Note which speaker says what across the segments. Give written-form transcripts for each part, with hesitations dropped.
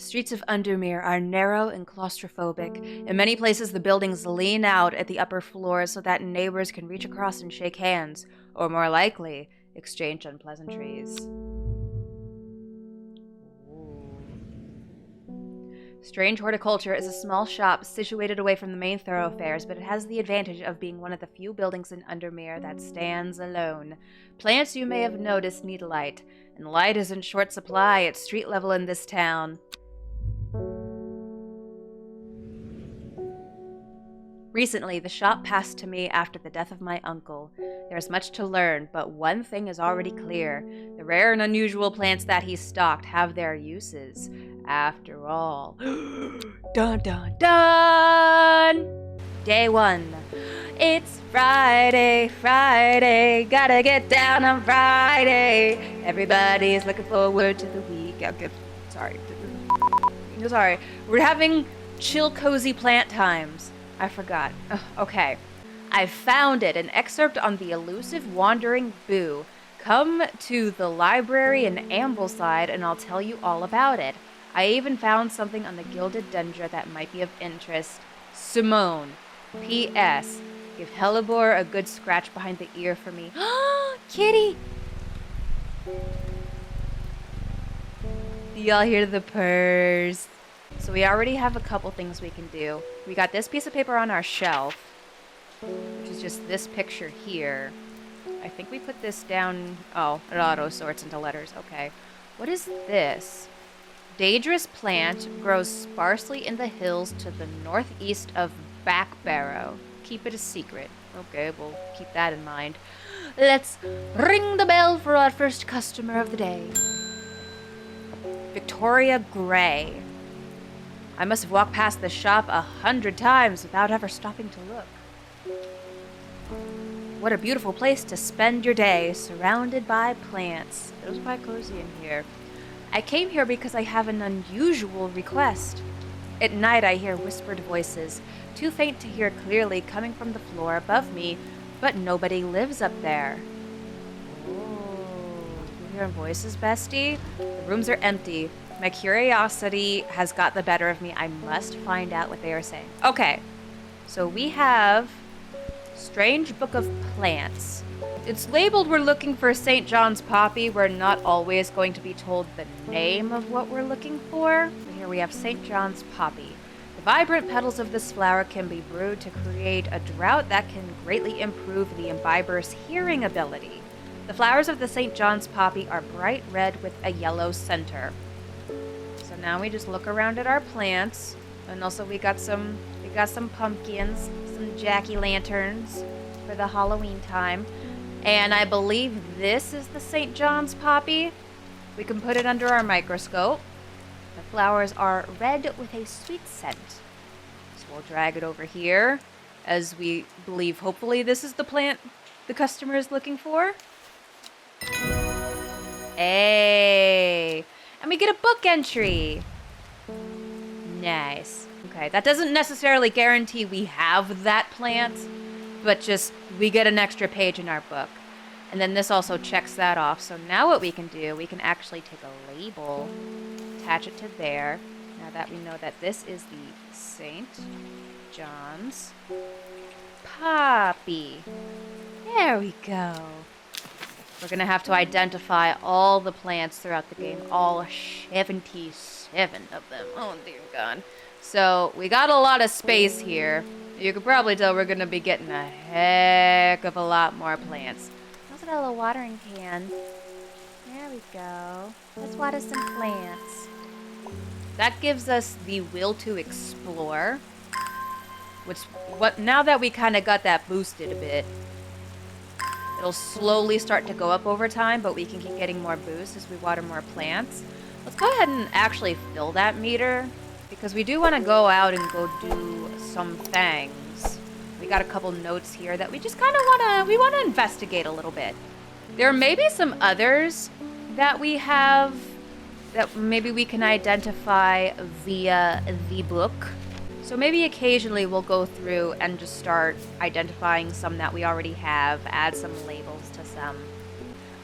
Speaker 1: streets of Undermere are narrow and claustrophobic. In many places, the buildings lean out at the upper floors so that neighbors can reach across and shake hands, or more likely, exchange unpleasantries. Strange Horticulture is a small shop situated away from the main thoroughfares, but it has the advantage of being one of the few buildings in Undermere that stands alone. Plants you may have noticed need light, and light is in short supply at street level in this town. Recently, the shop passed to me after the death of my uncle. There's much to learn, but one thing is already clear. The rare and unusual plants that he stocked have their uses. After all. Dun dun dun! Day 1. It's Friday, Friday, gotta get down on Friday. Everybody's looking forward to the week. Sorry. We're having chill, cozy plant times. I forgot. Okay. I found it, an excerpt on the elusive wandering boo. Come to the library in Ambleside and I'll tell you all about it. I even found something on the gilded dendra that might be of interest. Simone. P.S. Give Hellebore a good scratch behind the ear for me. Kitty! Do y'all hear the purrs? So we already have a couple things we can do. We got this piece of paper on our shelf, which is just this picture here. I think we put this down. Oh, it auto sorts into letters. Okay. What is this? Dangerous plant grows sparsely in the hills to the northeast of Backbarrow. Keep it a secret. Okay, we'll keep that in mind. Let's ring the bell for our first customer of the day. Victoria Gray. I must have walked past the shop 100 times without ever stopping to look. What a beautiful place to spend your day, surrounded by plants. It was quite cozy in here. I came here because I have an unusual request. At night I hear whispered voices, too faint to hear clearly, coming from the floor above me, but nobody lives up there. Oh, you hearing voices, bestie? The rooms are empty. My curiosity has got the better of me. I must find out what they are saying. Okay, so we have Strange Book of Plants. It's labeled we're looking for St. John's Poppy. We're not always going to be told the name of what we're looking for. But here we have St. John's Poppy. The vibrant petals of this flower can be brewed to create a draught that can greatly improve the imbiber's hearing ability. The flowers of the St. John's Poppy are bright red with a yellow center. So now we just look around at our plants, and also we got some pumpkins, some jack-o'-lanterns for the Halloween time. And I believe this is the St. John's Poppy. We can put it under our microscope. The flowers are red with a sweet scent. So we'll drag it over here, as we believe hopefully this is the plant the customer is looking for. Hey! And we get a book entry. Nice. Okay, that doesn't necessarily guarantee we have that plant, but just we get an extra page in our book. And then this also checks that off. So now what we can do, we can actually take a label, attach it to there. Now that we know that this is the St. John's Poppy. There we go. We're going to have to identify all the plants throughout the game, all 77 of them. Oh, dear God. So we got a lot of space here. You can probably tell we're going to be getting a heck of a lot more plants. Also got a little watering can. There we go. Let's water some plants. That gives us the will to explore. Now that we kind of got that boosted a bit, it'll slowly start to go up over time, but we can keep getting more boosts as we water more plants. Let's go ahead and actually fill that meter, because we do want to go out and go do some things. We got a couple notes here that we just kind of want to investigate a little bit. There may be some others that we have that maybe we can identify via the book. So maybe occasionally we'll go through and just start identifying some that we already have, add some labels to some.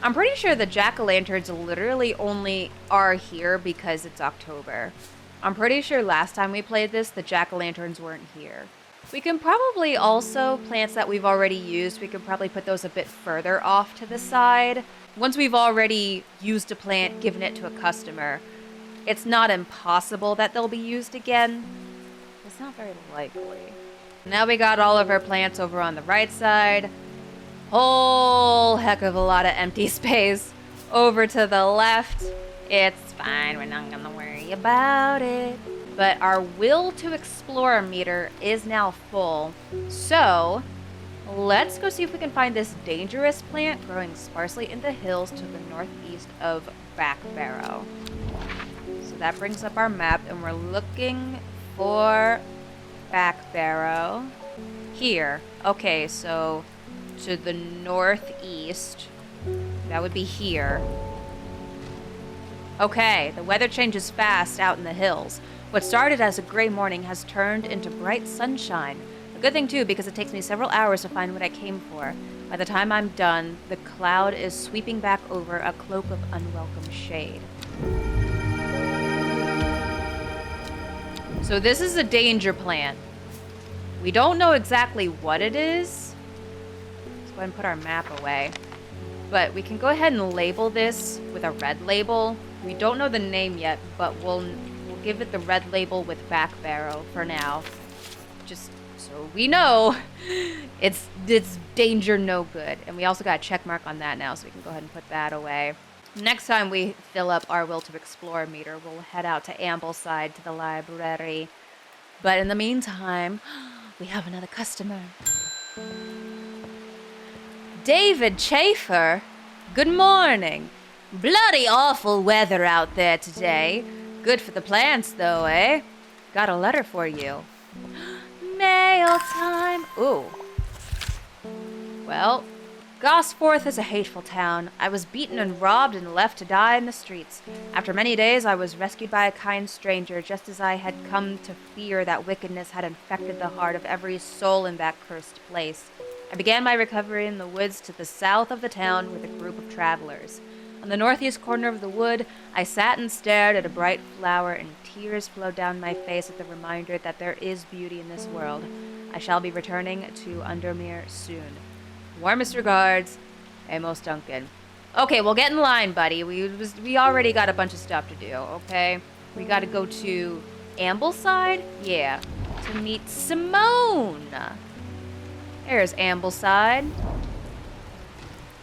Speaker 1: I'm pretty sure the jack-o'-lanterns literally only are here because it's October. I'm pretty sure last time we played this, the jack-o'-lanterns weren't here. We can probably also, plants that we've already used, we could probably put those a bit further off to the side. Once we've already used a plant, given it to a customer, it's not impossible that they'll be used again. It's not very likely. Now we got all of our plants over on the right side. Whole heck of a lot of empty space over to the left. It's fine, we're not gonna worry about it. But our will to explore meter is now full. So let's go see if we can find this dangerous plant growing sparsely in the hills to the northeast of Back Barrow. So that brings up our map, and we're looking for Back Barrow. Here. Okay, so to the northeast. That would be here. Okay, the weather changes fast out in the hills. What started as a gray morning has turned into bright sunshine. A good thing too, because it takes me several hours to find what I came for. By the time I'm done, the cloud is sweeping back over a cloak of unwelcome shade. So this is a danger plant. We don't know exactly what it is. Let's go ahead and put our map away. But we can go ahead and label this with a red label. We don't know the name yet, but we'll give it the red label with Back Barrow for now. Just so we know it's danger no good. And we also got a check mark on that now, so we can go ahead and put that away. Next time we fill up our will to explore meter, we'll head out to Ambleside to the library. But in the meantime, we have another customer. David Chafer, good morning. Bloody awful weather out there today. Good for the plants, though, eh? Got a letter for you. Mail time. Ooh. Well, Gosforth is a hateful town. I was beaten and robbed and left to die in the streets. After many days, I was rescued by a kind stranger, just as I had come to fear that wickedness had infected the heart of every soul in that cursed place. I began my recovery in the woods to the south of the town with a group of travelers. On the northeast corner of the wood, I sat and stared at a bright flower, and tears flowed down my face at the reminder that there is beauty in this world. I shall be returning to Undermere soon. Warmest regards, Amos Duncan. Okay, well, get in line, buddy. We already got a bunch of stuff to do, okay? We gotta go to Ambleside? Yeah, to meet Simone. There's Ambleside.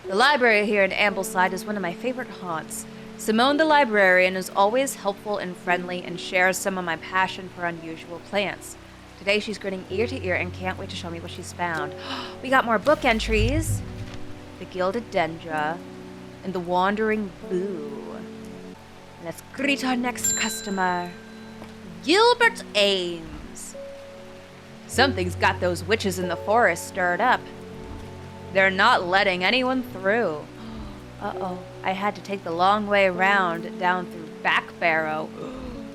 Speaker 1: The library here in Ambleside is one of my favorite haunts. Simone the librarian is always helpful and friendly and shares some of my passion for unusual plants. Today she's grinning ear to ear and can't wait to show me what she's found. We got more book entries. The Gilded Dendra and the Wandering Boo. Let's greet our next customer. Gilbert Ames. Something's got those witches in the forest stirred up. They're not letting anyone through. Uh-oh, I had to take the long way around down through Back Barrow.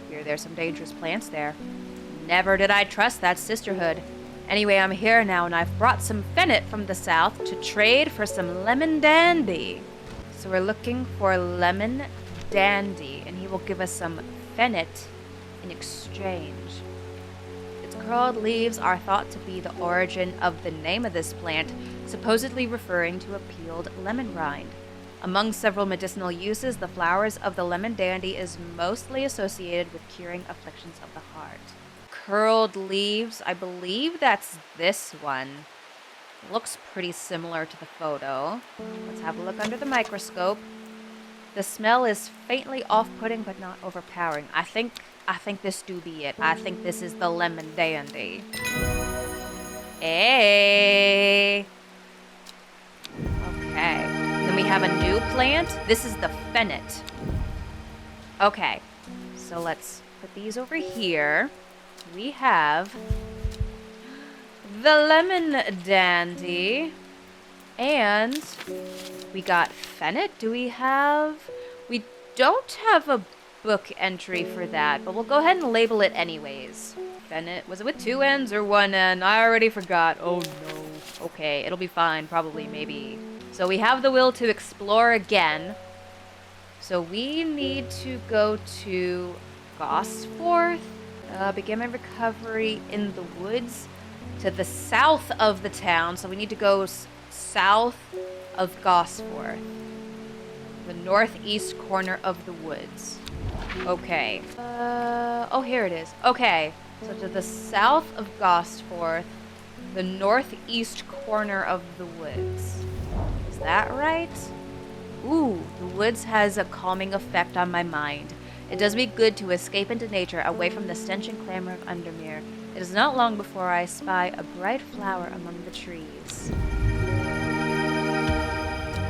Speaker 1: There's some dangerous plants there. Never did I trust that sisterhood. Anyway, I'm here now, and I've brought some fennit from the south to trade for some lemon dandy. So we're looking for lemon dandy, and he will give us some fennit in exchange. Its curled leaves are thought to be the origin of the name of this plant, supposedly referring to a peeled lemon rind. Among several medicinal uses, the flowers of the lemon dandy is mostly associated with curing afflictions of the heart. Curled leaves, I believe that's this one. Looks pretty similar to the photo. Let's have a look under the microscope. The smell is faintly off-putting but not overpowering. I think this do be it. I think this is the lemon dandy. Hey! Okay. Then we have a new plant. This is the fennit. Okay. So let's put these over here. We have the lemon dandy. And we got fennit. Do we have... We don't have a book entry for that, but we'll go ahead and label it anyways. Fennit. Was it with 2 N's or 1 N? I already forgot. Oh no. Okay, it'll be fine. Probably, maybe. So we have the will to explore again. So we need to go to Gosforth. Begin my recovery in the woods to the south of the town. So we need to go south of Gosforth. The northeast corner of the woods. Okay. Oh, here it is. Okay. So to the south of Gosforth, the northeast corner of the woods. Is that right? Ooh, the woods has a calming effect on my mind. It does me good to escape into nature, away from the stench and clamor of Undermere. It is not long before I spy a bright flower among the trees.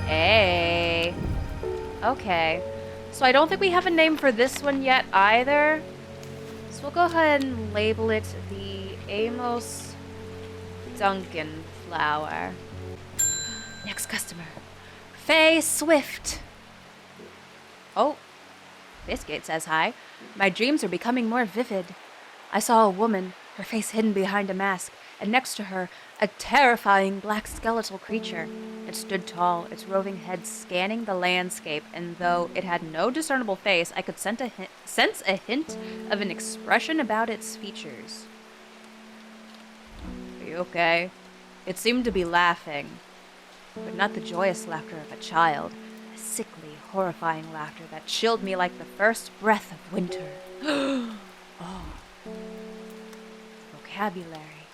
Speaker 1: Hey. Okay. So I don't think we have a name for this one yet either. So we'll go ahead and label it the Amos Duncan flower. Next customer. Faye Swift. Oh. Biscuit says hi. My dreams are becoming more vivid. I saw a woman, her face hidden behind a mask, and next to her, a terrifying black skeletal creature. It stood tall, its roving head scanning the landscape, and though it had no discernible face, I could sense a hint of an expression about its features. Are you okay? It seemed to be laughing, but not the joyous laughter of a child. A sickly, horrifying laughter that chilled me like the first breath of winter. Oh. Vocabulary.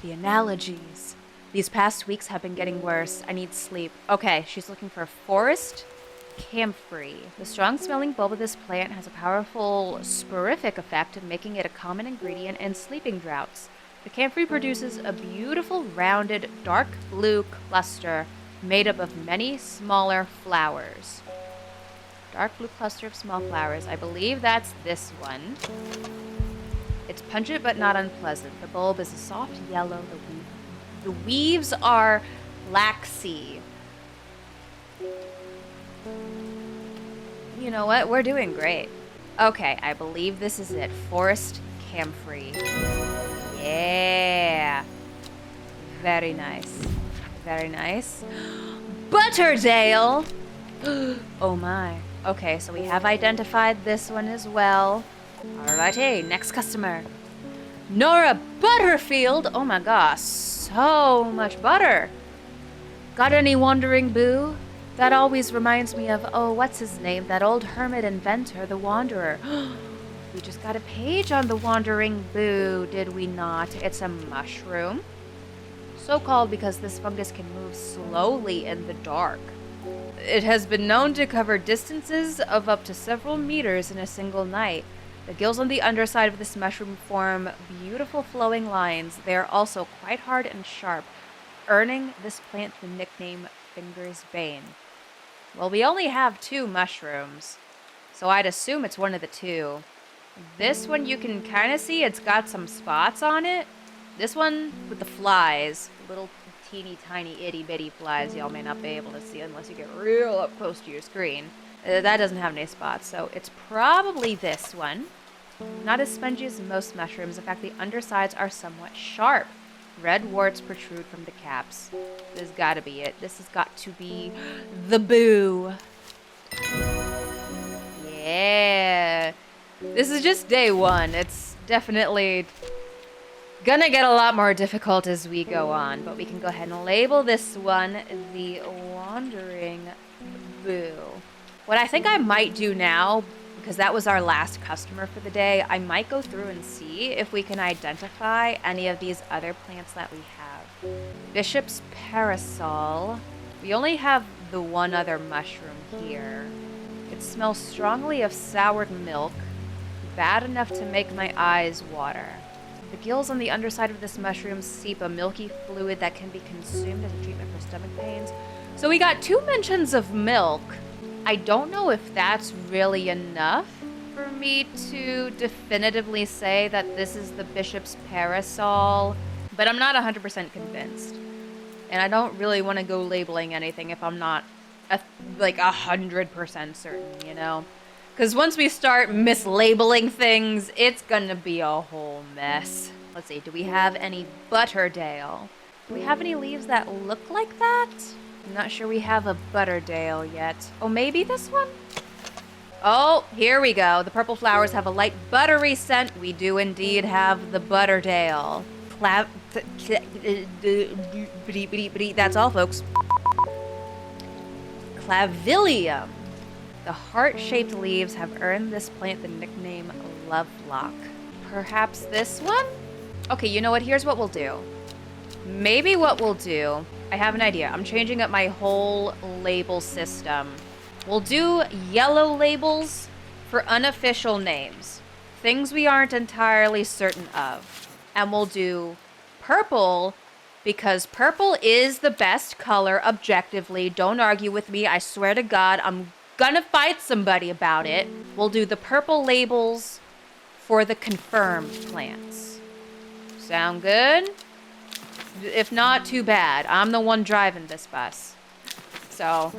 Speaker 1: The analogies. These past weeks have been getting worse. I need sleep. Okay, she's looking for forest camphor. The strong-smelling bulb of this plant has a powerful sporific effect of making it a common ingredient in sleeping draughts. The camphor produces a beautiful, rounded, dark blue cluster made up of many smaller flowers. Dark blue cluster of small flowers. I believe that's this one. It's pungent but not unpleasant. The bulb is a soft yellow. The weaves are flaxy. You know what? We're doing great. Okay, I believe this is it. Forest camphor. Yeah. Very nice. Very nice. Butterdale! Oh my. Okay, so we have identified this one as well. Alrighty, next customer. Nora Butterfield! Oh my gosh, so much butter. Got any wandering boo? That always reminds me of, oh, what's his name? That old hermit inventor, the Wanderer. We just got a page on the wandering boo, did we not? It's a mushroom. So called because this fungus can move slowly in the dark. It has been known to cover distances of up to several meters in a single night. The gills on the underside of this mushroom form beautiful flowing lines. They are also quite hard and sharp, earning this plant the nickname Finger's Bane. Well, we only have 2 mushrooms, so I'd assume it's one of the 2. This one you can kind of see it's got some spots on it. This one with the flies, little teeny tiny itty bitty flies y'all may not be able to see unless you get real up close to your screen. That doesn't have any spots, so it's probably this one. Not as spongy as most mushrooms. In fact, the undersides are somewhat sharp. Red warts protrude from the caps. This has got to be it. This has got to be the boo. Yeah. This is just day 1. It's definitely gonna get a lot more difficult as we go on, but we can go ahead and label this one the Wandering Boo. What I think I might do now, because that was our last customer for the day, I might go through and see if we can identify any of these other plants that we have. Bishop's Parasol. We only have the one other mushroom here. It smells strongly of soured milk, bad enough to make my eyes water. The gills on the underside of this mushroom seep a milky fluid that can be consumed as a treatment for stomach pains. So we got 2 mentions of milk. I don't know if that's really enough for me to definitively say that this is the Bishop's Parasol, but I'm not 100% convinced. And I don't really want to go labeling anything if I'm not like 100% certain, you know? Because once we start mislabeling things, it's gonna be a whole mess. Let's see, do we have any Butterdale? Do we have any leaves that look like that? I'm not sure we have a Butterdale yet. Oh, maybe this one? Oh, here we go. The purple flowers have a light buttery scent. We do indeed have the Butterdale. That's all, folks. Clavilium. The heart-shaped leaves have earned this plant the nickname Lovelock. Perhaps this one? Okay, you know what? Here's what we'll do. Maybe what we'll do... I have an idea. I'm changing up my whole label system. We'll do yellow labels for unofficial names. Things we aren't entirely certain of. And we'll do purple because purple is the best color objectively. Don't argue with me. I swear to God, I'm gonna fight somebody about it. We'll do the purple labels for the confirmed plants. Sound good? If not, too bad. I'm the one driving this bus. So,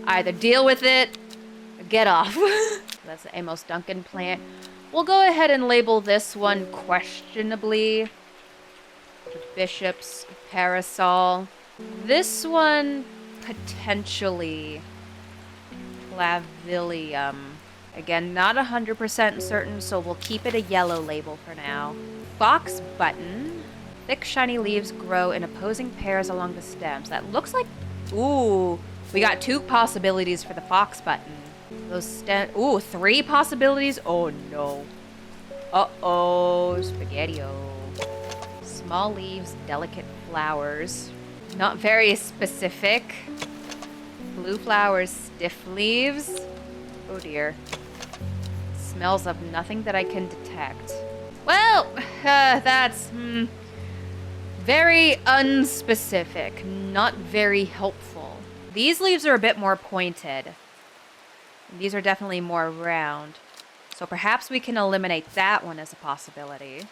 Speaker 1: either deal with it or get off. That's the Amos Duncan plant. We'll go ahead and label this one questionably. The Bishop's Parasol. This one, potentially, Clavilium. Again, not 100% certain, so we'll keep it a yellow label for now. Fox Button. Thick, shiny leaves grow in opposing pairs along the stems. That looks like... Ooh, we got 2 possibilities for the Fox Button. Those Ooh, 3 possibilities? Oh, no. Uh-oh, Spaghetti-O. Small leaves, delicate flowers. Not very specific. Blue flowers, stiff leaves. Oh, dear. Smells of nothing that I can detect. Well, that's... very unspecific, not very helpful. These leaves are a bit more pointed. These are definitely more round. So perhaps we can eliminate that one as a possibility.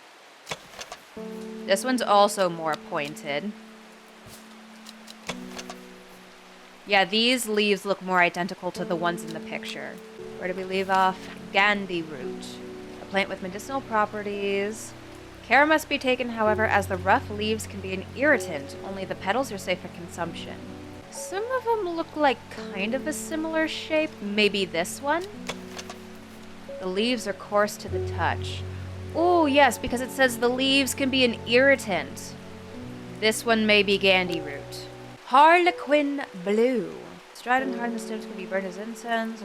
Speaker 1: This one's also more pointed. Yeah, these leaves look more identical to the ones in the picture. Where did we leave off? Gandhi root. A plant with medicinal properties. Care must be taken, however, as the rough leaves can be an irritant. Only the petals are safe for consumption. Some of them look like kind of a similar shape. Maybe this one? The leaves are coarse to the touch. Oh, yes, because it says the leaves can be an irritant. This one may be Gandhi root. Harlequin blue. Strident hard, the stems can be burnt as incense.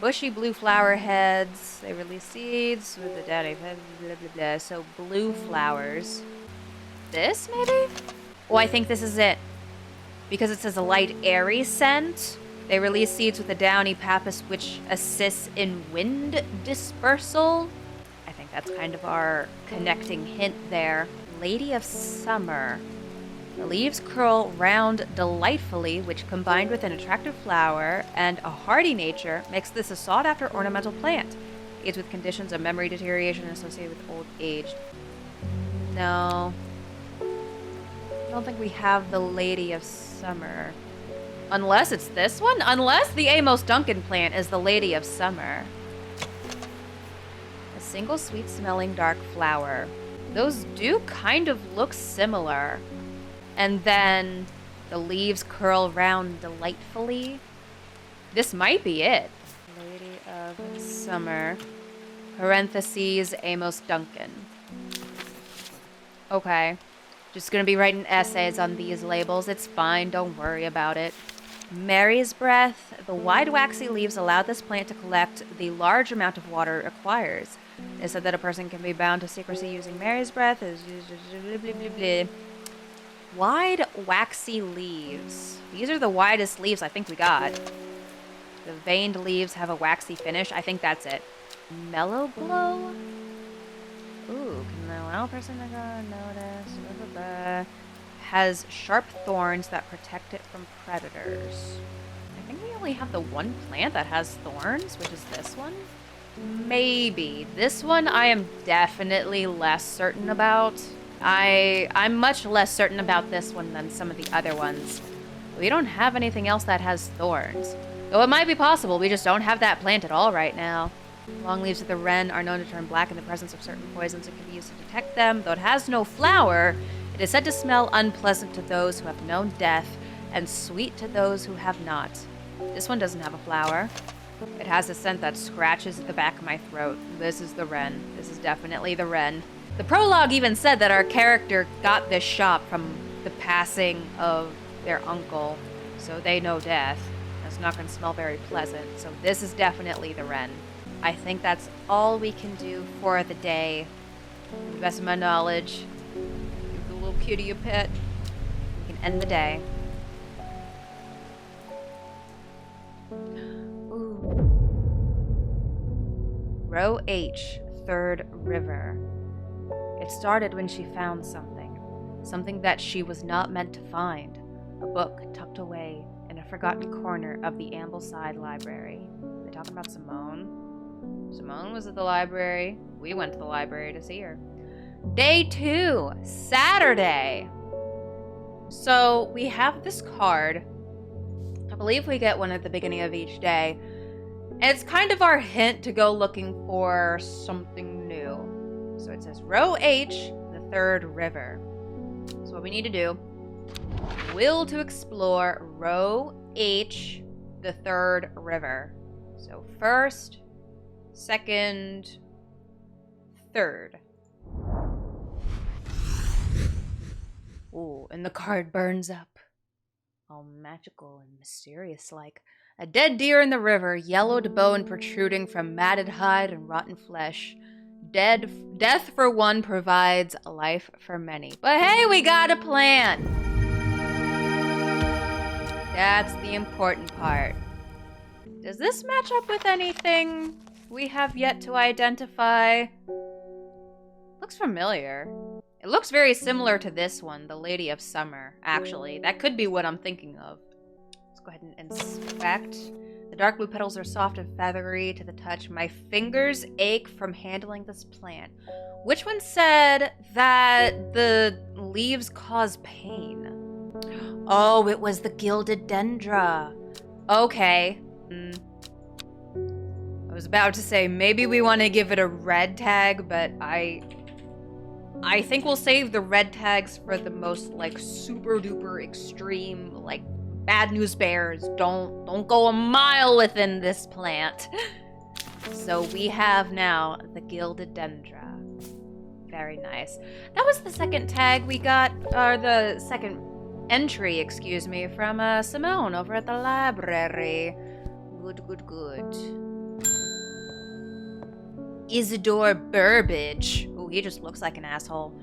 Speaker 1: Bushy blue flower heads. They release seeds with the daddy. Blah, blah, blah. So blue flowers. This, maybe? Oh, I think this is it. Because it says a light, airy scent. They release seeds with the downy pappus, which assists in wind dispersal. I think that's kind of our connecting hint there. Lady of Summer. The leaves curl round delightfully, which combined with an attractive flower and a hardy nature makes this a sought-after ornamental plant. Aids with conditions of memory deterioration associated with old age. No. I don't think we have the Lady of Summer. Unless it's this one? Unless the Amos Duncan plant is the Lady of Summer. A single sweet-smelling dark flower. Those do kind of look similar. And then the leaves curl round delightfully. This might be it. Lady of Summer. Parentheses, Amos Duncan. Okay. Just gonna be writing essays on these labels. It's fine, don't worry about it. Mary's Breath. The wide waxy leaves allow this plant to collect the large amount of water it requires. It said that a person can be bound to secrecy using Mary's Breath. Wide, waxy leaves. These are the widest leaves I think we got. The veined leaves have a waxy finish. I think that's it. Mellow glow? Ooh, can allow a person to go notice. Has sharp thorns that protect it from predators. I think we only have the one plant that has thorns, which is this one. Maybe. This one I am definitely less certain about. I'm much less certain about this one than some of the other ones. We don't have anything else that has thorns. Though it might be possible, we just don't have that plant at all right now. Long leaves of the wren are known to turn black in the presence of certain poisons and can be used to detect them. Though it has no flower, it is said to smell unpleasant to those who have known death and sweet to those who have not. This one doesn't have a flower. It has a scent that scratches at the back of my throat. This is the wren. This is definitely the wren. The prologue even said that our character got this shop from the passing of their uncle, so they know death. It's not going to smell very pleasant, so this is definitely the wren. I think that's all we can do for the day. To the best of my knowledge, give the little kitty a pet. We can end the day. Ooh. Row H, Third River. It started when she found something that she was not meant to find. A book tucked away in a forgotten corner of the Ambleside Library. Are they talking about Simone? Simone was at the library. We went to the library to see her. Day 2, Saturday. So we have this card. I believe we get one at the beginning of each day. And it's kind of our hint to go looking for something new. So it says Row H, the Third River. So what we need to do, will to explore Row H, the Third River. So first, second, third. Ooh, and the card burns up. All magical and mysterious like. A dead deer in the river, yellowed bone protruding from matted hide and rotten flesh. Death for one provides life for many. But hey, we got a plan! That's the important part. Does this match up with anything we have yet to identify? Looks familiar. It looks very similar to this one, the Lady of Summer, actually. That could be what I'm thinking of. Let's go ahead and inspect. The dark blue petals are soft and feathery to the touch. My fingers ache from handling this plant. Which one said that the leaves cause pain? Oh, it was the gilded dendra. Okay. I was about to say, maybe we want to give it a red tag, but I think we'll save the red tags for the most, like, super duper extreme, like, bad news bears. Don't go a mile within this plant. So we have now the gilded dendra. Very nice. That was the second tag we got, or the second entry, excuse me, from Simone over at the library. Good. Isidore Burbage. Oh, he just looks like an asshole.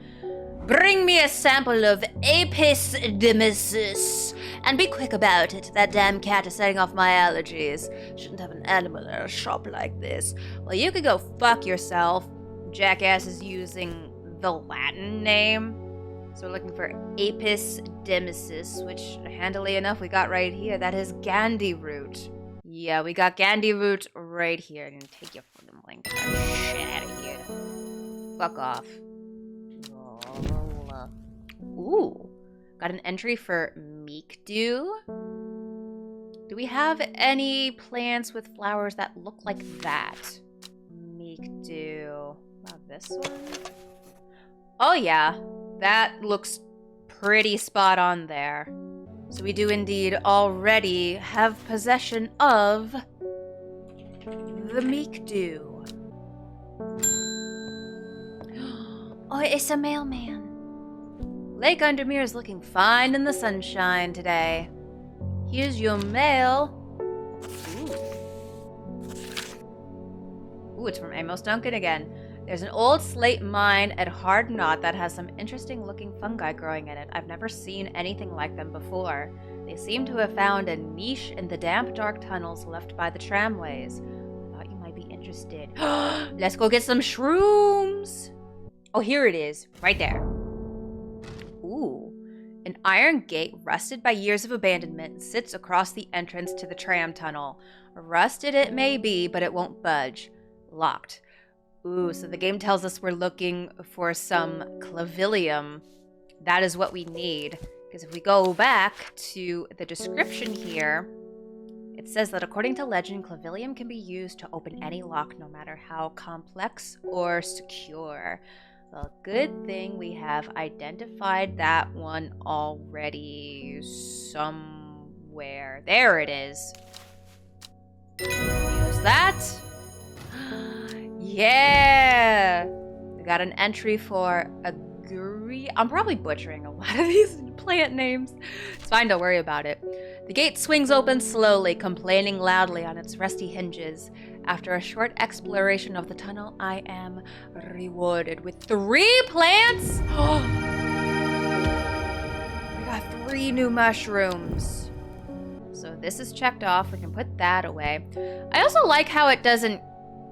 Speaker 1: Bring me a sample of Apis demesis. And be quick about it. That damn cat is setting off my allergies. Shouldn't have an animal at a shop like this. Well, you could go fuck yourself. Jackass is using the Latin name. So we're looking for Apis demesis, which handily enough we got right here. That is Gandhi root. Yeah, we got Gandhi root right here. I'm gonna take your fucking link. Shit out of here. Fuck off. Ooh. Got an entry for Meek Dew. Do we have any plants with flowers that look like that? Meek Dew. Wow, this one? Oh yeah. That looks pretty spot on there. So we do indeed already have possession of the Meek Dew. Oh, it's a mailman. Lake Undermere is looking fine in the sunshine today. Here's your mail. Ooh, it's from Amos Duncan again. There's an old slate mine at Hard Knot that has some interesting looking fungi growing in it. I've never seen anything like them before. They seem to have found a niche in the damp, dark tunnels left by the tramways. I thought you might be interested. Let's go get some shrooms. Oh, here it is. Right there. Ooh. An iron gate, rusted by years of abandonment, sits across the entrance to the tram tunnel. Rusted it may be, but it won't budge. Locked. Ooh, so the game tells us we're looking for some clavilium. That is what we need. Because if we go back to the description here, it says that according to legend, clavilium can be used to open any lock, no matter how complex or secure. Well, good thing we have identified that one already somewhere. There it is. that. Yeah! We got an entry for I'm probably butchering a lot of these plant names. It's fine, don't worry about it. The gate swings open slowly, complaining loudly on its rusty hinges. After a short exploration of the tunnel, I am rewarded with 3 plants! We got 3 new mushrooms. So this is checked off. We can put that away. I also like how it doesn't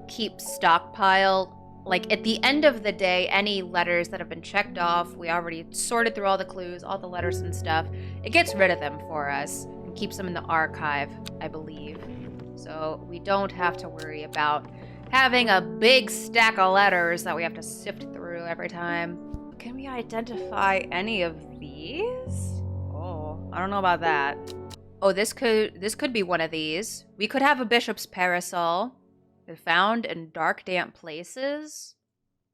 Speaker 1: keep stockpiled. Like, at the end of the day, any letters that have been checked off, we already sorted through all the clues, all the letters and stuff. It gets rid of them for us and keeps them in the archive, I believe. So we don't have to worry about having a big stack of letters that we have to sift through every time. Can we identify any of these? Oh, I don't know about that. Oh, this could be one of these. We could have a bishop's parasol. Found in dark, damp places.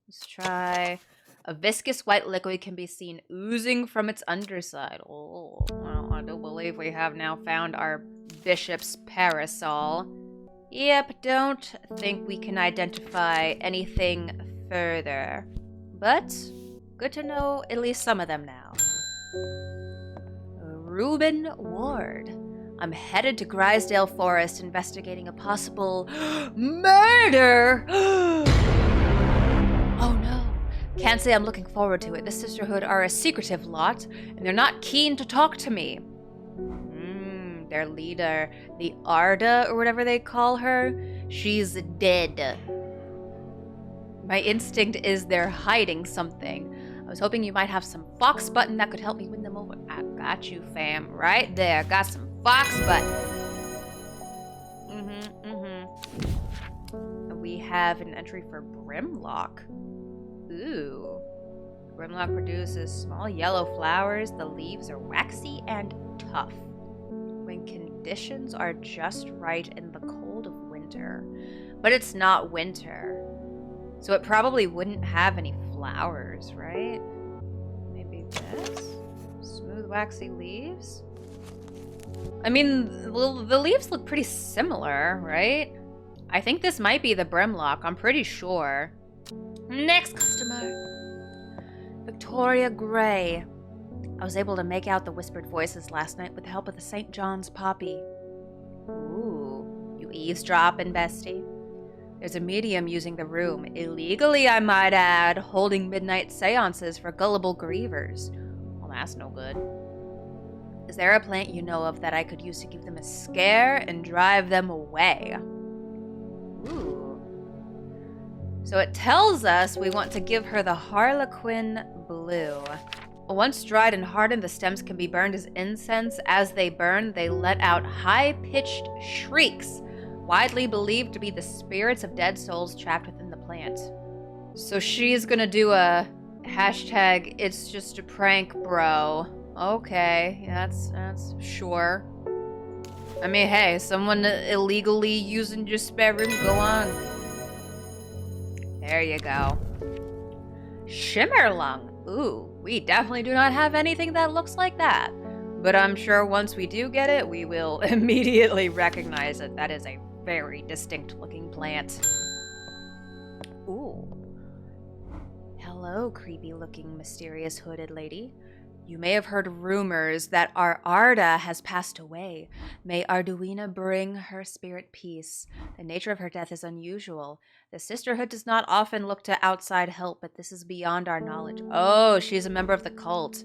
Speaker 1: Let's try. A viscous white liquid can be seen oozing from its underside. Oh, well, I do believe we have now found our bishop's parasol. Yep, don't think we can identify anything further. But good to know at least some of them now. Reuben Ward. I'm headed to Grisdale Forest investigating a possible murder! Oh no. Can't say I'm looking forward to it. The Sisterhood are a secretive lot, and they're not keen to talk to me. Their leader, the Arda, or whatever they call her, she's dead. My instinct is they're hiding something. I was hoping you might have some fox button that could help me win them over. I got you, fam. Right there. Got some fox button. And we have an entry for Brimlock. Ooh. Brimlock produces small yellow flowers. The leaves are waxy and tough. When conditions are just right in the cold of winter. But it's not winter. So it probably wouldn't have any flowers, right? Maybe this? Smooth, waxy leaves? I mean, the leaves look pretty similar, right? I think this might be the Brimlock. I'm pretty sure. Next customer. Victoria Gray. I was able to make out the whispered voices last night with the help of the St. John's poppy. Ooh, you eavesdropping, bestie? There's a medium using the room, illegally I might add, holding midnight seances for gullible grievers. Well, that's no good. Is there a plant you know of that I could use to give them a scare and drive them away? Ooh. So it tells us we want to give her the Harlequin Blue. Once dried and hardened, the stems can be burned as incense. As they burn, they let out high-pitched shrieks, widely believed to be the spirits of dead souls trapped within the plant. So she's gonna do a hashtag, it's just a prank, bro. Okay, yeah, that's sure. I mean, hey, someone illegally using your spare room, go on. There you go. Shimmerlung. Ooh, we definitely do not have anything that looks like that. But I'm sure once we do get it, we will immediately recognize it. That is a very distinct looking plant. Ooh. Hello, creepy looking mysterious hooded lady. You may have heard rumors that our Arda has passed away. May Arduina bring her spirit peace. The nature of her death is unusual. The Sisterhood does not often look to outside help, but this is beyond our knowledge. Oh, she's a member of the cult.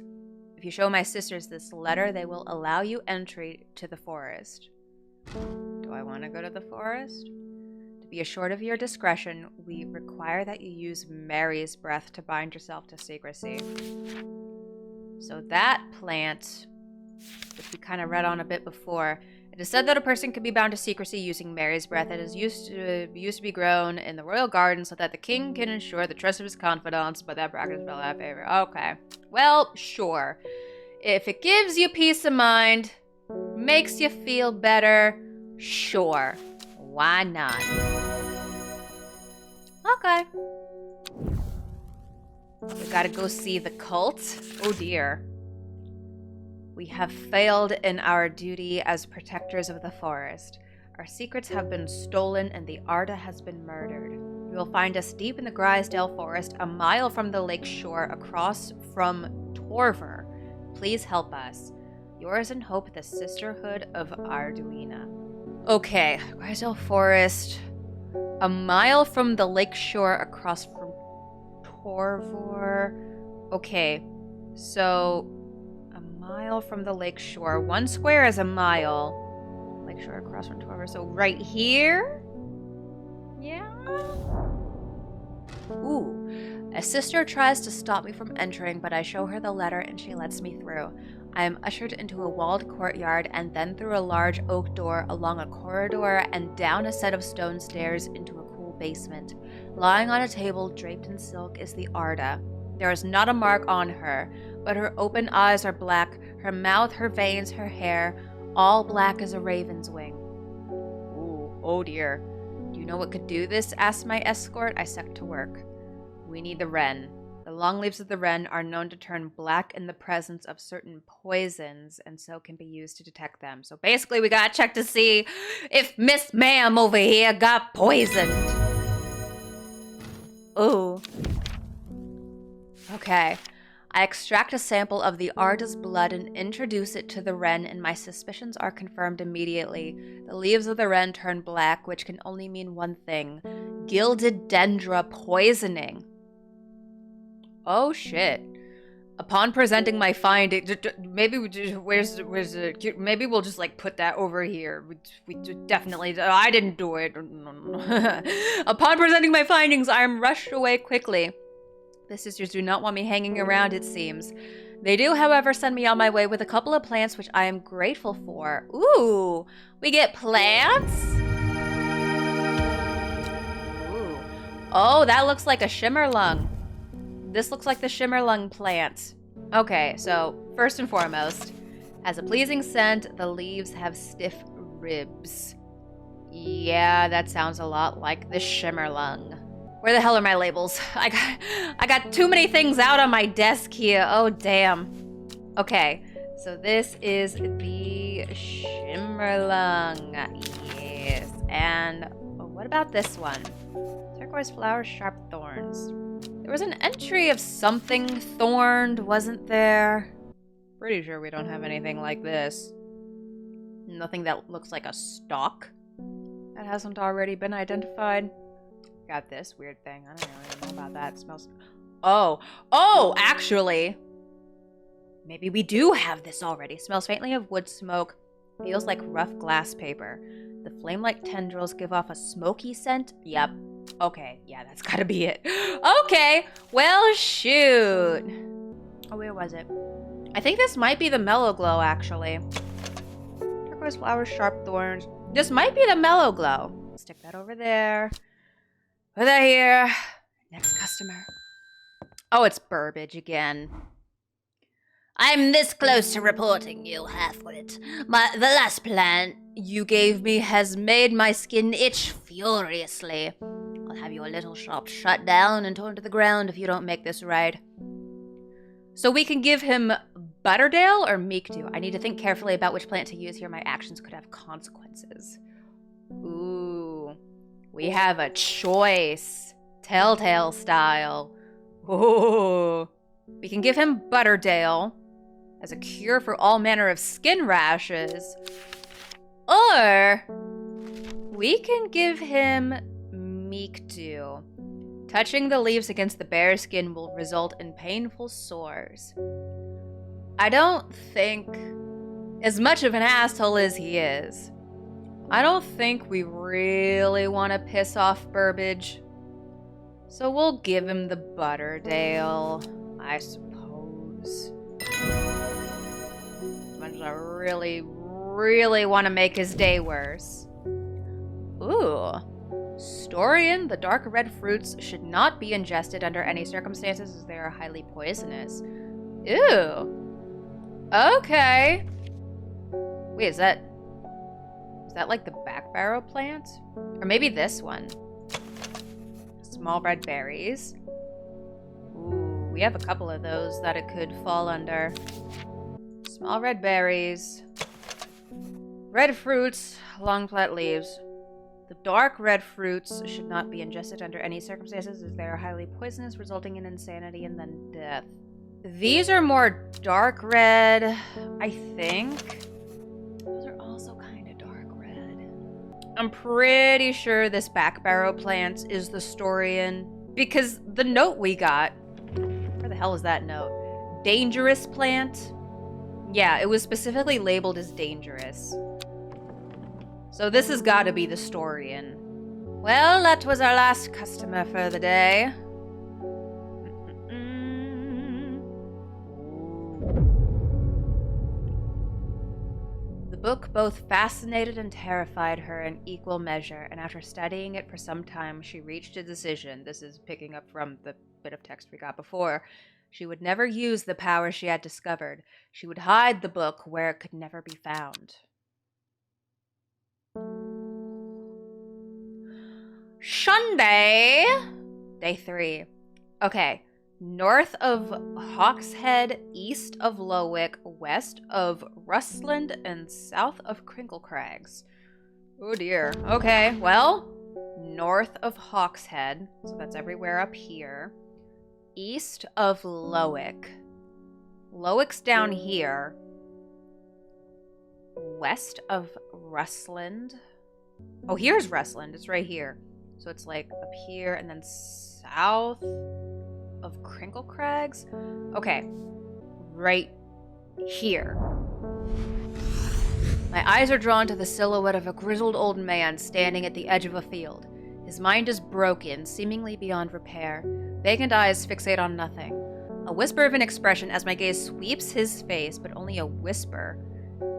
Speaker 1: If you show my sisters this letter, they will allow you entry to the forest. Do I want to go to the forest? To be assured of your discretion, we require that you use Mary's breath to bind yourself to secrecy. So that plant, which we kind of read on a bit before, it is said that a person can be bound to secrecy using Mary's breath. It is used to be grown in the royal garden so that the king can ensure the trust of his confidants, but that practice fell out of favor. Okay. Well, sure. If it gives you peace of mind, makes you feel better, sure. Why not? Okay. We gotta go see the cult. Oh dear. We have failed in our duty as protectors of the forest. Our secrets have been stolen and the Arda has been murdered. You will find us deep in the Grisdale Forest, a mile from the lake shore, across from Torver. Please help us. Yours in hope, the Sisterhood of Arduina. Okay, Grisdale Forest, a mile from the lake shore, across from Torvor. Okay, so a mile from the lake shore. 1 square is a mile. Lake shore across from Torvor. So right here? Yeah. Ooh. A sister tries to stop me from entering, but I show her the letter and she lets me through. I am ushered into a walled courtyard and then through a large oak door, along a corridor, and down a set of stone stairs into a cool basement. Lying on a table draped in silk is the Arda. There is not a mark on her, but her open eyes are black, her mouth, her veins, her hair, all black as a raven's wing. Ooh, oh dear. Do you know what could do this? Asked my escort. I set to work. We need the wren. The long leaves of the wren are known to turn black in the presence of certain poisons, and so can be used to detect them. So basically, we gotta check to see if Miss Ma'am over here got poisoned. Ooh. Okay. I extract a sample of the Arda's blood and introduce it to the wren, and my suspicions are confirmed immediately. The leaves of the wren turn black, which can only mean one thing: gilded dendra poisoning. Oh shit. Upon presenting my finding, maybe maybe we'll just like put that over here. We definitely, I didn't do it. Upon presenting my findings, I am rushed away quickly. The sisters do not want me hanging around, it seems. They do, however, send me on my way with a couple of plants, which I am grateful for. Ooh, we get plants? Ooh. Oh, that looks like a shimmerlung. This looks like the shimmerlung plant. Okay, so first and foremost, has a pleasing scent. The leaves have stiff ribs. Yeah, that sounds a lot like the shimmerlung. Where the hell are my labels? I got too many things out on my desk here. Oh, damn. Okay, so this is the shimmerlung. Yes. And what about this one? Turquoise flowers, sharp thorns. There was an entry of something thorned, wasn't there? Pretty sure we don't have anything like this. Nothing that looks like a stalk that hasn't already been identified. Got this weird thing. I don't even know about that. It smells... Oh, actually. Maybe we do have this already. Smells faintly of wood smoke. Feels like rough glass paper. The flame-like tendrils give off a smoky scent. Yep. Okay, yeah, that's gotta be it. Okay, well, shoot. Oh, where was it? I think this might be the Mellow Glow, actually. Turquoise flowers, sharp thorns. This might be the Mellow Glow. Stick that over there. Put that here. Next customer. Oh, it's Burbage again. I'm this close to reporting you, half-wit. The last plant you gave me has made my skin itch furiously. I'll have your little shop shut down and torn to the ground if you don't make this right. So we can give him Butterdale or Meekdew. I need to think carefully about which plant to use here. My actions could have consequences. Ooh. We have a choice. Telltale style. Ooh. We can give him Butterdale as a cure for all manner of skin rashes. Or we can give him Meekdew. Touching the leaves against the bare skin will result in painful sores. I don't think, as much of an asshole as he is, I don't think we really want to piss off Burbage. So we'll give him the Butterdale, I suppose. As much as I really, really want to make his day worse. Ooh. Storian, the dark red fruits should not be ingested under any circumstances as they are highly poisonous. Ew. Okay. Wait, is that like the back barrow plant? Or maybe this one. Small red berries. Ooh, we have a couple of those that it could fall under. Small red berries. Red fruits, long flat leaves. The dark red fruits should not be ingested under any circumstances as they are highly poisonous, resulting in insanity and then death. These are more dark red, I think. Those are also kind of dark red. I'm pretty sure this back barrow plant is the Storian because the note we got, where the hell is that note? Dangerous plant? Yeah, it was specifically labeled as dangerous. So this has got to be the Storian. Well, that was our last customer for the day. The book both fascinated and terrified her in equal measure, and after studying it for some time, she reached a decision. This is picking up from the bit of text we got before. She would never use the power she had discovered. She would hide the book where it could never be found. Sunday, day 3. Okay, north of Hawkshead, east of Lowick, west of Rustland, and south of Crinkle Crags. Oh dear. Okay, well, north of Hawkshead, so that's everywhere up here. East of Lowick. Lowick's down here. West of Rustland. Oh, here's Rustland. It's right here. So it's like up here and then south of Crinkle Crags. Okay, right here. My eyes are drawn to the silhouette of a grizzled old man standing at the edge of a field. His mind is broken, seemingly beyond repair. Vacant eyes fixate on nothing. A whisper of an expression as my gaze sweeps his face, but only a whisper.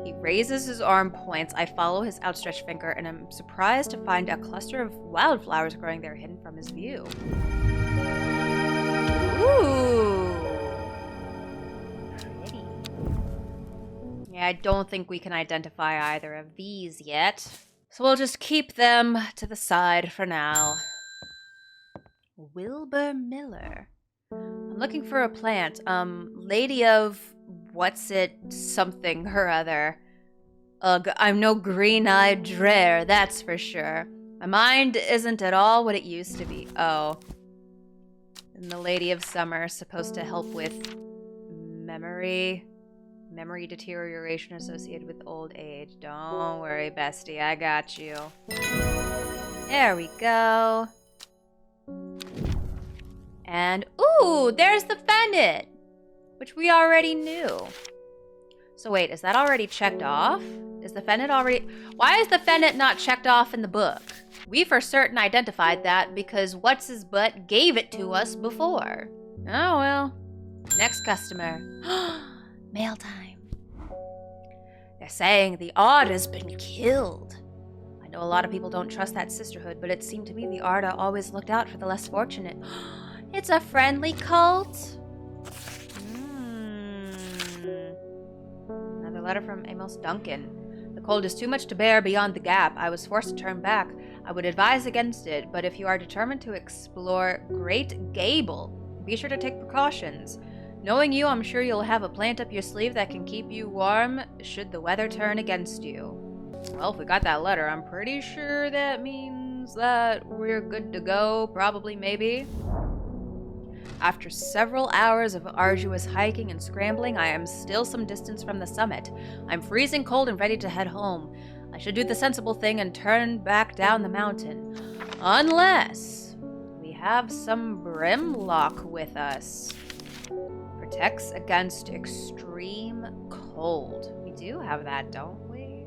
Speaker 1: He raises his arm, points. I follow his outstretched finger, and am surprised to find a cluster of wildflowers growing there hidden from his view. Ooh. Pretty. Yeah, I don't think we can identify either of these yet. So we'll just keep them to the side for now. Wilbur Miller. I'm looking for a plant. Lady of what's it something or other. Ugh, I'm no green-eyed drear, that's for sure. My mind isn't at all what it used to be. Oh. And the Lady of Summer is supposed to help with memory deterioration associated with old age. Don't worry, bestie, I got you. There we go. And, ooh, there's the Fennit, which we already knew. So wait, is that already checked off? Is the Fennit already... Why is the Fennit not checked off in the book? We for certain identified that because What's-His-Butt gave it to us before. Oh, well. Next customer. Mail time. They're saying the Arda's been killed. I know a lot of people don't trust that sisterhood, but it seemed to me the Arda always looked out for the less fortunate. It's a friendly cult? Another letter from Amos Duncan. The cold is too much to bear beyond the gap. I was forced to turn back. I would advise against it, but if you are determined to explore Great Gable, be sure to take precautions. Knowing you, I'm sure you'll have a plant up your sleeve that can keep you warm should the weather turn against you. Well, if we got that letter, I'm pretty sure that means that we're good to go, probably, maybe. After several hours of arduous hiking and scrambling, I am still some distance from the summit. I'm freezing cold and ready to head home. I should do the sensible thing and turn back down the mountain. Unless we have some Brimlock with us. Protects against extreme cold. We do have that, don't we?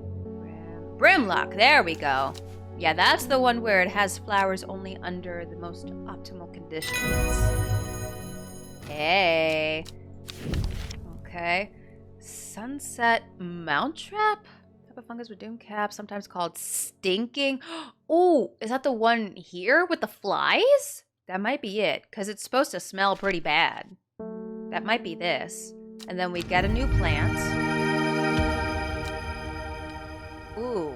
Speaker 1: Brimlock, there we go. Yeah, that's the one where it has flowers only under the most optimal conditions. Hey. Okay. Sunset Mounttrap? Type of fungus with doom cap, sometimes called stinking. Oh, is that the one here with the flies? That might be it, because it's supposed to smell pretty bad. That might be this. And then we get a new plant. Ooh.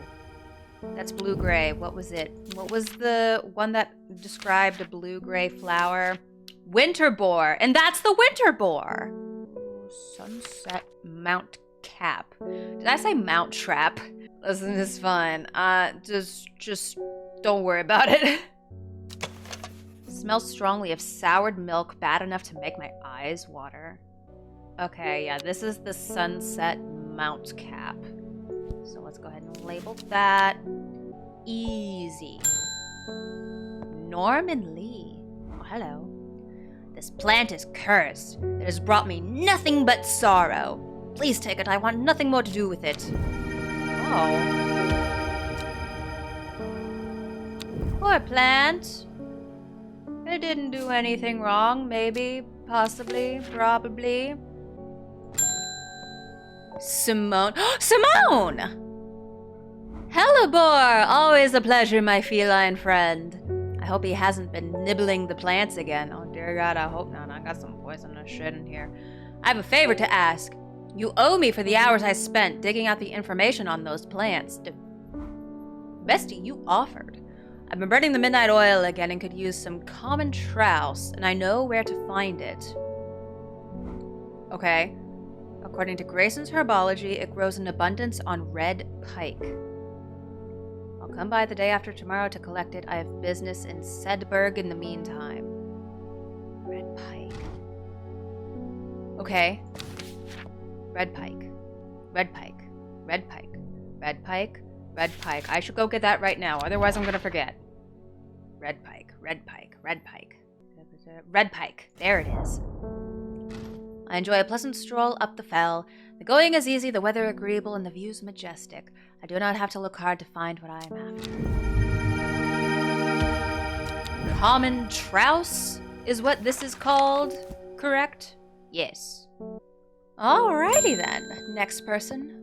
Speaker 1: That's blue-gray. What was it? What was the one that described a blue-gray flower? Winter boar. And that's the winter boar. Sunset Mount Cap. Did I say Mount Trap? Listen, it's fine. Just don't worry about it. Smells strongly of soured milk, bad enough to make my eyes water. Okay, yeah, this is the Sunset Mount Cap. So let's go ahead and label that. Easy. Norman Lee. Oh, hello. This plant is cursed. It has brought me nothing but sorrow. Please take it. I want nothing more to do with it. Oh. Poor plant. It didn't do anything wrong. Maybe, possibly, probably. Simone. Simone! Hellebore! Always a pleasure, my feline friend. I hope he hasn't been nibbling the plants again. Oh, dear God, I hope not. I got some poisonous shit in here. I have a favor to ask. You owe me for the hours I spent digging out the information on those plants. Bestie, you offered. I've been burning the midnight oil again and could use some common trouse, and I know where to find it. Okay. According to Grayson's herbology, it grows in abundance on red pike. I'll come by the day after tomorrow to collect it. I have business in Sedberg in the meantime. Red pike. Okay. Red pike. Red pike. Red pike. Red pike. Red pike. I should go get that right now, otherwise I'm gonna forget. Red pike. Red pike. Red pike. Red pike. There it is. I enjoy a pleasant stroll up the fell. The going is easy, the weather agreeable, and the views majestic. I do not have to look hard to find what I am after. Common trouse is what this is called, correct? Yes. Alrighty then. Next person.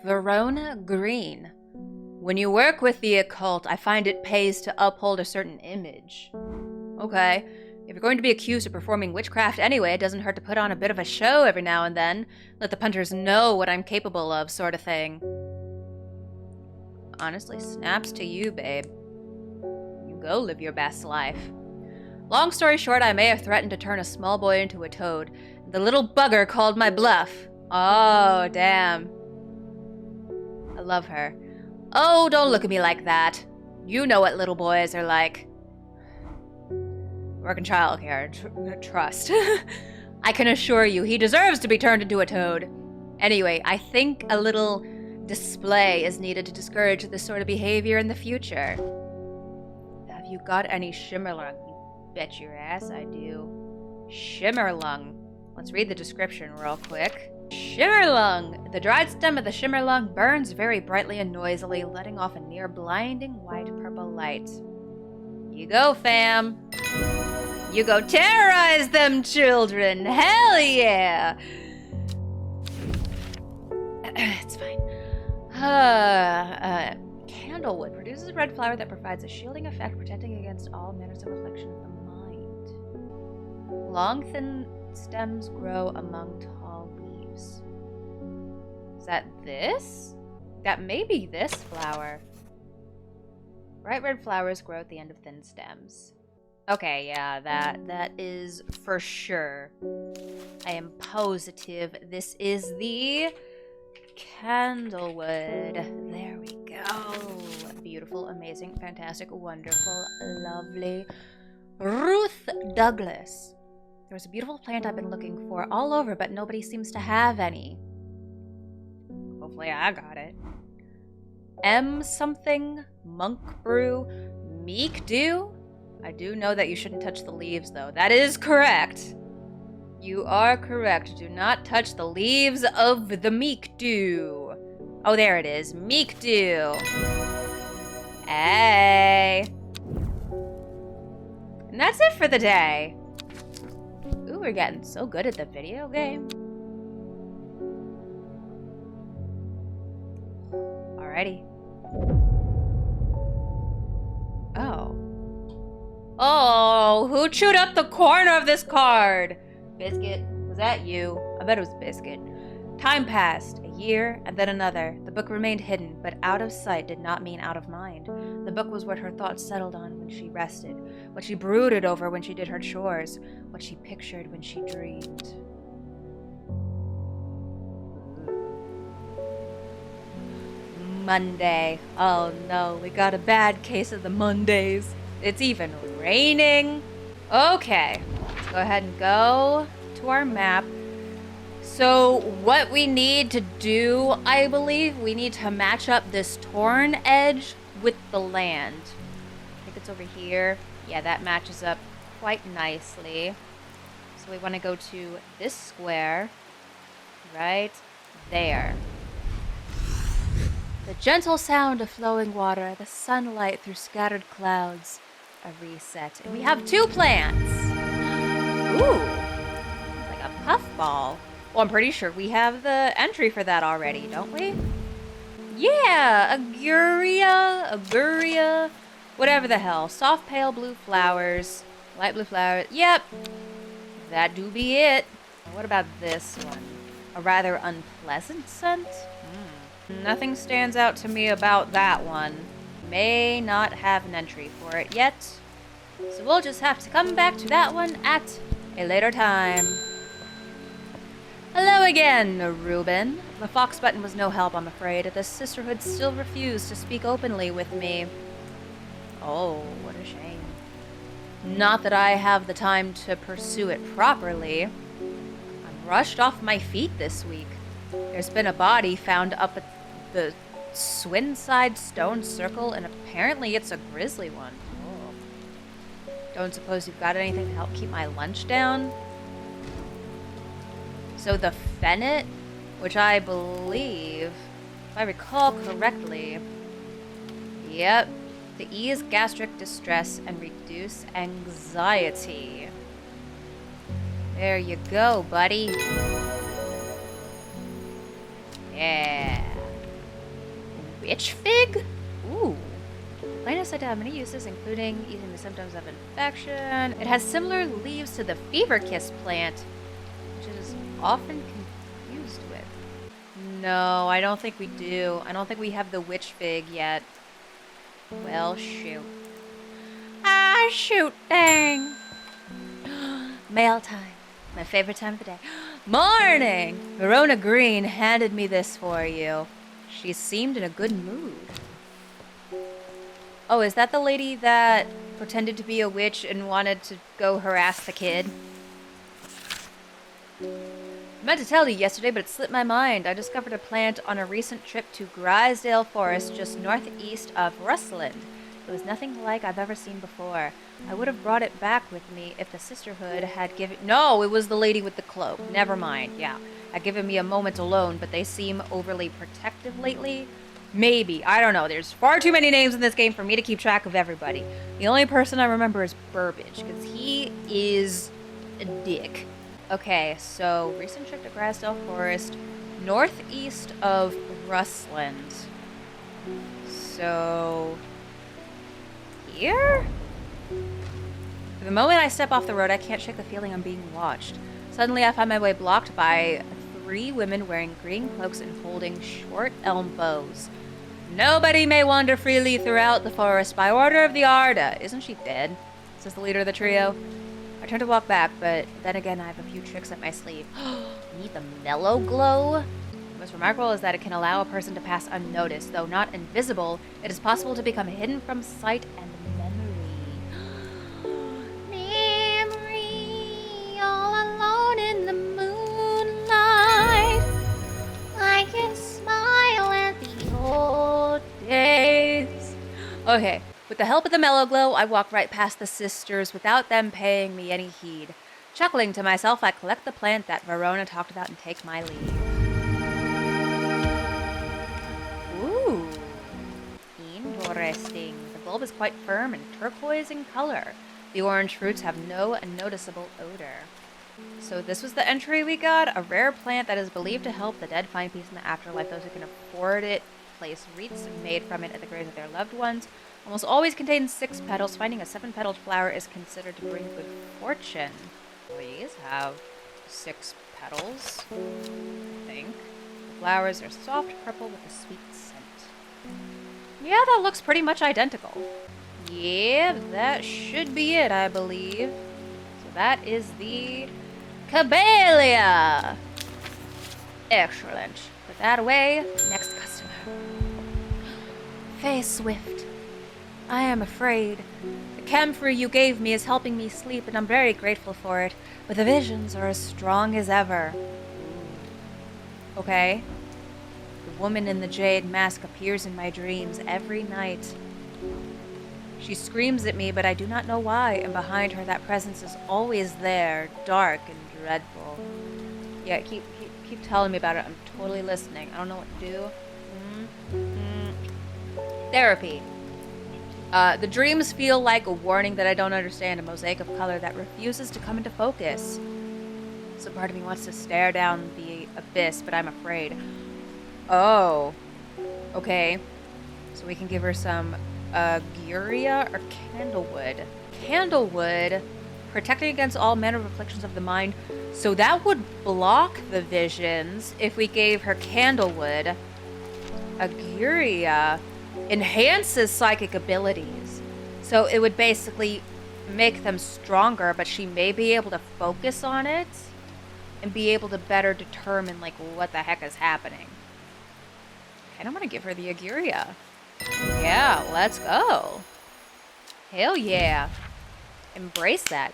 Speaker 1: Verona Green. When you work with the occult, I find it pays to uphold a certain image. Okay. If you're going to be accused of performing witchcraft anyway, it doesn't hurt to put on a bit of a show every now and then. Let the punters know what I'm capable of, sort of thing. Honestly, snaps to you, babe. You go live your best life. Long story short, I may have threatened to turn a small boy into a toad. The little bugger called my bluff. Oh, damn. I love her. Oh, don't look at me like that. You know what little boys are like. Work in childcare, trust. I can assure you, he deserves to be turned into a toad. Anyway, I think a little display is needed to discourage this sort of behavior in the future. Have you got any shimmerlung? You bet your ass I do. Shimmerlung. Let's read the description real quick. Shimmerlung! The dried stem of the shimmerlung burns very brightly and noisily, letting off a near blinding white-purple light. You go, fam. You go terrorize them children. Hell yeah. It's fine. Candlewood produces a red flower that provides a shielding effect, protecting against all manners of affliction of the mind. Long, thin stems grow among tall leaves. Is that this? That may be this flower. Bright red flowers grow at the end of thin stems. Okay, yeah, that is for sure. I am positive this is the Candlewood. There we go. Beautiful, amazing, fantastic, wonderful, lovely. Ruth Douglas. There's a beautiful plant I've been looking for all over, but nobody seems to have any. Hopefully I got it. M something, monk brew, meek dew? I do know that you shouldn't touch the leaves, though. That is correct. You are correct. Do not touch the leaves of the meek dew. Oh, there it is. Meek dew. Hey. And that's it for the day. Ooh, we're getting so good at the video game. Alrighty. Oh. Oh, who chewed up the corner of this card? Biscuit, was that you? I bet it was Biscuit. Time passed, a year, and then another. The book remained hidden, but out of sight did not mean out of mind. The book was what her thoughts settled on when she rested, what she brooded over when she did her chores, what she pictured when she dreamed. Monday. Oh no, we got a bad case of the Mondays. It's even raining. Okay, let's go ahead and go to our map. So what we need to do, I believe, we need to match up this torn edge with the land. I think it's over here. Yeah, that matches up quite nicely. So we want to go to this square right there. The gentle sound of flowing water, the sunlight through scattered clouds, a reset. And we have 2 plants. Ooh, like a puffball. Well, I'm pretty sure we have the entry for that already, don't we? Yeah, Aguria, whatever the hell. Soft pale blue flowers, light blue flowers. Yep, that do be it. What about this one? A rather unpleasant scent? Nothing stands out to me about that one. May not have an entry for it yet. So we'll just have to come back to that one at a later time. Hello again, Reuben. The fox button was no help, I'm afraid. The sisterhood still refused to speak openly with me. Oh, what a shame. Not that I have the time to pursue it properly. I'm rushed off my feet this week. There's been a body found up at the Swinside Stone Circle, and apparently it's a grisly one. Oh. Don't suppose you've got anything to help keep my lunch down? So the Fennit, which I believe, if I recall correctly, yep, to ease gastric distress and reduce anxiety. There you go, buddy. Yeah. Witch fig? Ooh. Plant is said to have many uses, including easing the symptoms of infection. It has similar leaves to the fever kiss plant, which is often confused with. No, I don't think we do. I don't think we have the witch fig yet. Well, shoot. Ah, shoot, dang. Mail time. My favorite time of the day. Morning! Verona Green handed me this for you. She seemed in a good mood. Oh, is that the lady that pretended to be a witch and wanted to go harass the kid? I meant to tell you yesterday, but it slipped my mind. I discovered a plant on a recent trip to Grisdale Forest just northeast of Rustland. It was nothing like I've ever seen before. I would have brought it back with me if the sisterhood had given... No, it was the lady with the cloak. Never mind, yeah. Had given me a moment alone, but they seem overly protective lately. Maybe. I don't know. There's far too many names in this game for me to keep track of everybody. The only person I remember is Burbage, because he is a dick. Okay, so recent trip to Grisdale Forest, northeast of Rustland. So... here? For the moment I step off the road, I can't shake the feeling I'm being watched. Suddenly I find my way blocked by 3 women wearing green cloaks and holding short elm bows. Nobody may wander freely throughout the forest by order of the Arda. Isn't she dead? Says the leader of the trio. I turn to walk back, but then again I have a few tricks up my sleeve. Need the mellow glow? What's remarkable is that it can allow a person to pass unnoticed. Though not invisible, it is possible to become hidden from sight and memory, all alone in the moonlight. I can smile at the old days. Okay, with the help of the mellow glow, I walk right past the sisters without them paying me any heed. Chuckling to myself, I collect the plant that Verona talked about and take my leave. Ooh, interesting. The bulb is quite firm and turquoise in color. The orange fruits have no noticeable odor. So this was the entry we got. A rare plant that is believed to help the dead find peace in the afterlife. Those who can afford it place wreaths made from it at the graves of their loved ones. Almost always contains 6 petals. Finding a 7-petaled flower is considered to bring good fortune. These have 6 petals, I think. The flowers are soft purple with a sweet scent. Yeah, that looks pretty much identical. Yeah, that should be it, I believe. So that is the Camellia. Excellent. Put that away. Next customer. Fae Swift, I am afraid. The camphor you gave me is helping me sleep, and I'm very grateful for it, but the visions are as strong as ever. Okay. The woman in the jade mask appears in my dreams every night. She screams at me, but I do not know why, and behind her that presence is always there, dark and dreadful. Yeah, keep telling me about it. I'm totally listening. I don't know what to do. Therapy. The dreams feel like a warning that I don't understand, a mosaic of color that refuses to come into focus. So part of me wants to stare down the abyss, but I'm afraid. Oh. Okay. So we can give her some Guria or Candlewood. Candlewood, protecting against all manner of afflictions of the mind. So that would block the visions if we gave her Candlewood. Aguria enhances psychic abilities. So it would basically make them stronger, but she may be able to focus on it and be able to better determine like what the heck is happening. And I'm gonna give her the Aguria. Yeah, let's go. Hell yeah. Embrace that.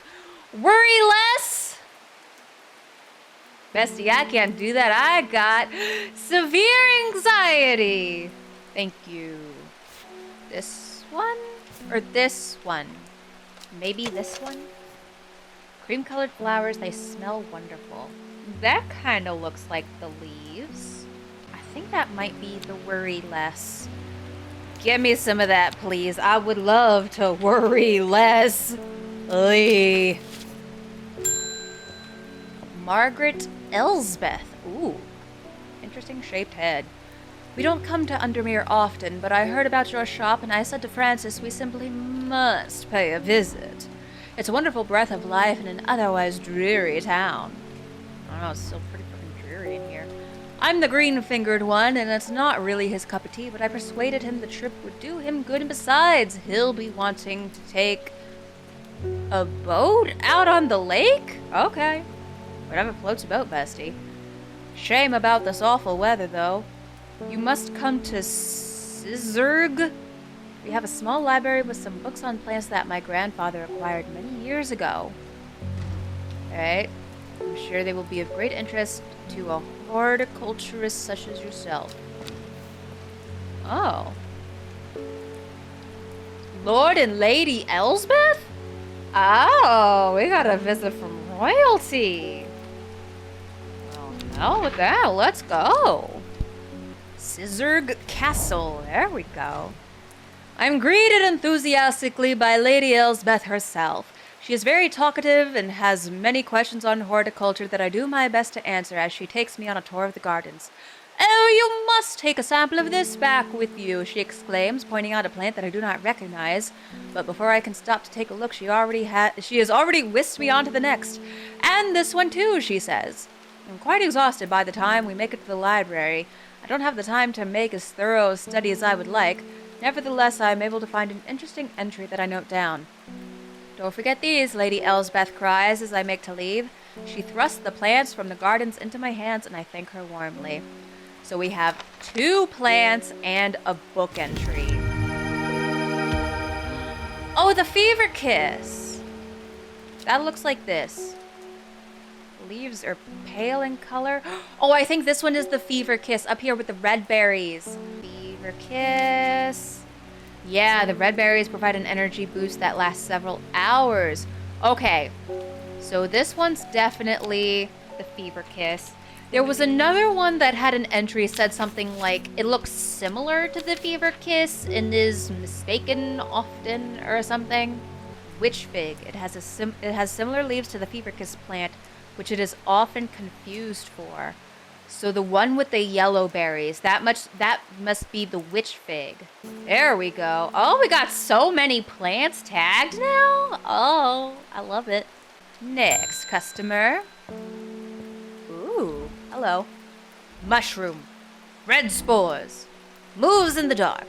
Speaker 1: Worry less! Bestie, I can't do that. I got severe anxiety. Thank you. This one? Or this one? Maybe this one? Cream-colored flowers, they smell wonderful. That kind of looks like the leaves. I think that might be the worry less. Give me some of that, please. I would love to worry less. Lee. Margaret Elsbeth. Ooh. Interesting shaped head. We don't come to Undermere often, but I heard about your shop and I said to Francis we simply must pay a visit. It's a wonderful breath of life in an otherwise dreary town. I don't know, it's still pretty fucking dreary in here. I'm the green-fingered one, and it's not really his cup of tea, but I persuaded him the trip would do him good, and besides, he'll be wanting to take a boat out on the lake? Okay. Whatever floats your boat, bestie. Shame about this awful weather, though. You must come to Sizerg. We have a small library with some books on plants that my grandfather acquired many years ago. Alright. I'm sure they will be of great interest to a horticulturist such as yourself. Oh. Lord and Lady Elsbeth? Oh, we got a visit from royalty. Well, now with that, let's go. Sizerg Castle. There we go. I'm greeted enthusiastically by Lady Elsbeth herself. She is very talkative and has many questions on horticulture that I do my best to answer as she takes me on a tour of the gardens. Oh, you must take a sample of this back with you, she exclaims, pointing out a plant that I do not recognize. But before I can stop to take a look, she has already whisked me on to the next. And this one too, she says. I'm quite exhausted by the time we make it to the library. I don't have the time to make as thorough a study as I would like. Nevertheless, I am able to find an interesting entry that I note down. Don't forget these, Lady Elsbeth cries as I make to leave. She thrusts the plants from the gardens into my hands, and I thank her warmly. So we have 2 plants and a book entry. Oh, the Fever Kiss! That looks like this. Leaves are pale in color. Oh, I think this one is the Fever Kiss, up here with the red berries. Fever Kiss. Yeah, the red berries provide an energy boost that lasts several hours. Okay, so this one's definitely the Fever Kiss. There was another one that had an entry said something like, it looks similar to the Fever Kiss and is mistaken often or something. Witch Fig. It has similar leaves to the Fever Kiss plant, which it is often confused for. So the one with the yellow berries, that must be the witch fig. There we go. Oh, we got so many plants tagged now. Oh, I love it. Next customer. Ooh, hello. Mushroom. Red spores. Moves in the dark.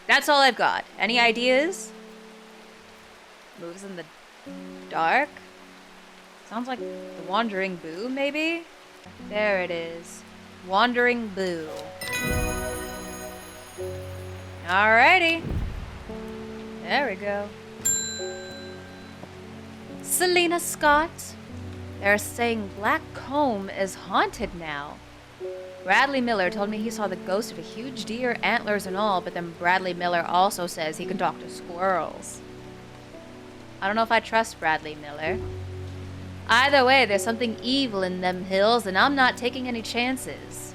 Speaker 1: That's all I've got. Any ideas? Moves in the dark? Sounds like the Wandering Boo, maybe? There it is. Wandering Boo. Alrighty. There we go. Selena Scott. They're saying Black Comb is haunted now. Bradley Miller told me he saw the ghost of a huge deer, antlers and all, but then Bradley Miller also says he can talk to squirrels. I don't know if I trust Bradley Miller. Either way, there's something evil in them hills, and I'm not taking any chances.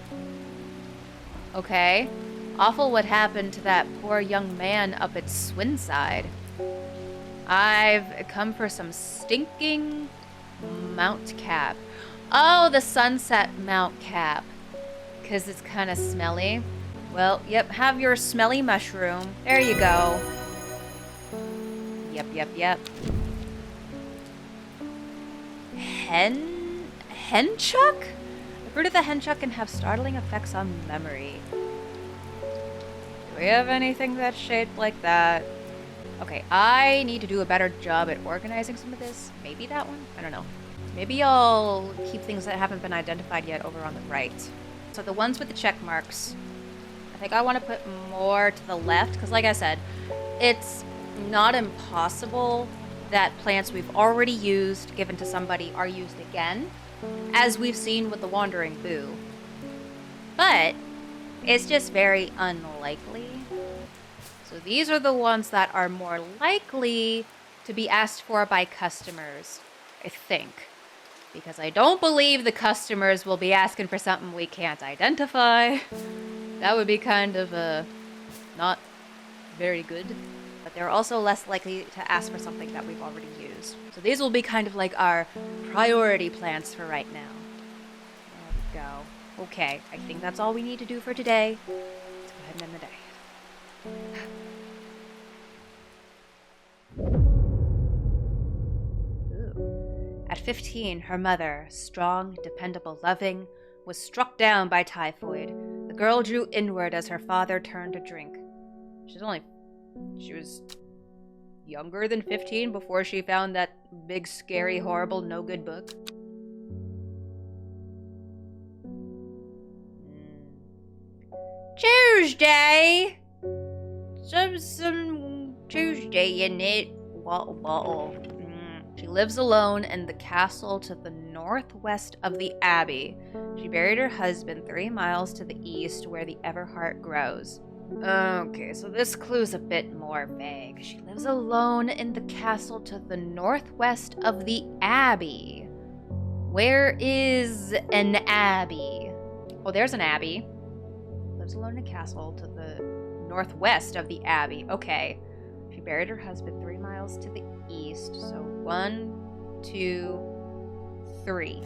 Speaker 1: Okay. Awful what happened to that poor young man up at Swinside. I've come for some stinking Mount Cap. Oh, the Sunset Mount Cap. Because it's kind of smelly. Well, yep, have your smelly mushroom. There you go. Yep. Henchuck? The fruit of the henchuck can have startling effects on memory. Do we have anything that's shaped like that? Okay, I need to do a better job at organizing some of this. Maybe that one? I don't know. Maybe I'll keep things that haven't been identified yet over on the right. So the ones with the check marks, I think I want to put more to the left, because like I said, it's not impossible that plants we've already used, given to somebody, are used again, as we've seen with the Wandering Boo. But it's just very unlikely. So these are the ones that are more likely to be asked for by customers, I think. Because I don't believe the customers will be asking for something we can't identify. That would be kind of, not very good. But they're also less likely to ask for something that we've already used. So these will be kind of like our priority plants for right now. There we go. Okay, I think that's all we need to do for today. Let's go ahead and end the day. At 15, her mother, strong, dependable, loving, was struck down by typhoid. The girl drew inward as her father turned to drink. She was younger than 15 before she found that big, scary, horrible, no-good book. Tuesday! Some Tuesday in it. She lives alone in the castle to the northwest of the abbey. She buried her husband 3 miles to the east where the Everheart grows. Okay, so this clue's a bit more vague. She lives alone in the castle to the northwest of the abbey. Where is an abbey? Oh, there's an abbey. Lives alone in a castle to the northwest of the abbey. Okay. She buried her husband 3 miles to the east. So 1, 2, 3.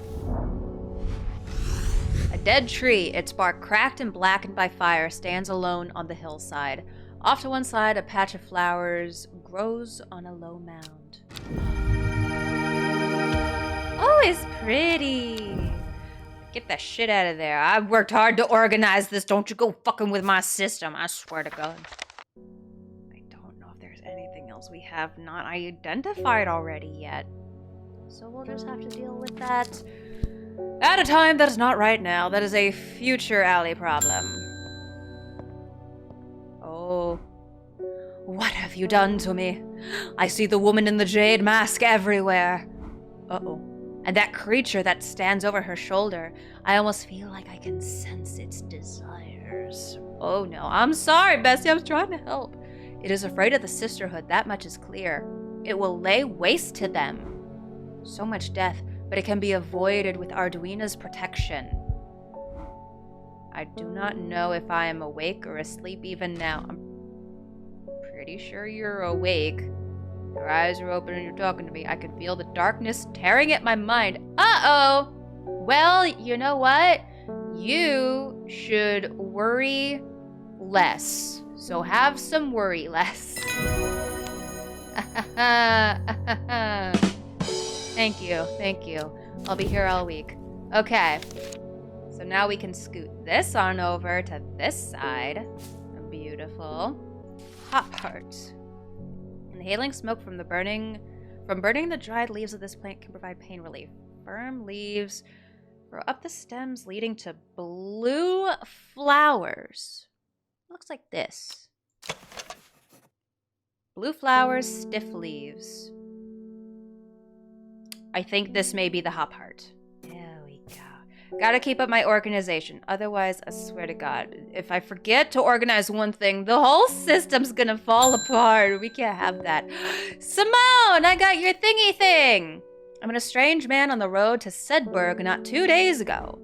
Speaker 1: A dead tree, its bark cracked and blackened by fire, stands alone on the hillside. Off to one side, a patch of flowers grows on a low mound. Oh, it's pretty. Get that shit out of there. I've worked hard to organize this. Don't you go fucking with my system. I swear to God. I don't know if there's anything else we have not identified already yet. So we'll just have to deal with that at a time that is not right now. That is a future alley problem. Oh. What have you done to me? I see the woman in the jade mask everywhere. Uh-oh. And that creature that stands over her shoulder, I almost feel like I can sense its desires. Oh no, I'm sorry, Bessie, I was trying to help. It is afraid of the sisterhood, that much is clear. It will lay waste to them. So much death, but it can be avoided with Arduina's protection. I do not know if I am awake or asleep even now. I'm pretty sure you're awake. Your eyes are open and you're talking to me. I can feel the darkness tearing at my mind. Uh-oh! Well, you know what? You should worry less. So have some worry less. Thank you. I'll be here all week. Okay. So now we can scoot this on over to this side. Beautiful. Hot heart. Inhaling smoke from burning the dried leaves of this plant can provide pain relief. Firm leaves grow up the stems leading to blue flowers. Looks like this. Blue flowers, stiff leaves. I think this may be the hop heart. There we go. Gotta keep up my organization. Otherwise, I swear to God, if I forget to organize one thing, the whole system's gonna fall apart. We can't have that. Simone, I got your thingy thing. I met a strange man on the road to Sedberg not 2 days ago.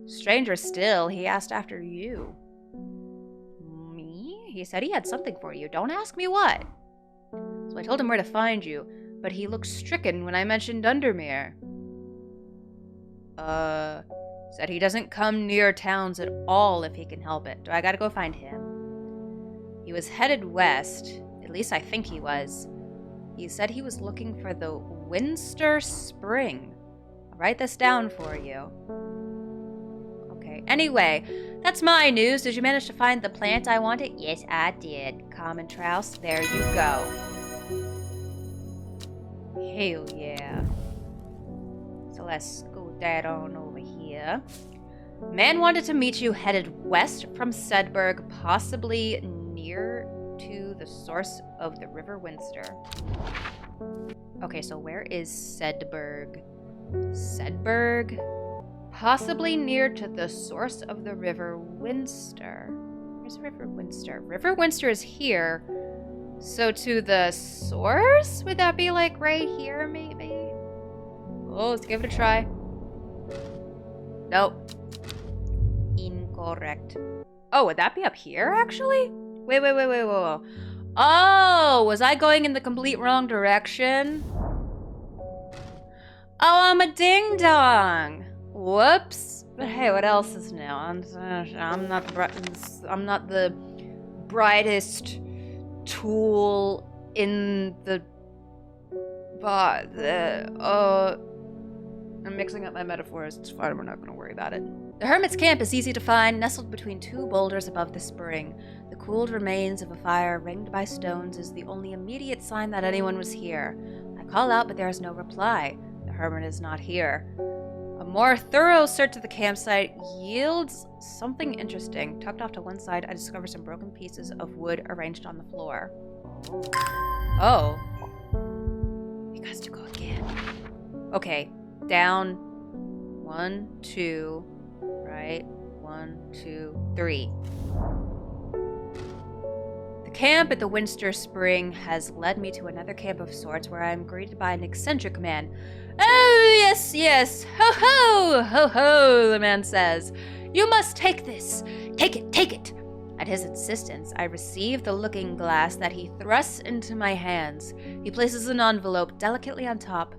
Speaker 1: Stranger still, he asked after you. Me? He said he had something for you. Don't ask me what. So I told him where to find you, but he looked stricken when I mentioned Undermere. Said he doesn't come near towns at all if he can help it. Do I gotta go find him? He was headed west. At least I think he was. He said he was looking for the Winster Spring. I'll write this down for you. Okay, anyway, that's my news. Did you manage to find the plant I wanted? Yes, I did. Common Trouse, there you go. Hell yeah. So let's go that on over here. Man wanted to meet you headed west from Sedberg, possibly near to the source of the River Winster. Okay, so where is Sedberg? Sedberg? Possibly near to the source of the River Winster. Where's River Winster? River Winster is here. So to the source? Would that be like right here, maybe? Oh, let's give it a try. Nope. Incorrect. Oh, would that be up here, actually? Wait. Oh, was I going in the complete wrong direction? Oh, I'm a ding-dong. Whoops. But hey, what else is new? I'm not the brightest tool in the I'm mixing up my metaphors. It's fine, we're not going to worry about it. The hermit's camp is easy to find, nestled between 2 boulders above the spring. The cooled remains of a fire ringed by stones is the only immediate sign that anyone was here. I call out, but there is no reply. The hermit is not here. A more thorough search of the campsite yields something interesting. Tucked off to one side, I discover some broken pieces of wood arranged on the floor. Oh. He has to go again. Okay. Down. 1, 2. Right. 1, 2, 3. The camp at the Winster Spring has led me to another camp of sorts where I am greeted by an eccentric man. Oh, yes. Ho, ho, ho, ho, the man says. You must take this. Take it. At his insistence, I receive the looking glass that he thrusts into my hands. He places an envelope delicately on top.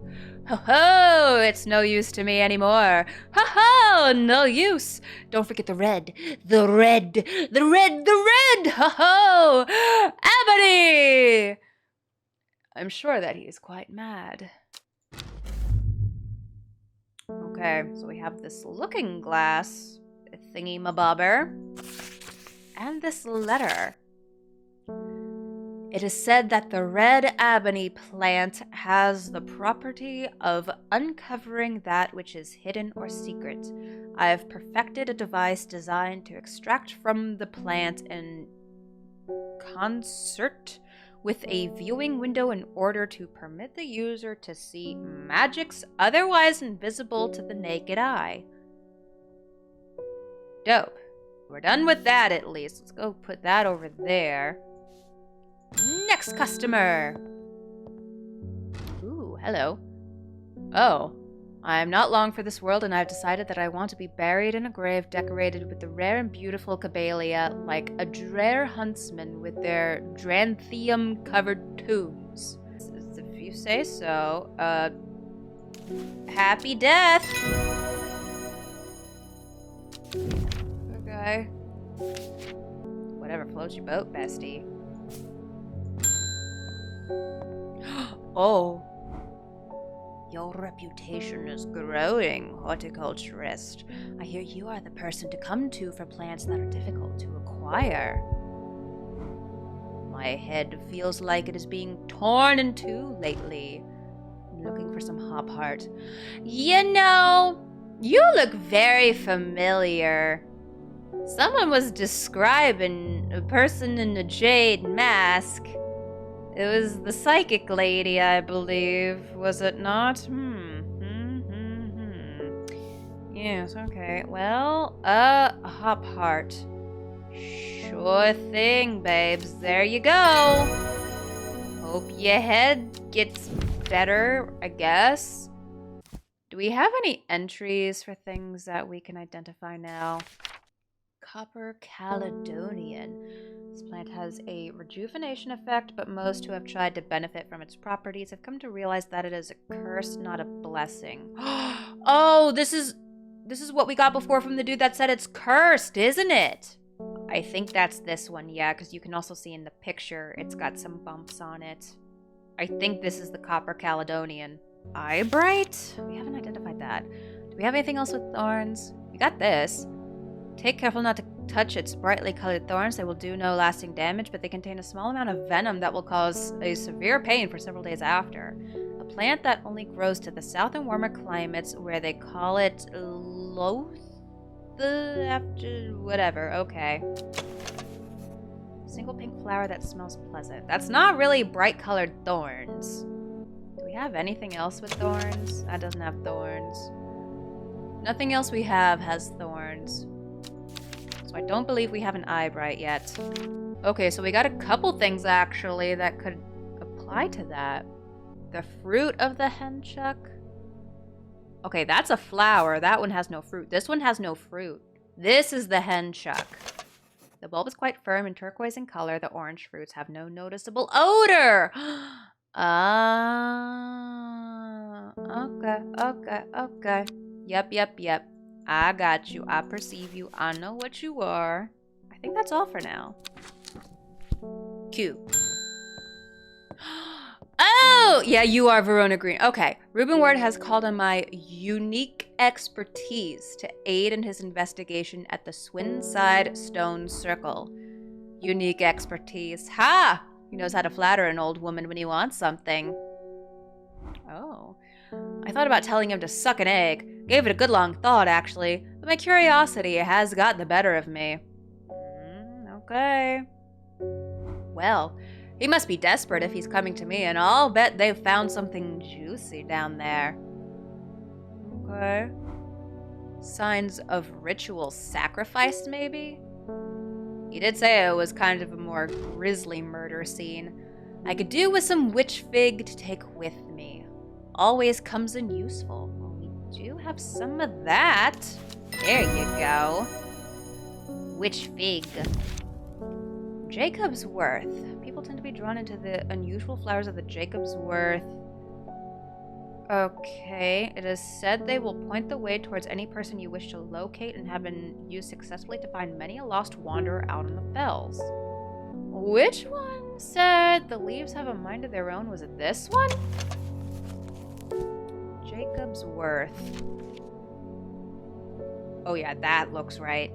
Speaker 1: Ho ho! It's no use to me anymore. Ho ho! No use! Don't forget the red. The red! Ho ho! Ebony! I'm sure that he is quite mad. Okay, so we have this looking glass thingy-mabobber. And this letter. It is said that the red ebony plant has the property of uncovering that which is hidden or secret. I have perfected a device designed to extract from the plant in concert with a viewing window in order to permit the user to see magics otherwise invisible to the naked eye. Dope. We're done with that at least. Let's go put that over there. Next customer. Ooh, hello. Oh, I am not long for this world, and I've decided that I want to be buried in a grave decorated with the rare and beautiful cabelia, like a Drare huntsman with their dranthium-covered tombs. If you say so. Happy death! Okay. Whatever floats your boat, bestie. Oh. Your reputation is growing, horticulturist. I hear you are the person to come to for plants that are difficult to acquire. My head feels like it is being torn in two lately. I'm looking for some hop heart. You know, you look very familiar. Someone was describing a person in a jade mask. It was the psychic lady, I believe, was it not? Yes, okay. Well, hop heart. Sure thing, babes. There you go. Hope your head gets better, I guess. Do we have any entries for things that we can identify now? Copper Caledonian. This plant has a rejuvenation effect, but most who have tried to benefit from its properties have come to realize that it is a curse, not a blessing. Oh, this is what we got before from the dude that said it's cursed, isn't it? I think that's this one, yeah, because you can also see in the picture it's got some bumps on it. I think this is the Copper Caledonian. Eyebright? We haven't identified that. Do we have anything else with thorns? We got this. Take careful not to touch its brightly colored thorns. They will do no lasting damage, but they contain a small amount of venom that will cause a severe pain for several days after. A plant that only grows to the south and warmer climates where they call it Loth after whatever. Okay. Single pink flower that smells pleasant. That's not really bright colored thorns. Do we have anything else with thorns? That doesn't have thorns. Nothing else we have has thorns. So I don't believe we have an eyebright yet. Okay, so we got a couple things actually that could apply to that. The fruit of the henchuck. Okay, that's a flower. That one has no fruit. This one has no fruit. This is the henchuck. The bulb is quite firm and turquoise in color. The orange fruits have no noticeable odor. Okay. Yep. I got you. I perceive you. I know what you are. I think that's all for now. Q. Oh! Yeah, you are Verona Green. Okay. Reuben Ward has called on my unique expertise to aid in his investigation at the Swinside Stone Circle. Unique expertise. Ha! He knows how to flatter an old woman when he wants something. Oh. I thought about telling him to suck an egg. Gave it a good long thought, actually. But my curiosity has got the better of me. Okay. Well, he must be desperate if he's coming to me, and I'll bet they've found something juicy down there. Okay. Signs of ritual sacrifice, maybe? He did say it was kind of a more grisly murder scene. I could do with some witch fig to take with me. Always comes in useful. Well, we do have some of that. There you go. Witch fig. Jacob's Worth. People tend to be drawn into the unusual flowers of the Jacob's Worth. Okay, it is said they will point the way towards any person you wish to locate and have been used successfully to find many a lost wanderer out in the fells. Which one said the leaves have a mind of their own? Was it this one? Jacob's Worth. Oh yeah, that looks right.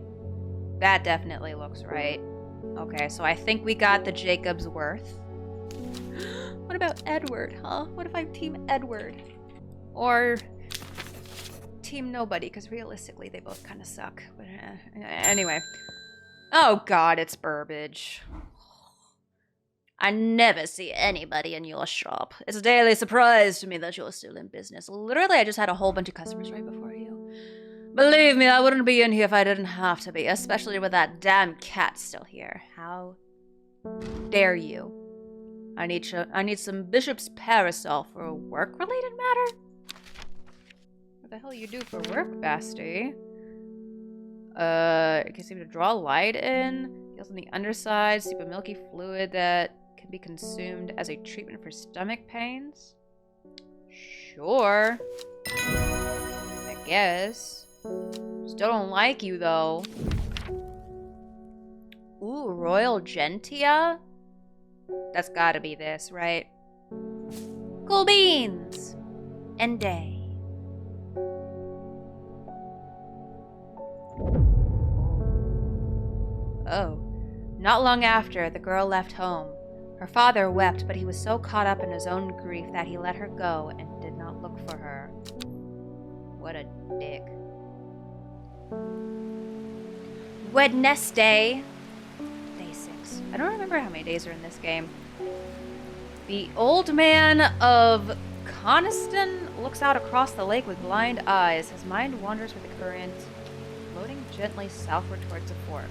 Speaker 1: That definitely looks right. Okay, so I think we got the Jacob's Worth. What about Edward, huh? What if I'm Team Edward? Or Team Nobody, because realistically they both kind of suck. But anyway. Oh god, it's Burbage. I never see anybody in your shop. It's a daily surprise to me that you're still in business. Literally, I just had a whole bunch of customers right before you. Believe me, I wouldn't be in here if I didn't have to be, especially with that damn cat still here. How dare you? I need some bishop's parasol for a work-related matter? What the hell you do for work, Basti? It can seem to draw light in. Feels on the underside, seep a milky fluid that can be consumed as a treatment for stomach pains. Sure. I guess. Still don't like you, though. Ooh, Royal Gentia? That's gotta be this, right? Cool beans! And day. Oh. Not long after, the girl left home. Her father wept, but he was so caught up in his own grief that he let her go and did not look for her. What a dick. Wednesday, they say. days. I don't remember how many days are in this game. The old man of Coniston looks out across the lake with blind eyes. His mind wanders with the current, floating gently southward towards a fork.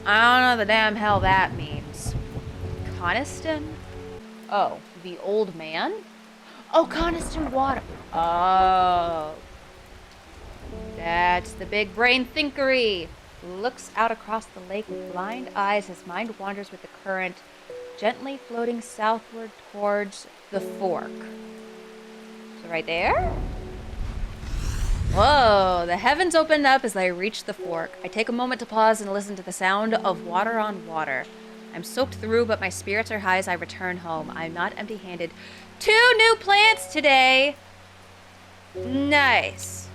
Speaker 1: I don't know the damn hell that means. Coniston? Oh, the old man? Oh, Coniston water. Oh. That's the big brain thinkery. Looks out across the lake with blind eyes. His mind wanders with the current, gently floating southward towards the fork. So right there? Whoa, the heavens open up as I reach the fork. I take a moment to pause and listen to the sound of water on water. I'm soaked through, but my spirits are high as I return home. I'm not empty-handed. 2 new plants today! Nice.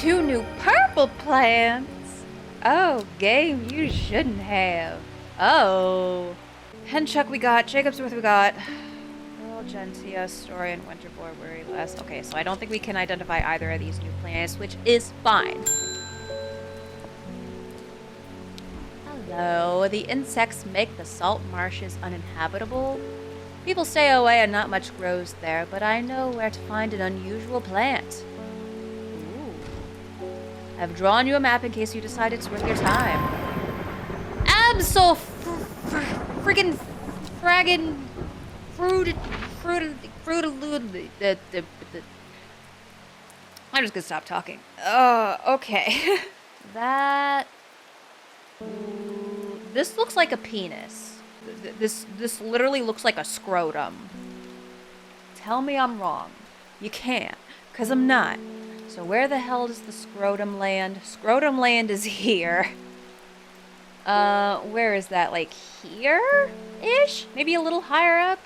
Speaker 1: 2 new purple plants! Oh, game you shouldn't have. Oh. Henchuck we got, Jacobsworth we got. Earl, Gentia, Story, and Winterboar worry less. Okay, so I don't think we can identify either of these new plants, which is fine. Hello. The insects make the salt marshes uninhabitable. People stay away and not much grows there, but I know where to find an unusual plant. Ooh. I've drawn you a map in case you decide it's worth your time. Friggin' fraggin' I'm just gonna stop talking. Okay. That. This looks like a penis. This literally looks like a scrotum. Tell me I'm wrong. You can't, because I'm not. So where the hell does the scrotum land? Scrotum land is here. Where is that? Like here-ish? Maybe a little higher up?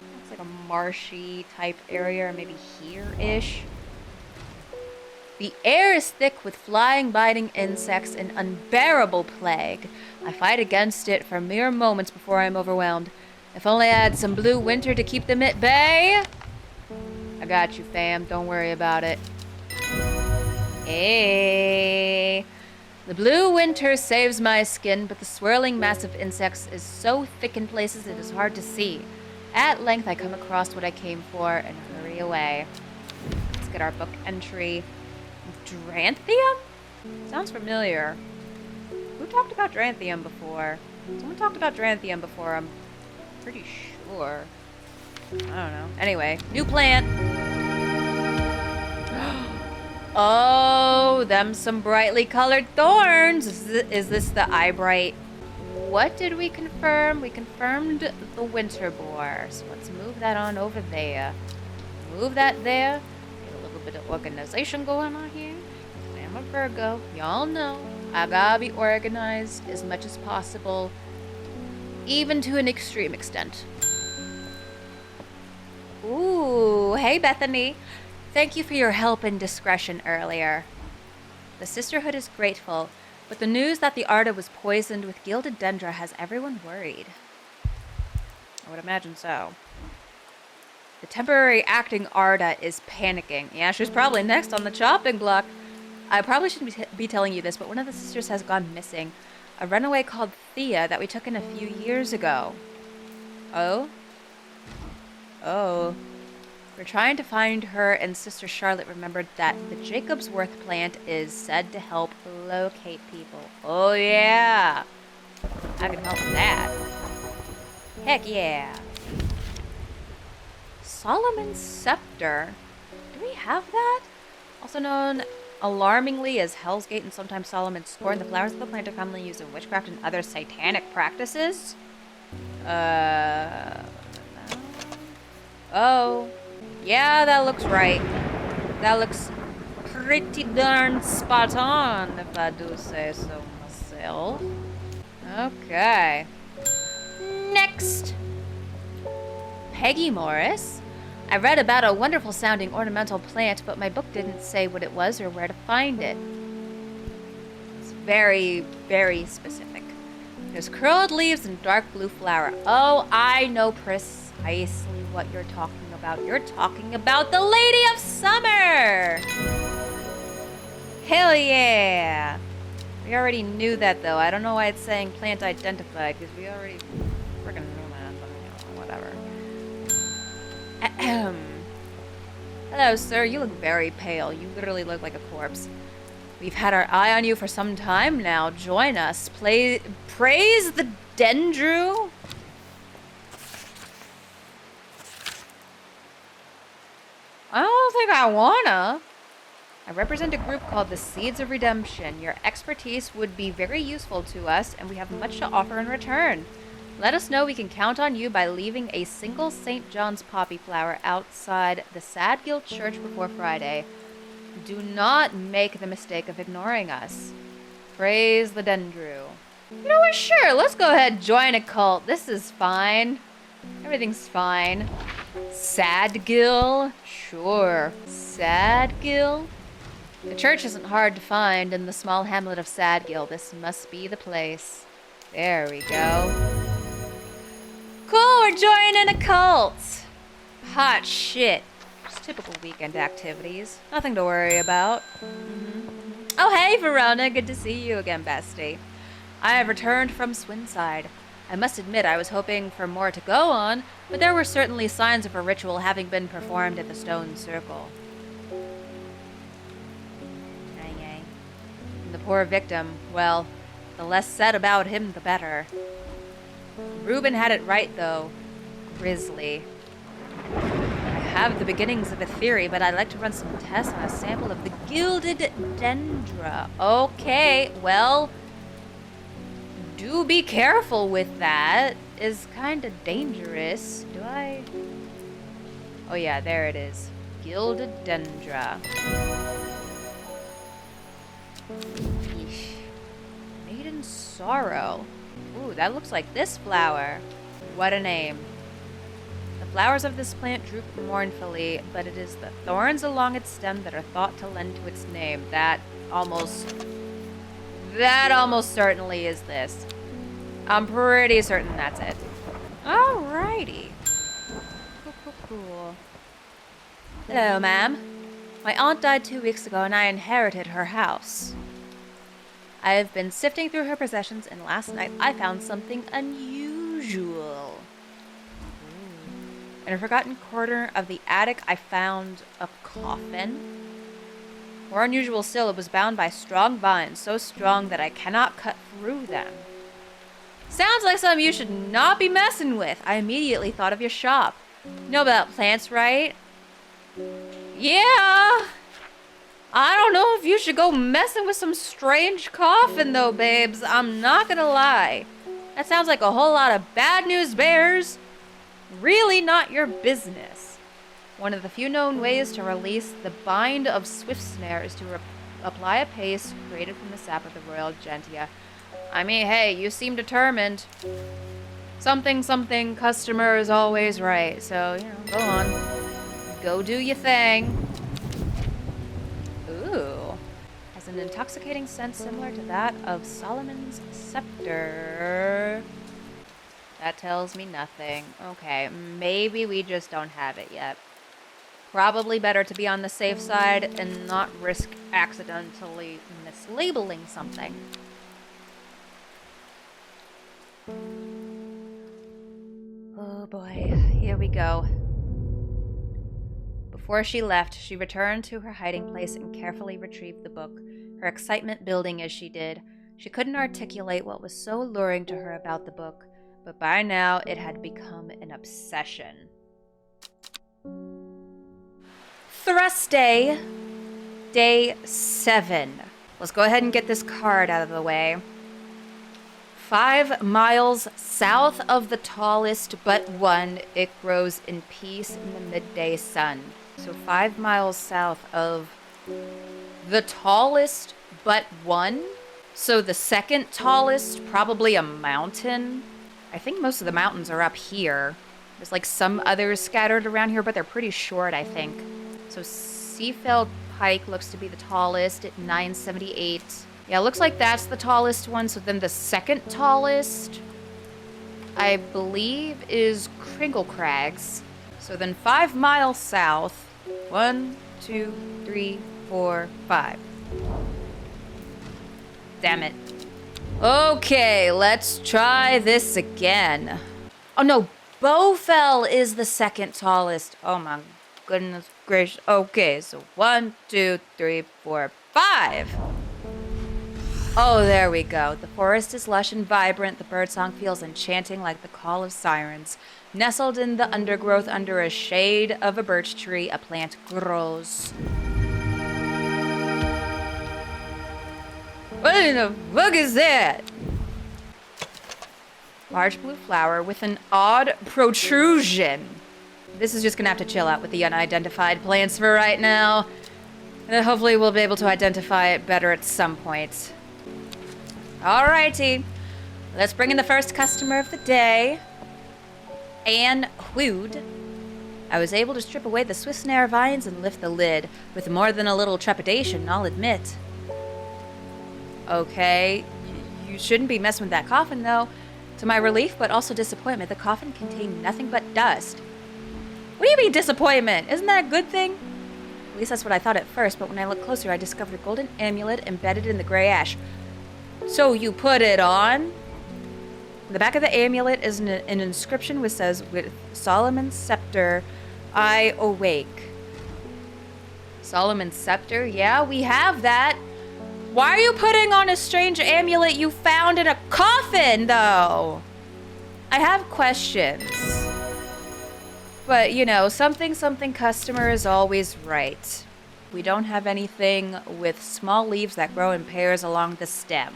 Speaker 1: Looks like a marshy type area, or maybe here-ish. The air is thick with flying, biting insects, an unbearable plague. I fight against it for mere moments before I'm overwhelmed. If only I had some blue winter to keep them at bay. I got you, fam. Don't worry about it. Hey. The blue winter saves my skin, but the swirling mass of insects is so thick in places it is hard to see. At length, I come across what I came for and hurry away. Let's get our book entry. Dranthium? Sounds familiar. Who talked about Dranthium before? Someone talked about Dranthium before, I'm pretty sure. I don't know. Anyway, new plant. Oh, them some brightly colored thorns. Is this the Eyebright? What did we confirm? We confirmed the winter boar. So let's move that on over there. Move that there. Get a little bit of organization going on here. I'm a Virgo. Y'all know I gotta be organized as much as possible, even to an extreme extent. Ooh, hey Bethany. Thank you for your help and discretion earlier. The Sisterhood is grateful, but the news that the Arda was poisoned with gilded dendra has everyone worried. I would imagine so. The temporary acting Arda is panicking. Yeah, she's probably next on the chopping block. I probably shouldn't be telling you this, but one of the sisters has gone missing. A runaway called Thea that we took in a few years ago. Oh? Oh. We're trying to find her, and Sister Charlotte remembered that the Jacobsworth plant is said to help locate people. Oh yeah! I can help with that. Heck yeah! Solomon's Scepter. Do we have that? Also known alarmingly as Hell's Gate and sometimes Solomon's Scorn, the flowers of the plant are commonly used in witchcraft and other satanic practices. Oh. Yeah, that looks right. That looks pretty darn spot on, if I do say so myself. Okay. Next. Peggy Morris. I read about a wonderful sounding ornamental plant, but my book didn't say what it was or where to find it. It's very, very specific. There's curled leaves and dark blue flower. Oh, I know precisely what you're talking about. You're talking about the Lady of Summer! Hell yeah! We already knew that, though. I don't know why it's saying plant identified, because we already freaking knew that. But, whatever. Ahem. Hello, sir. You look very pale. You literally look like a corpse. We've had our eye on you for some time now. Join us. Praise the Dendru. I don't think I wanna. I represent a group called the Seeds of Redemption. Your expertise would be very useful to us, and we have much to offer in return. Let us know we can count on you by leaving a single St. John's poppy flower outside the Sadgill Church before Friday. Do not make the mistake of ignoring us. Praise the Dendru. You know what? Sure, let's go ahead and join a cult. This is fine. Everything's fine. Sadgill? Sure. Sadgill? The church isn't hard to find in the small hamlet of Sadgill. This must be the place. There we go. Cool, we're joining a cult. Hot shit. Just typical weekend activities. Nothing to worry about. Oh, hey, Verona. Good to see you again, bestie. I have returned from Swinside. I must admit I was hoping for more to go on, but there were certainly signs of a ritual having been performed at the stone circle. And the poor victim, well, the less said about him, the better. Reuben had it right, though. Grisly. I have the beginnings of a theory, but I'd like to run some tests on a sample of the gilded dendra. Okay, well, do be careful with that. Is kind of dangerous. Do I? Oh yeah, there it is. Gilded dendra. Eesh. Maiden sorrow. Ooh, that looks like this flower. What a name. The flowers of this plant droop mournfully, but it is the thorns along its stem that are thought to lend to its name. That almost certainly is this. I'm pretty certain that's it. Alrighty. Cool. Hello, ma'am. My aunt died 2 weeks ago and I inherited her house. I have been sifting through her possessions, and last night I found something unusual. In a forgotten corner of the attic, I found a coffin. More unusual still, it was bound by strong vines, so strong that I cannot cut through them. Sounds like something you should not be messing with. I immediately thought of your shop. You know about plants, right? Yeah. I don't know if you should go messing with some strange coffin, though, babes. I'm not gonna lie. That sounds like a whole lot of bad news bears. Really not your business. One of the few known ways to release the bind of swift snare is to apply a paste created from the sap of the royal gentian. I mean, hey, you seem determined. Something, customer is always right. So, go on. Go do your thing. Ooh. Has an intoxicating scent similar to that of Solomon's scepter. That tells me nothing. Okay, maybe we just don't have it yet. Probably better to be on the safe side and not risk accidentally mislabeling something. Oh boy, here we go. Before she left, she returned to her hiding place and carefully retrieved the book, her excitement building as she did. She couldn't articulate what was so alluring to her about the book, but by now it had become an obsession. Thrust Day, Day 7. Let's go ahead and get this card out of the way. 5 miles south of the tallest but one, it grows in peace in the midday sun. So 5 miles south of the tallest but one. So the second tallest, probably a mountain. I think most of the mountains are up here. There's like some others scattered around here, but they're pretty short, I think. So Seafeld Pike looks to be the tallest at 978. Yeah, it looks like that's the tallest one. So then the second tallest, I believe, is Kringle Crags. So then 5 miles south. 1, 2, 3, 4, 5. Damn it. Okay, let's try this again. Oh no, Bowfell is the second tallest. Oh my goodness gracious. Okay, so 1, 2, 3, 4, 5. Oh, there we go. The forest is lush and vibrant. The birdsong feels enchanting like the call of sirens. Nestled in the undergrowth under a shade of a birch tree, a plant grows. What in the fuck is that? Large blue flower with an odd protrusion. This is just gonna have to chill out with the unidentified plants for right now. And hopefully we'll be able to identify it better at some point. Alrighty. Let's bring in the first customer of the day. Anne Hood. I was able to strip away the Swiss snare vines and lift the lid, with more than a little trepidation, I'll admit. Okay, you shouldn't be messing with that coffin, though. To my relief, but also disappointment, the coffin contained nothing but dust. What do you mean disappointment? Isn't that a good thing? At least that's what I thought at first, but when I looked closer, I discovered a golden amulet embedded in the gray ash. So you put it on? The back of the amulet is an inscription which says, with Solomon's scepter, I awake. Solomon's scepter? Yeah, we have that. Why are you putting on a strange amulet you found in a coffin, though? I have questions. But, you know, something customer is always right. We don't have anything with small leaves that grow in pairs along the stem.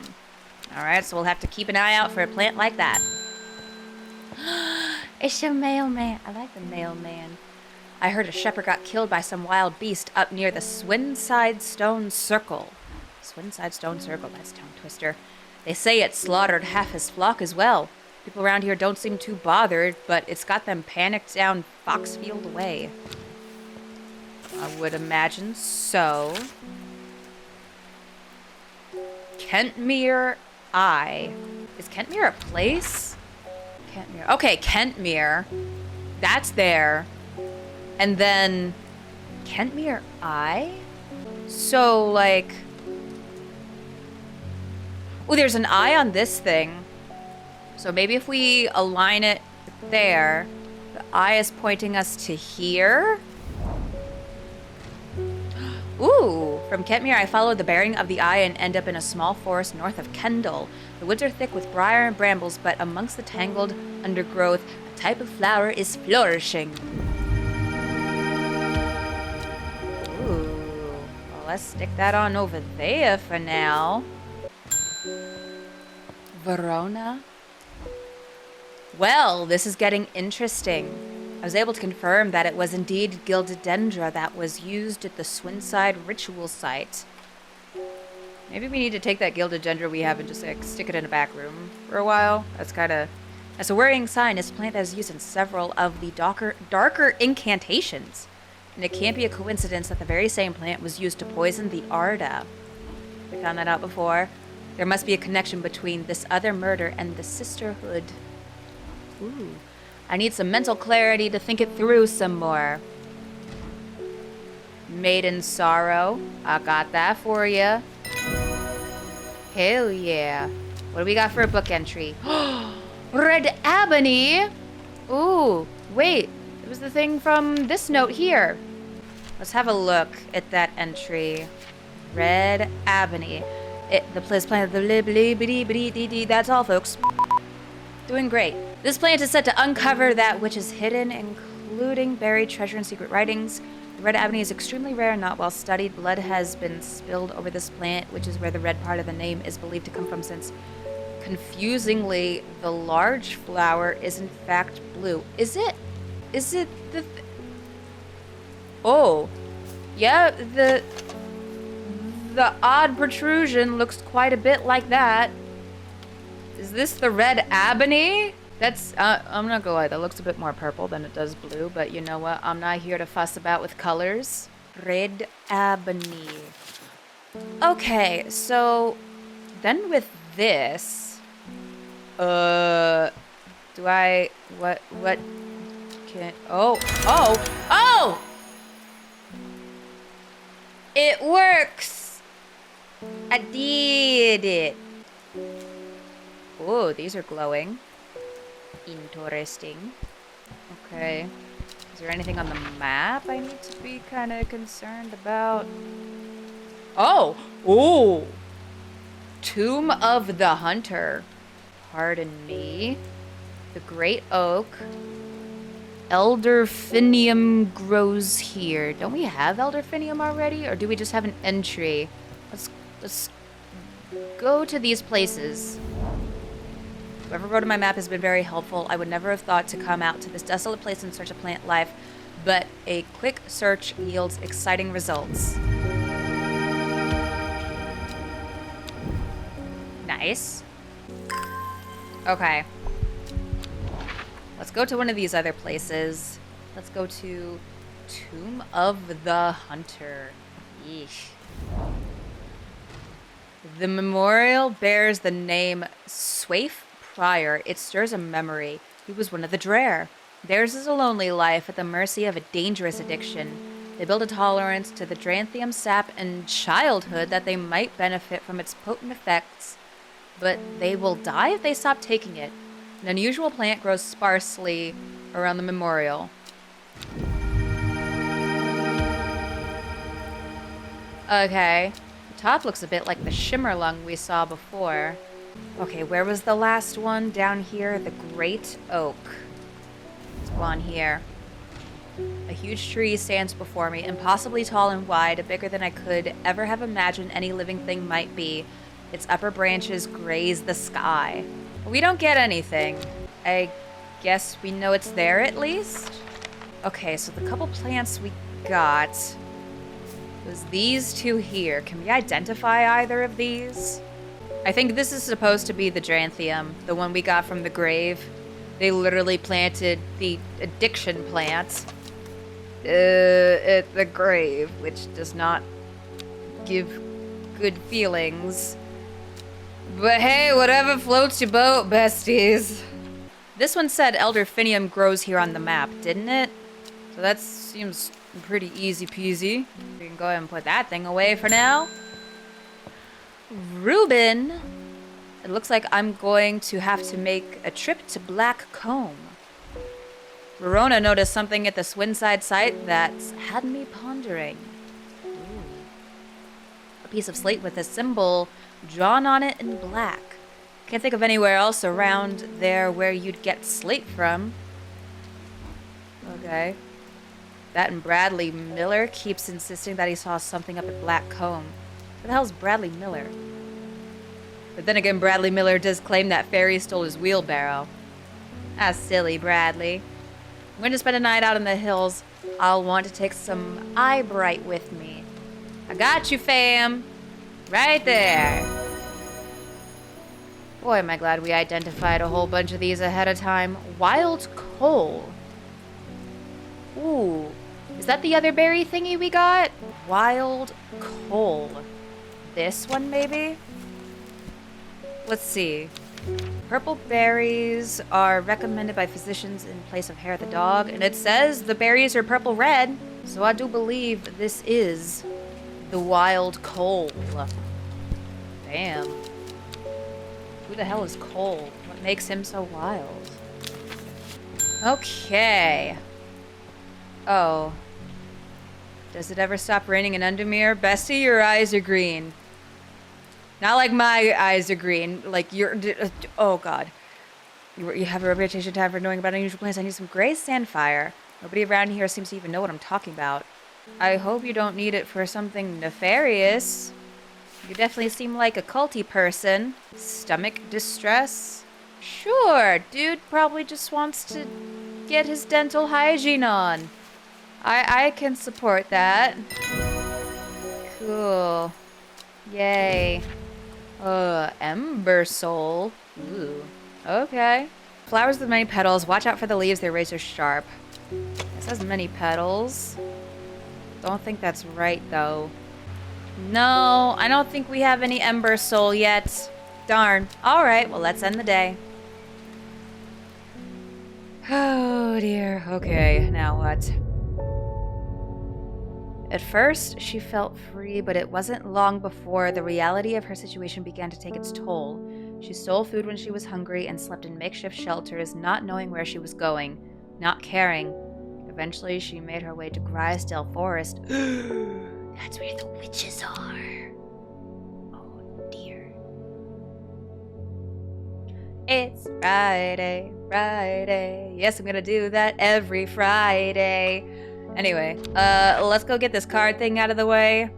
Speaker 1: Alright, so we'll have to keep an eye out for a plant like that. It's a mailman. I like the mailman. I heard a shepherd got killed by some wild beast up near the Swinside Stone Circle. Swinside Stone Circle, that's a tongue twister. They say it slaughtered half his flock as well. People around here don't seem too bothered, but it's got them panicked down Foxfield way. I would imagine so. Kentmere Eye. Is Kentmere a place? Kentmere. Okay, Kentmere. That's there. And then Kentmere Eye? So, like... Oh, there's an eye on this thing. So maybe if we align it there, the eye is pointing us to here. Ooh, from Kentmere, I followed the bearing of the eye and end up in a small forest north of Kendal. The woods are thick with briar and brambles, but amongst the tangled undergrowth, a type of flower is flourishing. Ooh, well, let's stick that on over there for now. Verona? Well, this is getting interesting. I was able to confirm that it was indeed Gildedendra that was used at the Swinside ritual site. Maybe we need to take that Gildedendra we have and just like stick it in a back room for a while. That's a worrying sign. It's a plant that is used in several of the darker incantations. And it can't be a coincidence that the very same plant was used to poison the Arda. We found that out before. There must be a connection between this other murder and the Sisterhood. Ooh. I need some mental clarity to think it through some more. Maiden Sorrow. I got that for you. Hell yeah. What do we got for a book entry? Red Ebony! Ooh, wait. It was the thing from this note here. Let's have a look at that entry. Red Ebony. The plant, that's all, folks. Doing great. This plant is set to uncover that which is hidden, including buried treasure and secret writings. The red ebony is extremely rare and not well studied. Blood has been spilled over this plant, which is where the red part of the name is believed to come from, since, confusingly, the large flower is in fact blue. Is it the... Oh. Yeah, the odd protrusion looks quite a bit like that. Is this the red ebony? That's, I'm not gonna lie, that looks a bit more purple than it does blue, but you know what? I'm not here to fuss about with colors. Red ebony. Okay, so then with this, what can, oh! It works! I did it. Oh, these are glowing. Interesting. Okay. Is there anything on the map I need to be kind of concerned about? Oh! Ooh! Tomb of the Hunter. Pardon me. The Great Oak. Elderfinium grows here. Don't we have elderfinium already? Or do we just have an entry? Let's go to these places. Whoever wrote on my map has been very helpful. I would never have thought to come out to this desolate place in search of plant life, but a quick search yields exciting results. Nice. Okay. Let's go to one of these other places. Let's go to Tomb of the Hunter. Yeesh. The memorial bears the name Swaif Prior. It stirs a memory. He was one of the Drear. Theirs is a lonely life at the mercy of a dangerous addiction. They build a tolerance to the Dranthium sap and childhood that they might benefit from its potent effects, but they will die if they stop taking it. An unusual plant grows sparsely around the memorial. Okay. The top looks a bit like the Shimmerlung we saw before. Okay, where was the last one? Down here, the Great Oak. Let's go on here. A huge tree stands before me, impossibly tall and wide, bigger than I could ever have imagined any living thing might be. Its upper branches graze the sky. We don't get anything. I guess we know it's there at least? Okay, so the couple plants we got was these two here. Can we identify either of these? I think this is supposed to be the Dranthium, the one we got from the grave. They literally planted the addiction plant at the grave, which does not give good feelings. But hey, whatever floats your boat, besties. This one said elderfinium grows here on the map, didn't it? So that seems pretty easy peasy. We can go ahead and put that thing away for now. Reuben, it looks like I'm going to have to make a trip to Black Comb. Verona noticed something at the Swinside site that's had me pondering. Ooh. A piece of slate with a symbol drawn on it in black. Can't think of anywhere else around there where you'd get slate from. Okay. That and Bradley Miller keeps insisting that he saw something up at Black Comb. Who the hell's Bradley Miller? But then again, Bradley Miller does claim that Fairy stole his wheelbarrow. Ah, silly Bradley. I'm going to spend a night out in the hills. I'll want to take some eye bright with me. I got you, fam. Right there. Boy, am I glad we identified a whole bunch of these ahead of time. Wild coal. Ooh. Is that the other berry thingy we got? Wild coal. This one, maybe? Let's see. Purple berries are recommended by physicians in place of hair of the dog. And it says the berries are purple-red. So I do believe this is the wild coal. Damn. Who the hell is Cole? What makes him so wild? Okay. Oh. Does it ever stop raining in Undermere? Bestie, your eyes are green. Not like my eyes are green. Like your... Oh, God. You have a reputation to have for knowing about unusual plants. I need some gray sandfire. Nobody around here seems to even know what I'm talking about. I hope you don't need it for something nefarious. You definitely seem like a culty person. Stomach distress? Sure, dude probably just wants to get his dental hygiene on. I can support that. Cool. Yay. Ember soul. Ooh. Okay. Flowers with many petals. Watch out for the leaves, they're razor sharp. This has many petals. Don't think that's right, though. No, I don't think we have any Ember Soul yet. Darn. Alright, well, let's end the day. Oh, dear. Okay, now what? At first, she felt free, but it wasn't long before the reality of her situation began to take its toll. She stole food when she was hungry and slept in makeshift shelters, not knowing where she was going, not caring. Eventually, she made her way to Grisdale Forest. That's where the witches are. Oh, dear. It's Friday, Friday. Yes, I'm gonna do that every Friday. Anyway, let's go get this card thing out of the way.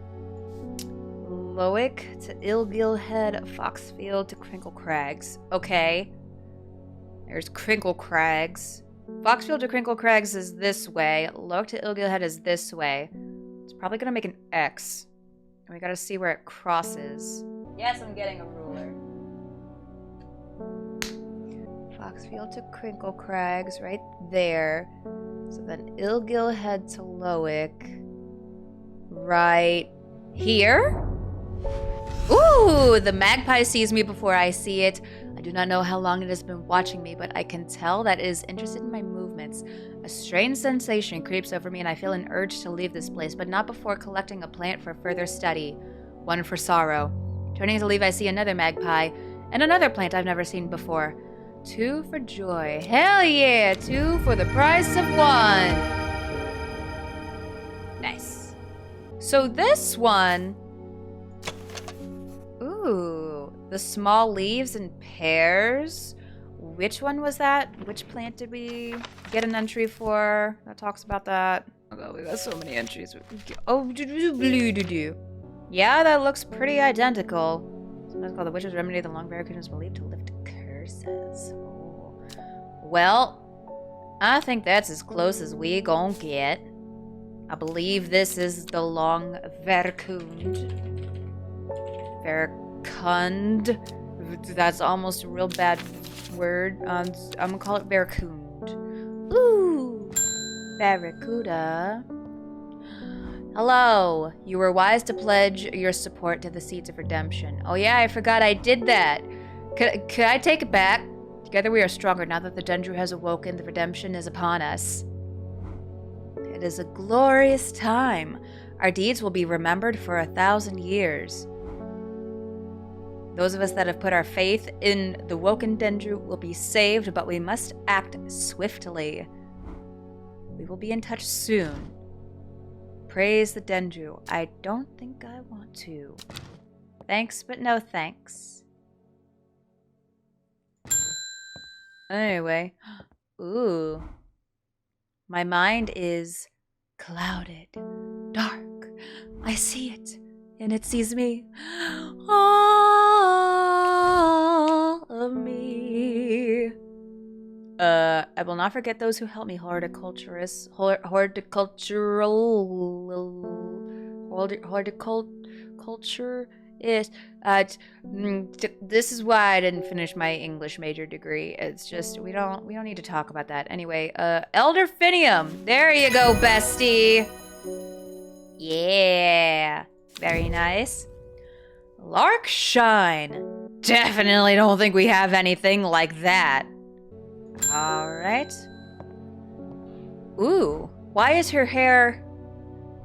Speaker 1: Lowick to Ilgill Head, Foxfield to Crinkle Crags. Okay. There's Crinkle Crags. Foxfield to Crinkle Crags is this way. Lowick to Ilgill Head is this way. It's probably gonna make an X. And we gotta see where it crosses. Yes, I'm getting a ruler. Foxfield to Crinkle Crags, right there. So then Ilgill Head to Lowick. Right here? Ooh, the magpie sees me before I see it. I do not know how long it has been watching me, but I can tell that it is interested in my movements. A strange sensation creeps over me and I feel an urge to leave this place, but not before collecting a plant for further study. One for sorrow. Turning to leave, I see another magpie and another plant I've never seen before. 2 for joy. Hell yeah! 2 for the price of 1. Nice. So this one... Ooh, the small leaves and pears. Which one was that? Which plant did we get an entry for? That talks about that. Oh god, we got so many entries. Oh, yeah, that looks pretty identical. Sometimes called the witch's remedy. The long barricade is believed to lift curses. Oh. Well, I think that's as close as we gon' get. I believe this is the long verkund. Verkund. That's almost a real bad word. I'm gonna call it Barracoon. Ooh, Barracuda. Hello. You were wise to pledge your support to the Seeds of Redemption. Oh yeah, I forgot I did that. Could I take it back? Together we are stronger now that the Dendru has awoken. The redemption is upon us. It is a glorious time. Our deeds will be remembered for 1,000 years. Those of us that have put our faith in the woken Dendru will be saved, but we must act swiftly. We will be in touch soon. Praise the Dendru. I don't think I want to. Thanks, but no thanks. Anyway. Ooh. My mind is clouded, dark. I see it, and it sees me. All of me. I will not forget those who helped me, horticulturists. Horticulture is. This is why I didn't finish my English major degree. It's just we don't need to talk about that anyway. Elderfinium. There you go, bestie. Yeah, very nice. Larkshine. Definitely don't think we have anything like that. All right. Ooh, why is her hair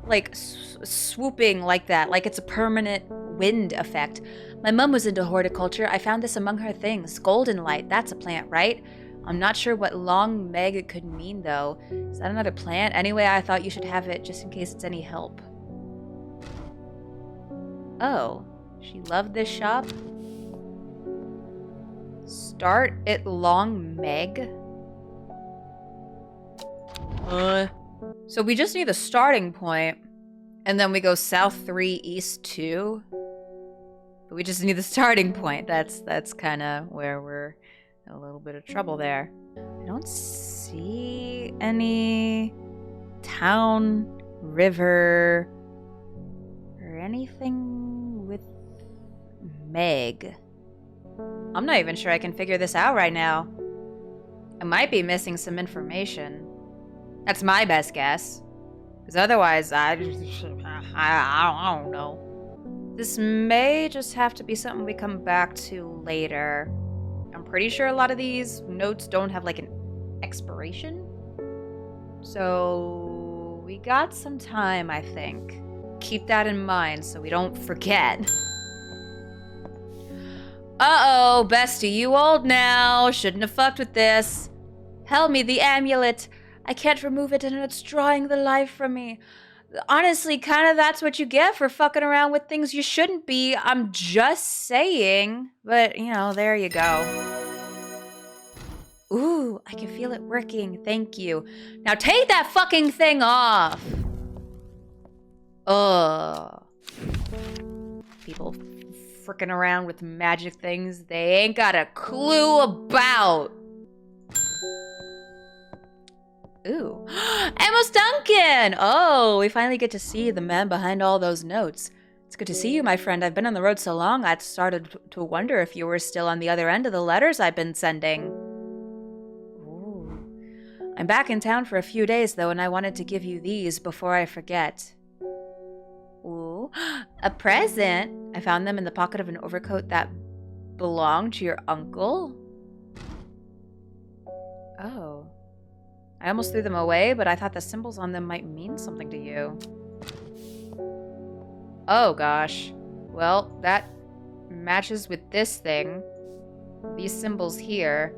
Speaker 1: like swooping like that? Like it's a permanent wind effect. My mom was into horticulture. I found this among her things. Golden light, that's a plant, right? I'm not sure what long meg could mean though. Is that another plant? Anyway, I thought you should have it just in case it's any help. Oh, she loved this shop? Start at long meg? So we just need the starting point, and then we go south 3, east 2. But we just need the starting point. That's kind of where we're in a little bit of trouble there. I don't see any town, river, or anything with meg. I'm not even sure I can figure this out right now. I might be missing some information. That's my best guess. Because otherwise, I don't know. This may just have to be something we come back to later. I'm pretty sure a lot of these notes don't have like an expiration. So we got some time, I think. Keep that in mind so we don't forget. Uh-oh, bestie, you old now. Shouldn't have fucked with this. Help me, the amulet. I can't remove it and it's drawing the life from me. Honestly, kind of that's what you get for fucking around with things you shouldn't be. I'm just saying. But, you know, there you go. Ooh, I can feel it working. Thank you. Now take that fucking thing off. Ugh. People fricking around with magic things they ain't got a clue about. Ooh. Amos Duncan! Oh, we finally get to see the man behind all those notes. It's good to see you, my friend. I've been on the road so long, I'd started to wonder if you were still on the other end of the letters I've been sending. Ooh. I'm back in town for a few days, though, and I wanted to give you these before I forget. Ooh. A present? I found them in the pocket of an overcoat that belonged to your uncle? Oh. I almost threw them away, but I thought the symbols on them might mean something to you. Oh, gosh. Well, that matches with this thing. These symbols here.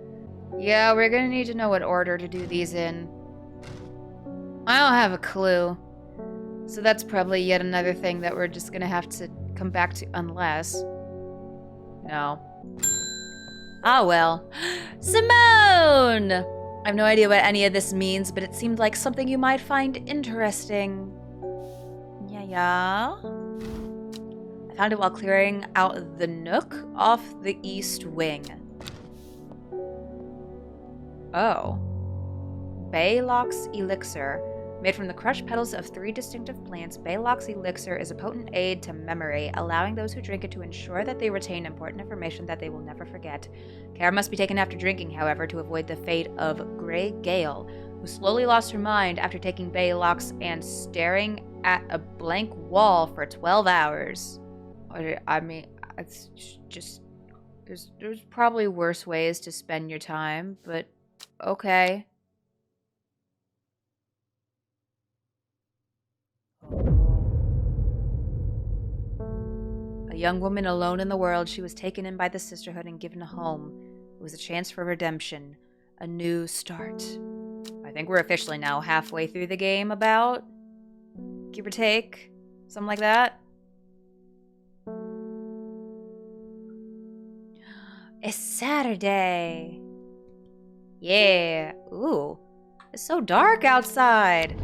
Speaker 1: Yeah, we're gonna need to know what order to do these in. I don't have a clue. So that's probably yet another thing that we're just gonna have to come back to unless... No. Ah, well. Simone! I have no idea what any of this means, but it seemed like something you might find interesting. Yeah? I found it while clearing out the nook off the east wing. Oh. Baylock's Elixir. Made from the crushed petals of 3 distinctive plants, Baylock's Elixir is a potent aid to memory, allowing those who drink it to ensure that they retain important information that they will never forget. Care must be taken after drinking, however, to avoid the fate of Grey Gale, who slowly lost her mind after taking Baylock's and staring at a blank wall for 12 hours. I mean, it's just... There's probably worse ways to spend your time, but okay. A young woman alone in the world, she was taken in by the sisterhood and given a home. It was a chance for redemption, a new start. I think we're officially now halfway through the game, about, give or take, something like that. It's Saturday. Yeah. Ooh, it's so dark outside.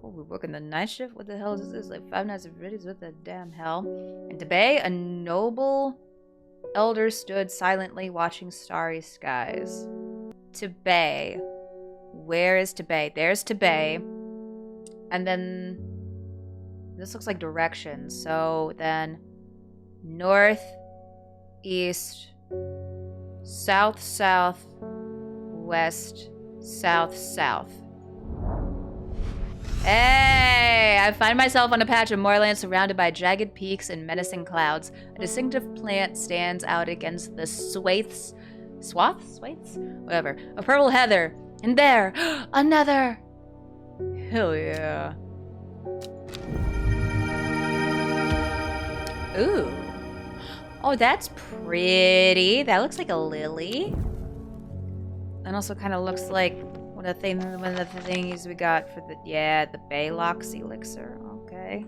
Speaker 1: Oh, we're working the night shift? What the hell is this? Like 5 nights at Freddy's? What the damn hell? In Tibet, a noble elder stood silently watching starry skies. Tibet. Where is Tibet? There's Tibet. And then this looks like directions. So then north, east, south, south, west, south, south. Hey! I find myself on a patch of moorland surrounded by jagged peaks and menacing clouds. A distinctive plant stands out against the swaths? Whatever. A purple heather. And there! Another! Hell yeah. Ooh. Oh, that's pretty. That looks like a lily. And also kind of looks like one of the things we got for the Baylock's Elixir. Okay.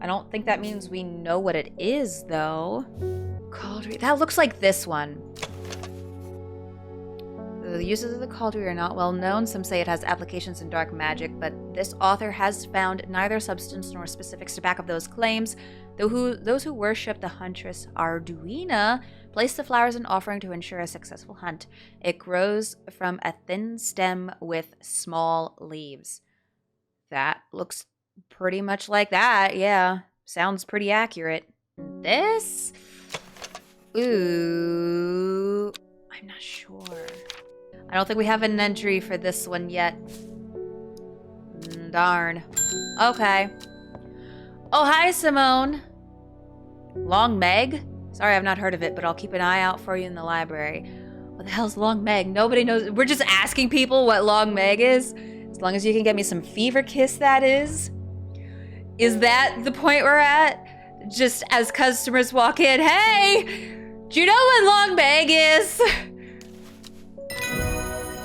Speaker 1: I don't think that means we know what it is, though. Cauldron. That looks like this one. The uses of the cauldron are not well known. Some say it has applications in dark magic, but this author has found neither substance nor specifics to back up those claims. Those who worship the huntress Arduina place the flowers in offering to ensure a successful hunt. It grows from a thin stem with small leaves. That looks pretty much like that, yeah. Sounds pretty accurate. This? Ooh, I'm not sure. I don't think we have an entry for this one yet. Darn. Okay. Oh, hi, Simone. Long Meg? Sorry, I've not heard of it, but I'll keep an eye out for you in the library. What the hell's Long Meg? Nobody knows. We're just asking people what Long Meg is. As long as you can get me some fever kiss, that is. Is that the point we're at? Just as customers walk in, hey, do you know what Long Bag is?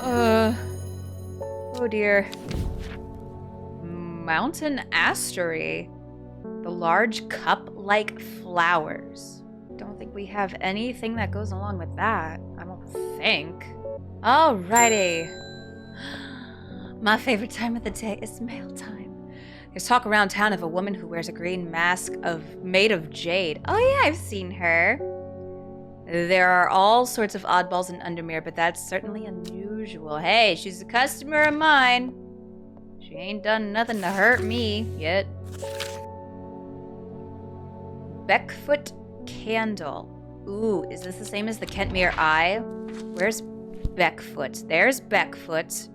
Speaker 1: Oh dear. Mountain Astery. The large cup-like flowers. Don't think we have anything that goes along with that. I don't think. Alrighty. My favorite time of the day is mail time. There's talk around town of a woman who wears a green mask made of jade. Oh yeah, I've seen her. There are all sorts of oddballs in Undermere, but that's certainly unusual. Hey, she's a customer of mine. She ain't done nothing to hurt me yet. Beckfoot Candle. Ooh, is this the same as the Kentmere Eye? Where's Beckfoot? There's Beckfoot.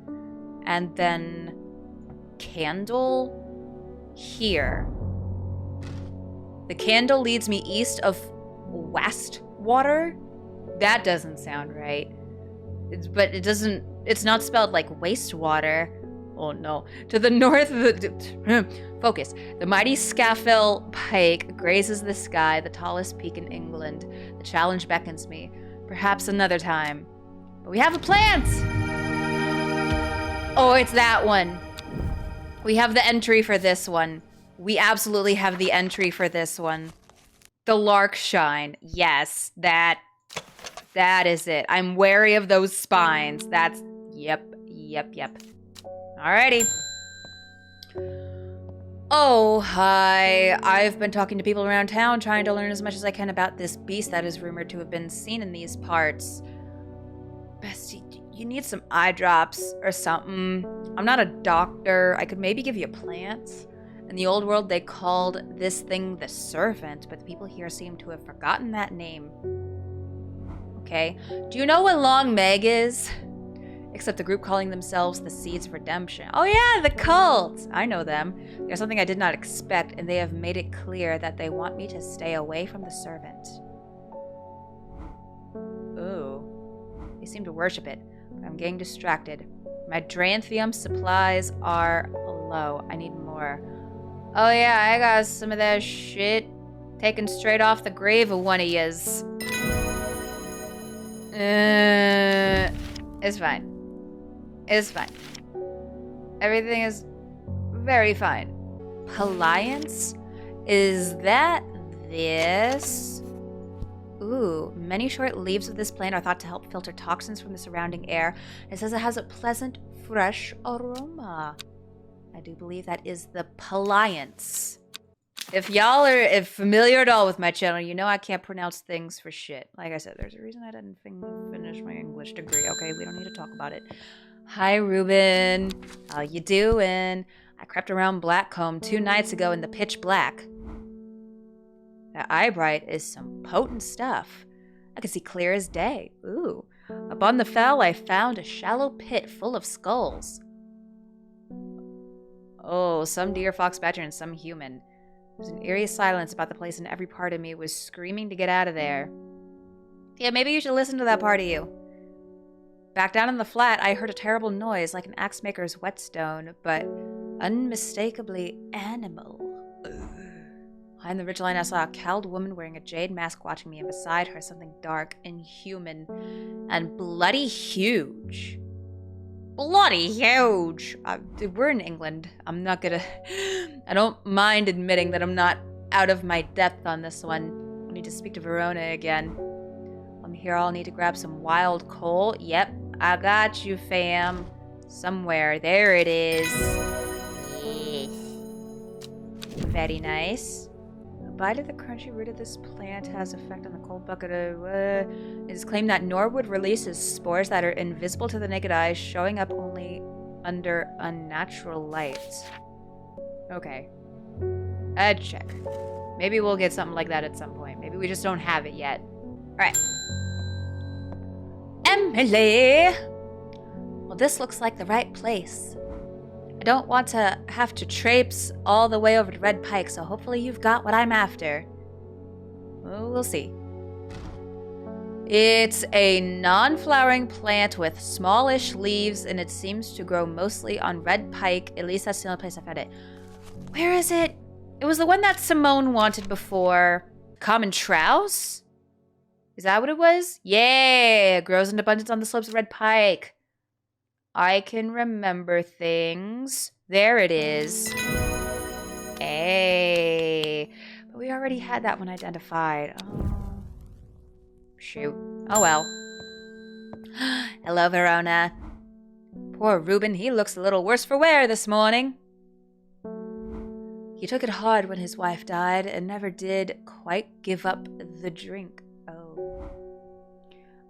Speaker 1: And then Candle here. The candle leads me east of Wastwater? That doesn't sound right. It's not spelled like wastewater. Oh no. To the north of the... Focus. The mighty Scafell Pike grazes the sky, the tallest peak in England. The challenge beckons me. Perhaps another time. But we have a plant! Oh, it's that one. We have the entry for this one. We absolutely have the entry for this one. The Larkshine. Yes, that is it. I'm wary of those spines. That's... Yep. Alrighty. Oh, hi. I've been talking to people around town, trying to learn as much as I can about this beast that is rumored to have been seen in these parts. Bestie, you need some eye drops or something. I'm not a doctor. I could maybe give you a plant. In the old world, they called this thing the Servant, but the people here seem to have forgotten that name. Okay. Do you know what Long Meg is? Except the group calling themselves the Seeds of Redemption. Oh yeah, the cult! I know them. There's something I did not expect, and they have made it clear that they want me to stay away from the Servant. Ooh. They seem to worship it, but I'm getting distracted. My Dranthium supplies are low. I need more. Oh yeah, I got some of that shit taken straight off the grave of one of yous. It's fine. It's fine. Everything is very fine. Palliance? Is that this? Ooh, many short leaves of this plant are thought to help filter toxins from the surrounding air. It says it has a pleasant, fresh aroma. I do believe that is the Palliance. If y'all are familiar at all with my channel, you know I can't pronounce things for shit. Like I said, there's a reason I didn't finish my English degree, okay? We don't need to talk about it. Hi, Ruben. How you doing? I crept around Blackcomb 2 nights ago in the pitch black. That eyebright is some potent stuff. I can see clear as day. Ooh. Up on the fell, I found a shallow pit full of skulls. Oh, some deer, fox, badger, and some human. There's an eerie silence about the place, and every part of me was screaming to get out of there. Yeah, maybe you should listen to that part of you. Back down in the flat, I heard a terrible noise like an axe maker's whetstone, but unmistakably animal. Behind the ridgeline, I saw a cowled woman wearing a jade mask watching me, and beside her something dark, inhuman, and bloody huge. Bloody huge! We're in England. I'm not gonna... I don't mind admitting that I'm not out of my depth on this one. I need to speak to Verona again. I'm here. I'll need to grab some wild coal. Yep, I got you, fam. Somewhere. There it is. Yes. Very nice. A bite of the crunchy root of this plant has effect on the cold bucket of... It is claimed that Norwood releases spores that are invisible to the naked eye, showing up only under unnatural light. Okay. I'd check. Maybe we'll get something like that at some point. Maybe we just don't have it yet. Alright. Emily! Well, this looks like the right place. I don't want to have to traipse all the way over to Red Pike, so hopefully you've got what I'm after. Well, we'll see. It's a non-flowering plant with smallish leaves, and it seems to grow mostly on red pike. At least that's the only place I found it. Where is it? It was the one that Simone wanted before. Common Trouse? Is that what it was? Yeah, it grows in abundance on the slopes of red pike. I can remember things. There it is. Hey. But we already had that one identified. Oh. Shoot. Oh well. Hello, Verona. Poor Reuben, he looks a little worse for wear this morning. He took it hard when his wife died and never did quite give up the drink. Oh.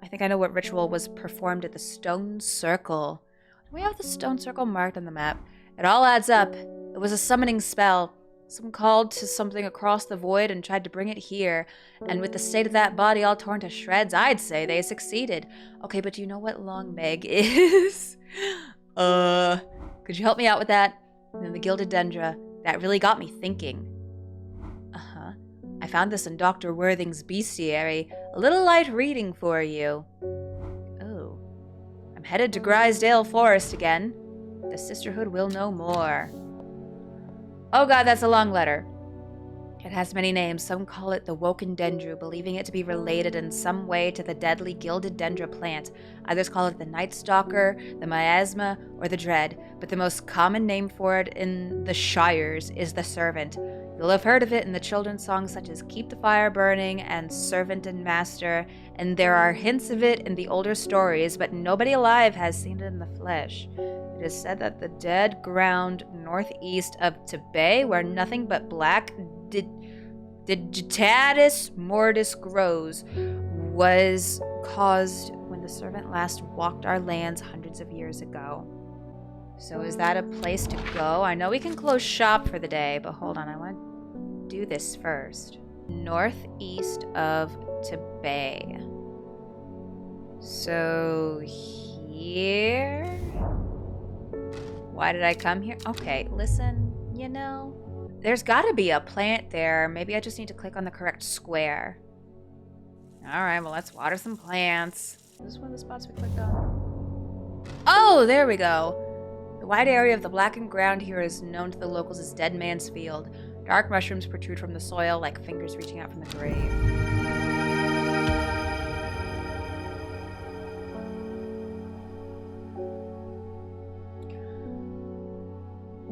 Speaker 1: I think I know what ritual was performed at the Stone Circle. Do we have the Stone Circle marked on the map? It all adds up. It was a summoning spell. Someone called to something across the void and tried to bring it here. And with the state of that body all torn to shreds, I'd say they succeeded. Okay, but do you know what Long Meg is? Could you help me out with that? And then the Gilded Dendra. That really got me thinking. Uh-huh. I found this in Dr. Worthing's bestiary. A little light reading for you. Oh. I'm headed to Grisdale Forest again. The Sisterhood will know more. Oh god, that's a long letter. It has many names. Some call it the Woken Dendru, believing it to be related in some way to the deadly Gilded Dendra plant. Others call it the Night Stalker, the Miasma, or the Dread, but the most common name for it in the Shires is the Servant. You'll have heard of it in the children's songs such as Keep the Fire Burning and Servant and Master, and there are hints of it in the older stories, but nobody alive has seen it in the flesh. It is said that the dead ground northeast of Tibet, where nothing but black Digitatus mortis grows, was caused when the servant last walked our lands hundreds of years ago. So is that a place to go? I know we can close shop for the day, but hold on, I want to do this first. Northeast of Tibet. So here? Why did I come here? Okay, listen, you know, there's gotta be a plant there. Maybe I just need to click on the correct square. All right, well, let's water some plants. Is this one of the spots we clicked on? Oh, there we go. The wide area of the blackened ground here is known to the locals as Dead Man's Field. Dark mushrooms protrude from the soil like fingers reaching out from the grave.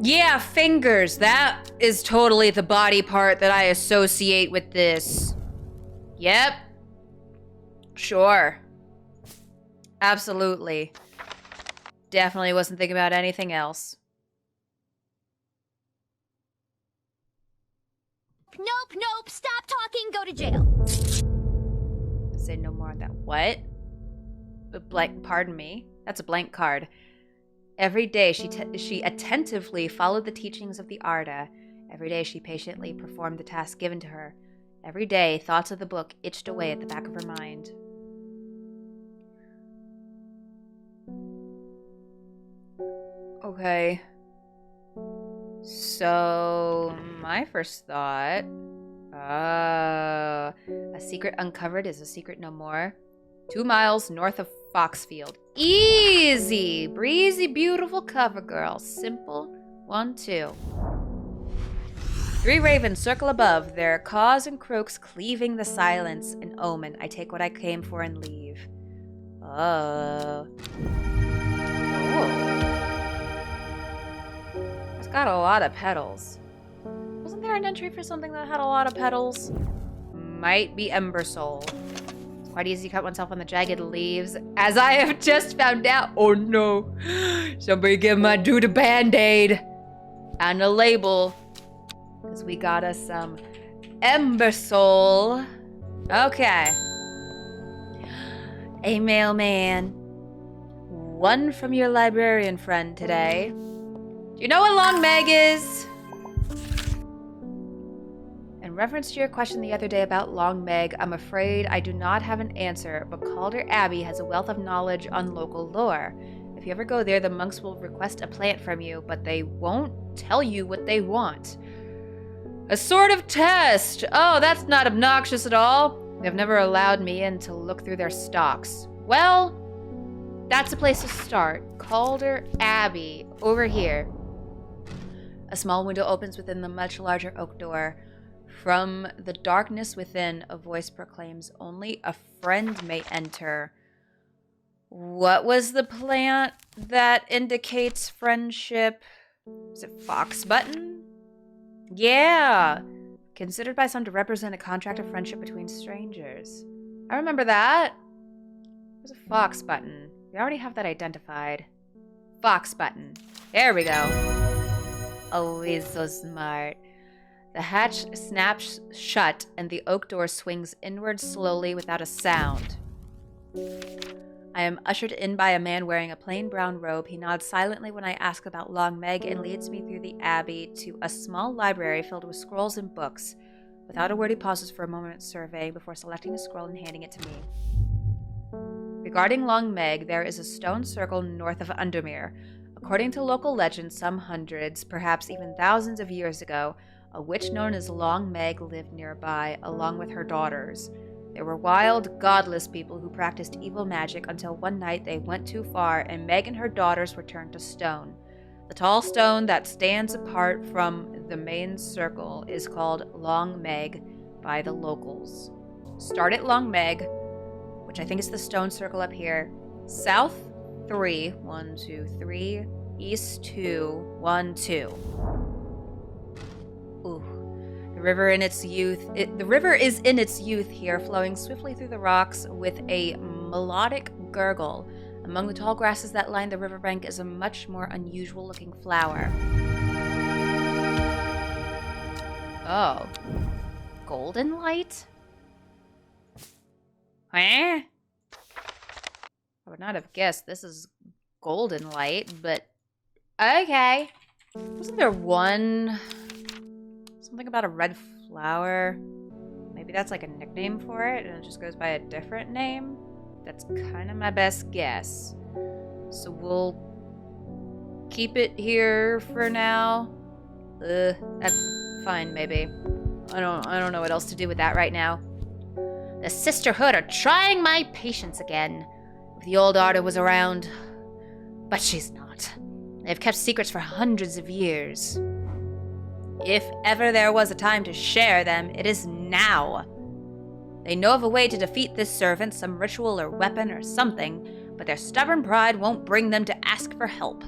Speaker 1: Yeah, fingers. That is totally the body part that I associate with this. Yep. Sure. Absolutely. Definitely wasn't thinking about anything else.
Speaker 2: Nope. Stop talking. Go to jail.
Speaker 1: Say no more on that. What? Blank. Pardon me. That's a blank card. Every day she attentively followed the teachings of the Arda. Every day she patiently performed the task given to her. Every day thoughts of the book itched away at the back of her mind. Okay. So, my first thought... a secret uncovered is a secret no more. 2 miles north of Foxfield. Easy! Breezy, beautiful cover girl. Simple. 1, 2. 3 ravens circle above, their caws and croaks cleaving the silence. An omen. I take what I came for and leave. Oh. It's got a lot of petals. Wasn't there an entry for something that had a lot of petals? Might be Ember Soul. It's quite easy to cut oneself on the jagged leaves, as I have just found out. Oh no. Somebody give my dude a band-aid. And a label. Because we got us some Ember Soul. Okay. A mailman. One from your librarian friend today. Do you know what Long Meg is? In reference to your question the other day about Long Meg, I'm afraid I do not have an answer, but Calder Abbey has a wealth of knowledge on local lore. If you ever go there, the monks will request a plant from you, but they won't tell you what they want. A sort of test. Oh, that's not obnoxious at all. They've never allowed me in to look through their stocks. Well, that's a place to start. Calder Abbey, over here. A small window opens within the much larger oak door. From the darkness within, a voice proclaims, "Only a friend may enter." What was the plant that indicates friendship? Is it fox button? Yeah! Considered by some to represent a contract of friendship between strangers. I remember that. There's a fox button. We already have that identified. Fox button. There we go. Always so smart. The hatch snaps shut and the oak door swings inward slowly without a sound. I am ushered in by a man wearing a plain brown robe. He nods silently when I ask about Long Meg and leads me through the abbey to a small library filled with scrolls and books. Without a word, he pauses for a moment, surveying before selecting a scroll and handing it to me. Regarding Long Meg, there is a stone circle north of Undermere. According to local legend, some hundreds, perhaps even thousands of years ago, a witch known as Long Meg lived nearby, along with her daughters. They were wild, godless people who practiced evil magic until one night they went too far and Meg and her daughters were turned to stone. The tall stone that stands apart from the main circle is called Long Meg by the locals. Start at Long Meg, which I think is the stone circle up here. South 3, 1, 2, 3. East 2, 1, 2. Ooh. The river is in its youth here, flowing swiftly through the rocks with a melodic gurgle. Among the tall grasses that line the riverbank is a much more unusual looking flower. Oh. Golden light? Huh? I would not have guessed this is golden light, but okay. Wasn't there something about a red flower? Maybe that's like a nickname for it and it just goes by a different name? That's kind of my best guess. So we'll keep it here for now. That's fine, maybe. I don't know what else to do with that right now. The Sisterhood are trying my patience again. If the old Arda was around, but she's not. They've kept secrets for hundreds of years. If ever there was a time to share them, it is now. They know of a way to defeat this servant, some ritual or weapon or something, but their stubborn pride won't bring them to ask for help.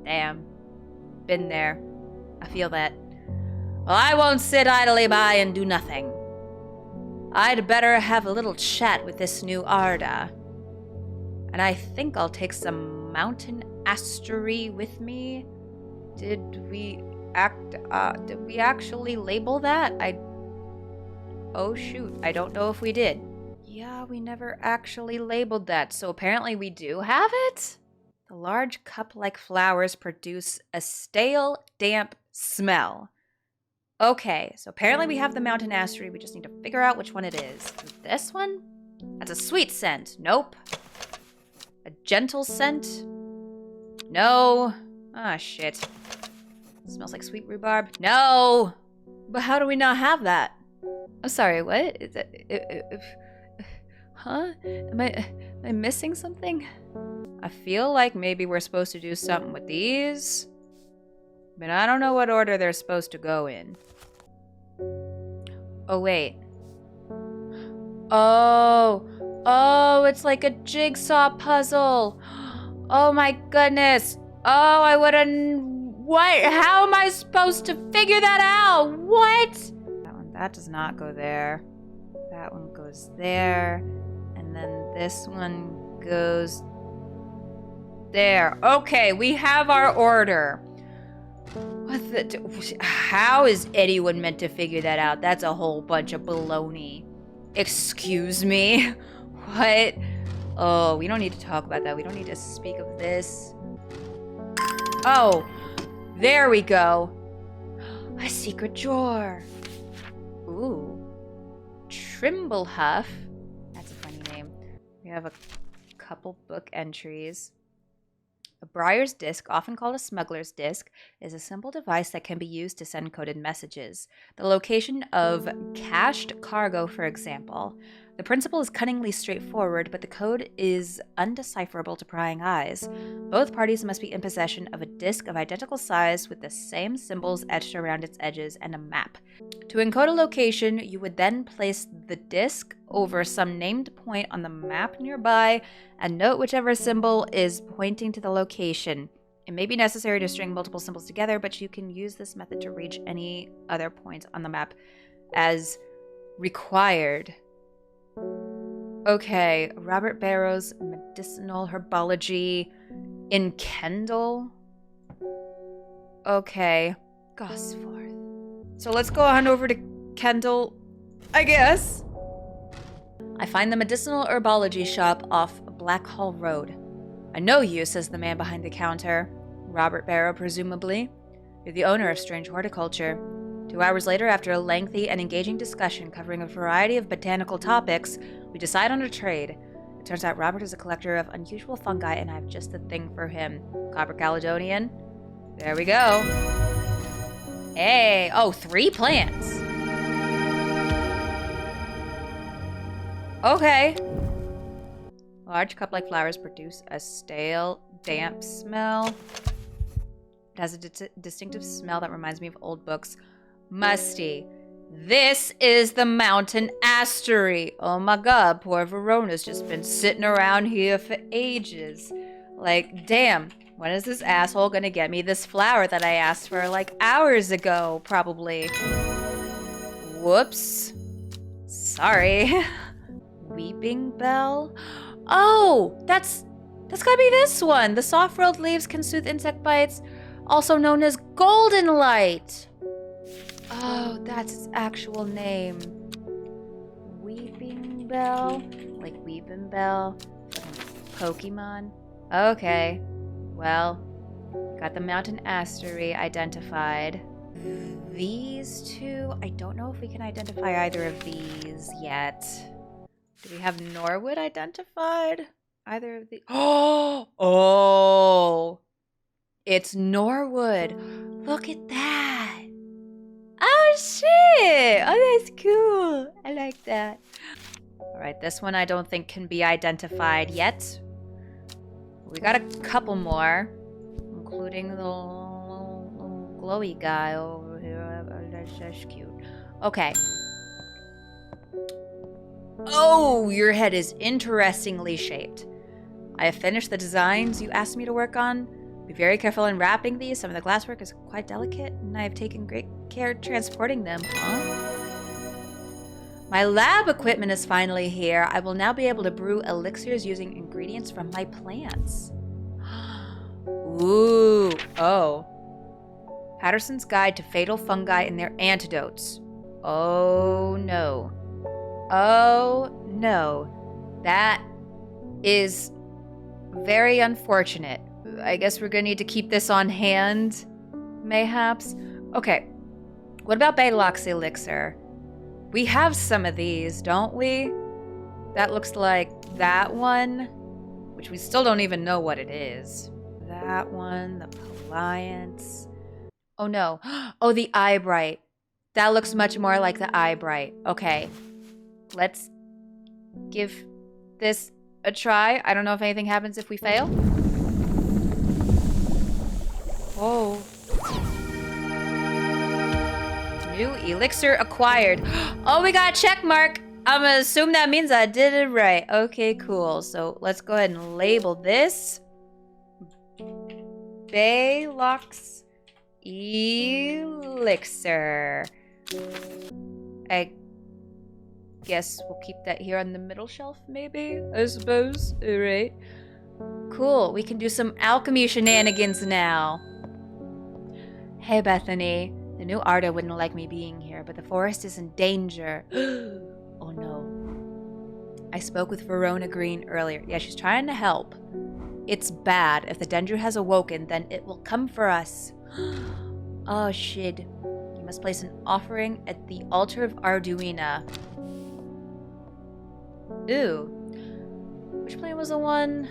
Speaker 1: Damn. Been there. I feel that. Well, I won't sit idly by and do nothing. I'd better have a little chat with this new Arda. And I think I'll take some mountain astery with me. Did we actually label that? Oh shoot, I don't know if we did. Yeah, we never actually labeled that, so apparently we do have it? The large cup-like flowers produce a stale, damp smell. Okay, so apparently we have the mountain astery, we just need to figure out which one it is. This one? That's a sweet scent. Nope. A gentle scent? No. Ah, shit. Smells like sweet rhubarb. No! But how do we not have that? I'm sorry, what? Is it, huh? Am I missing something? I feel like maybe we're supposed to do something with these. But I don't know what order they're supposed to go in. Oh, wait. Oh, it's like a jigsaw puzzle. Oh my goodness. Oh, I wouldn't... What? How am I supposed to figure that out? What? That does not go there. That one goes there. And then this one goes there. Okay, we have our order. What the... How is anyone meant to figure that out? That's a whole bunch of baloney. Excuse me? What? Oh, we don't need to talk about that. We don't need to speak of this. Oh, there we go. A secret drawer. Ooh. Trimblehuff. That's a funny name. We have a couple book entries. A Briar's disc, often called a smuggler's disc, is a simple device that can be used to send coded messages. The location of cached cargo, for example. The principle is cunningly straightforward, but the code is undecipherable to prying eyes. Both parties must be in possession of a disc of identical size with the same symbols etched around its edges and a map. To encode a location, you would then place the disc over some named point on the map nearby and note whichever symbol is pointing to the location. It may be necessary to string multiple symbols together, but you can use this method to reach any other point on the map as required. Okay, Robert Barrow's medicinal herbology in Kendall. Okay, Gosforth. So let's go on over to Kendall, I guess. I find the medicinal herbology shop off Black Hall Road. I know you, says the man behind the counter. Robert Barrow, presumably. You're the owner of Strange Horticulture. 2 hours later, after a lengthy and engaging discussion covering a variety of botanical topics, we decide on a trade. It turns out Robert is a collector of unusual fungi, and I have just the thing for him. Copper Caledonian. There we go. Hey, oh, 3 plants. Okay. Large cup-like flowers produce a stale, damp smell. It has a distinctive smell that reminds me of old books. Musty. This is the mountain astery. Oh my god, poor Verona's just been sitting around here for ages. Like, damn, when is this asshole gonna get me this flower that I asked for like hours ago, probably? Whoops. Sorry. Weeping Bell? Oh, that's gotta be this one. The soft-rolled leaves can soothe insect bites, also known as golden light. Oh, that's its actual name. Weeping Bell? Like Weeping Bell? Pokemon? Okay. Well, got the mountain astery identified. These two, I don't know if we can identify either of these yet. Do we have Norwood identified? Either of the... Oh! It's Norwood. Look at that. Oh, shit! Oh, that's cool. I like that. Alright, this one I don't think can be identified yet. We got a couple more, including the little glowy guy over here. That's cute. Okay. Oh, your head is interestingly shaped. I have finished the designs you asked me to work on. Be very careful in wrapping these. Some of the glasswork is quite delicate, and I have taken great care transporting them. Huh? My lab equipment is finally here. I will now be able to brew elixirs using ingredients from my plants. Ooh. Oh. Patterson's Guide to Fatal Fungi and Their Antidotes. Oh, no. Oh, no. That is very unfortunate. I guess we're gonna need to keep this on hand, mayhaps. Okay. What about Baylock's elixir? We have some of these, don't we? That looks like that one, which we still don't even know what it is. That one, the Alliance. Oh no. Oh, the Eyebright. That looks much more like the Eyebright. Okay. Let's give this a try. I don't know if anything happens if we fail. Whoa. New elixir acquired. Oh, we got a check mark. I'm gonna assume that means I did it right. Okay, cool. So let's go ahead and label this Baylock's elixir. I guess we'll keep that here on the middle shelf, maybe? I suppose. Alright. Cool. We can do some alchemy shenanigans now. Hey, Bethany. The new Arda wouldn't like me being here, but the forest is in danger. Oh no. I spoke with Verona Green earlier. Yeah, she's trying to help. It's bad. If the Dendru has awoken, then it will come for us. Oh, shit. You must place an offering at the altar of Arduina. Ooh. Which plant was the one?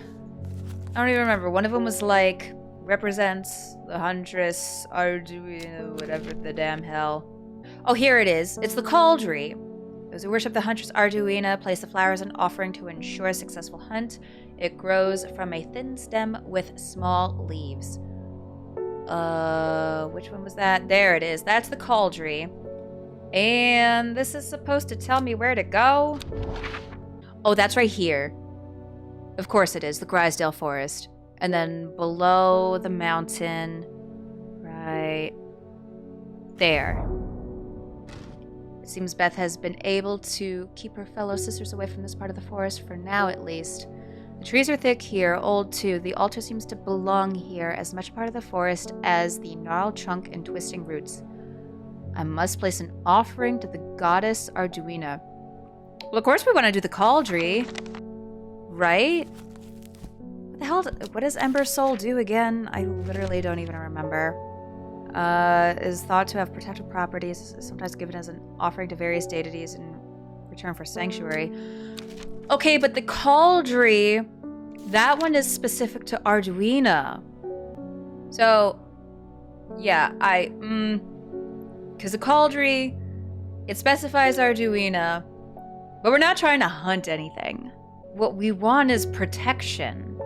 Speaker 1: I don't even remember. One of them was like, represents the huntress, Arduino, whatever the damn hell. Oh, here it is. It's the cauldry. Those who worship the huntress Arduina place the flowers in offering to ensure a successful hunt. It grows from a thin stem with small leaves. Which one was that? There it is. That's the cauldry. And this is supposed to tell me where to go? Oh, that's right here. Of course it is, the Grisdale Forest. And then below the mountain, right there. It seems Beth has been able to keep her fellow sisters away from this part of the forest, for now at least. The trees are thick here, old too. The altar seems to belong here, as much part of the forest as the gnarled trunk and twisting roots. I must place an offering to the goddess Arduina. Well, of course we want to do the cauldry, right? What the hell? What does Ember Soul do again? I literally don't even remember. Is thought to have protective properties, sometimes given as an offering to various deities in return for sanctuary. Okay, but the cauldry, that one is specific to Arduina. So, yeah, because the cauldry, it specifies Arduina, but we're not trying to hunt anything. What we want is protection.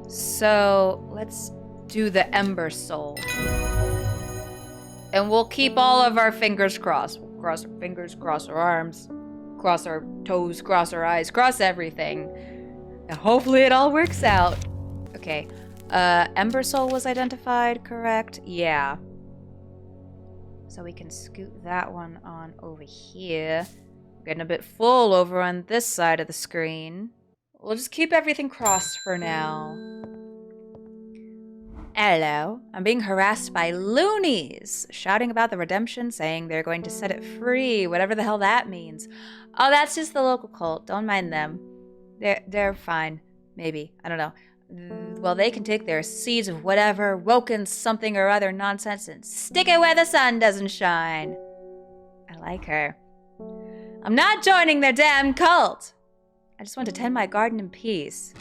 Speaker 1: So let's do the Ember Soul. And we'll keep all of our fingers crossed. We'll cross our fingers, cross our arms, cross our toes, cross our eyes, cross everything. And hopefully it all works out. Okay. Ember Soul was identified, correct? Yeah. So we can scoot that one on over here. We're getting a bit full over on this side of the screen. We'll just keep everything crossed for now. Hello. I'm being harassed by loonies, shouting about the redemption, saying they're going to set it free, whatever the hell that means. Oh, that's just the local cult. Don't mind them. They're fine. Maybe. I don't know. Well, they can take their seeds of whatever woken something or other nonsense and stick it where the sun doesn't shine. I like her. I'm not joining their damn cult. I just want to tend my garden in peace.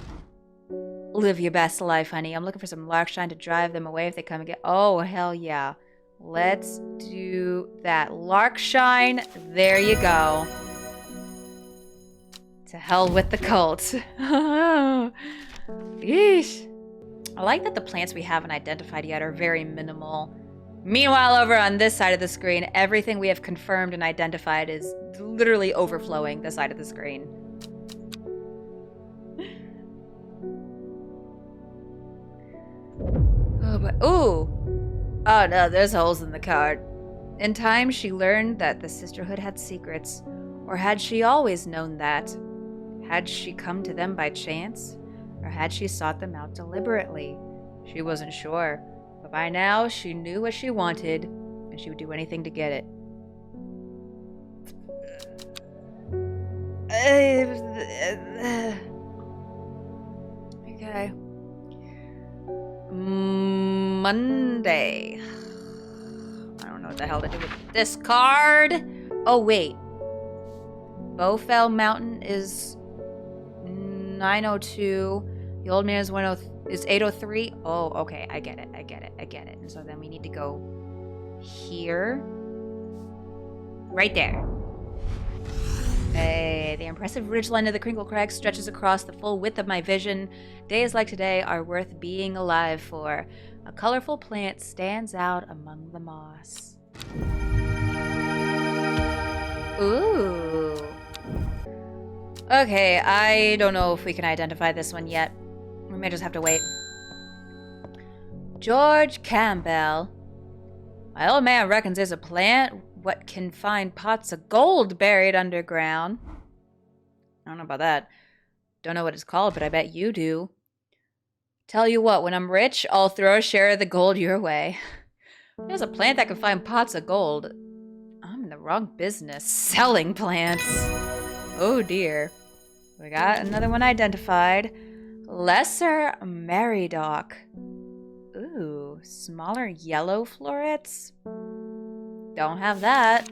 Speaker 1: Live your best life, honey. I'm looking for some Larkshine to drive them away if they come and get... Oh, hell yeah. Let's do that. Larkshine, there you go. To hell with the cult. Yeesh. I like that the plants we haven't identified yet are very minimal. Meanwhile, over on this side of the screen, everything we have confirmed and identified is literally overflowing the side of the screen. Oh, but ooh! Oh no, there's holes in the card. In time, she learned that the sisterhood had secrets. Or had she always known that? Had she come to them by chance? Or had she sought them out deliberately? She wasn't sure, but by now she knew what she wanted, and she would do anything to get it. Okay. Monday. I don't know what the hell to do with this card. Oh, wait. Bowfell Mountain is 902. The old man is 803. Oh, okay. I get it. And so then we need to go here. Right there. Hey, the impressive ridgeline of the Crinkle Crag stretches across the full width of my vision. Days like today are worth being alive for. A colorful plant stands out among the moss. Ooh. Okay, I don't know if we can identify this one yet. We may just have to wait. George Campbell. My old man reckons there's a plant what can find pots of gold buried underground. I don't know about that. Don't know what it's called, but I bet you do. Tell you what, when I'm rich, I'll throw a share of the gold your way. There's a plant that can find pots of gold. I'm in the wrong business. Selling plants. Oh dear. We got another one identified. Lesser Maridoc. Ooh, smaller yellow florets? Don't have that.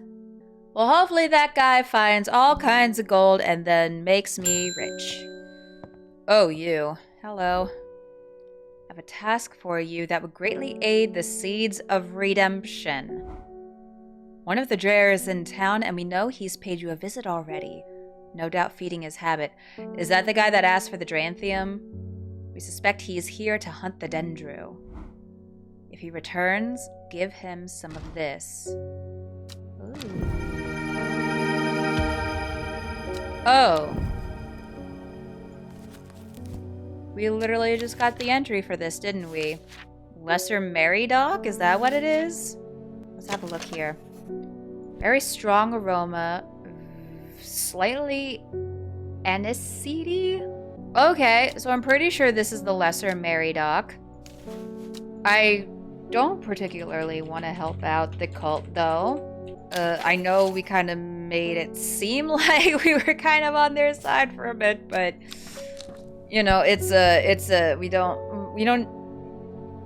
Speaker 1: Well, hopefully that guy finds all kinds of gold and then makes me rich. Oh, you. Hello. I have a task for you that would greatly aid the seeds of redemption. One of the Dreyer is in town, and we know he's paid you a visit already. No doubt feeding his habit. Is that the guy that asked for the Dranthium? We suspect he is here to hunt the Dendru. If he returns, give him some of this. Ooh. Oh. We literally just got the entry for this, didn't we? Lesser Meridoc? Is that what it is? Let's have a look here. Very strong aroma. Slightly aniseedy? Okay, so I'm pretty sure this is the Lesser Meridoc. I don't particularly want to help out the cult, though. I know we kind of made it seem like we were kind of on their side for a bit, but you know, we don't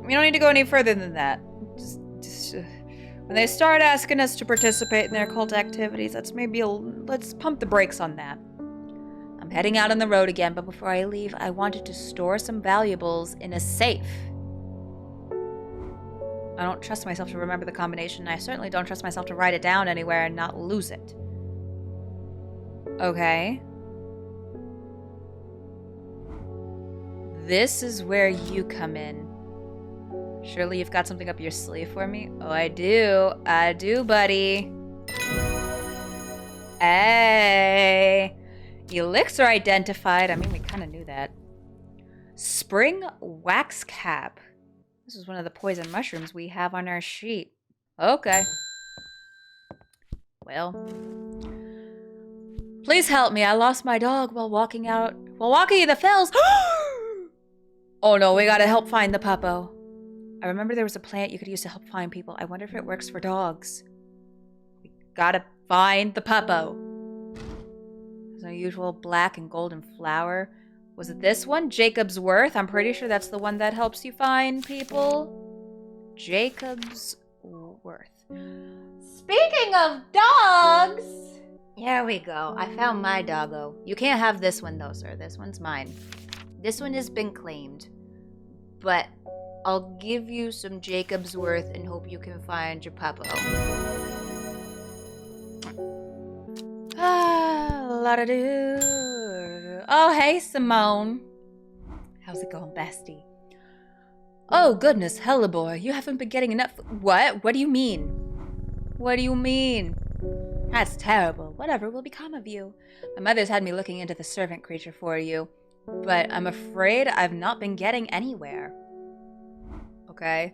Speaker 1: need to go any further than that. When they start asking us to participate in their cult activities, let's pump the brakes on that. I'm heading out on the road again, but before I leave, I wanted to store some valuables in a safe. I don't trust myself to remember the combination, and I certainly don't trust myself to write it down anywhere and not lose it. Okay. This is where you come in. Surely you've got something up your sleeve for me? Oh, I do. I do, buddy. Hey. Elixir identified. I mean, we kind of knew that. Spring wax cap. This is one of the poison mushrooms we have on our sheet. Okay. Well. Please help me. I lost my dog while walking in the fells. Oh no, we gotta help find the puppo. I remember there was a plant you could use to help find people. I wonder if it works for dogs. We gotta find the puppo. There's an unusual black and golden flower. Was it this one? Jacob's Worth? I'm pretty sure that's the one that helps you find people. Jacob's Worth. Speaking of dogs! Here we go. I found my doggo. You can't have this one though, sir. This one's mine. This one has been claimed. But I'll give you some Jacob's Worth and hope you can find your puppo. La-da-doo. Oh, hey, Simone. How's it going, bestie? Oh, goodness, Hellebore, you haven't been getting enough. What? What do you mean? What do you mean? That's terrible. Whatever will become of you? My mother's had me looking into the servant creature for you, but I'm afraid I've not been getting anywhere. Okay.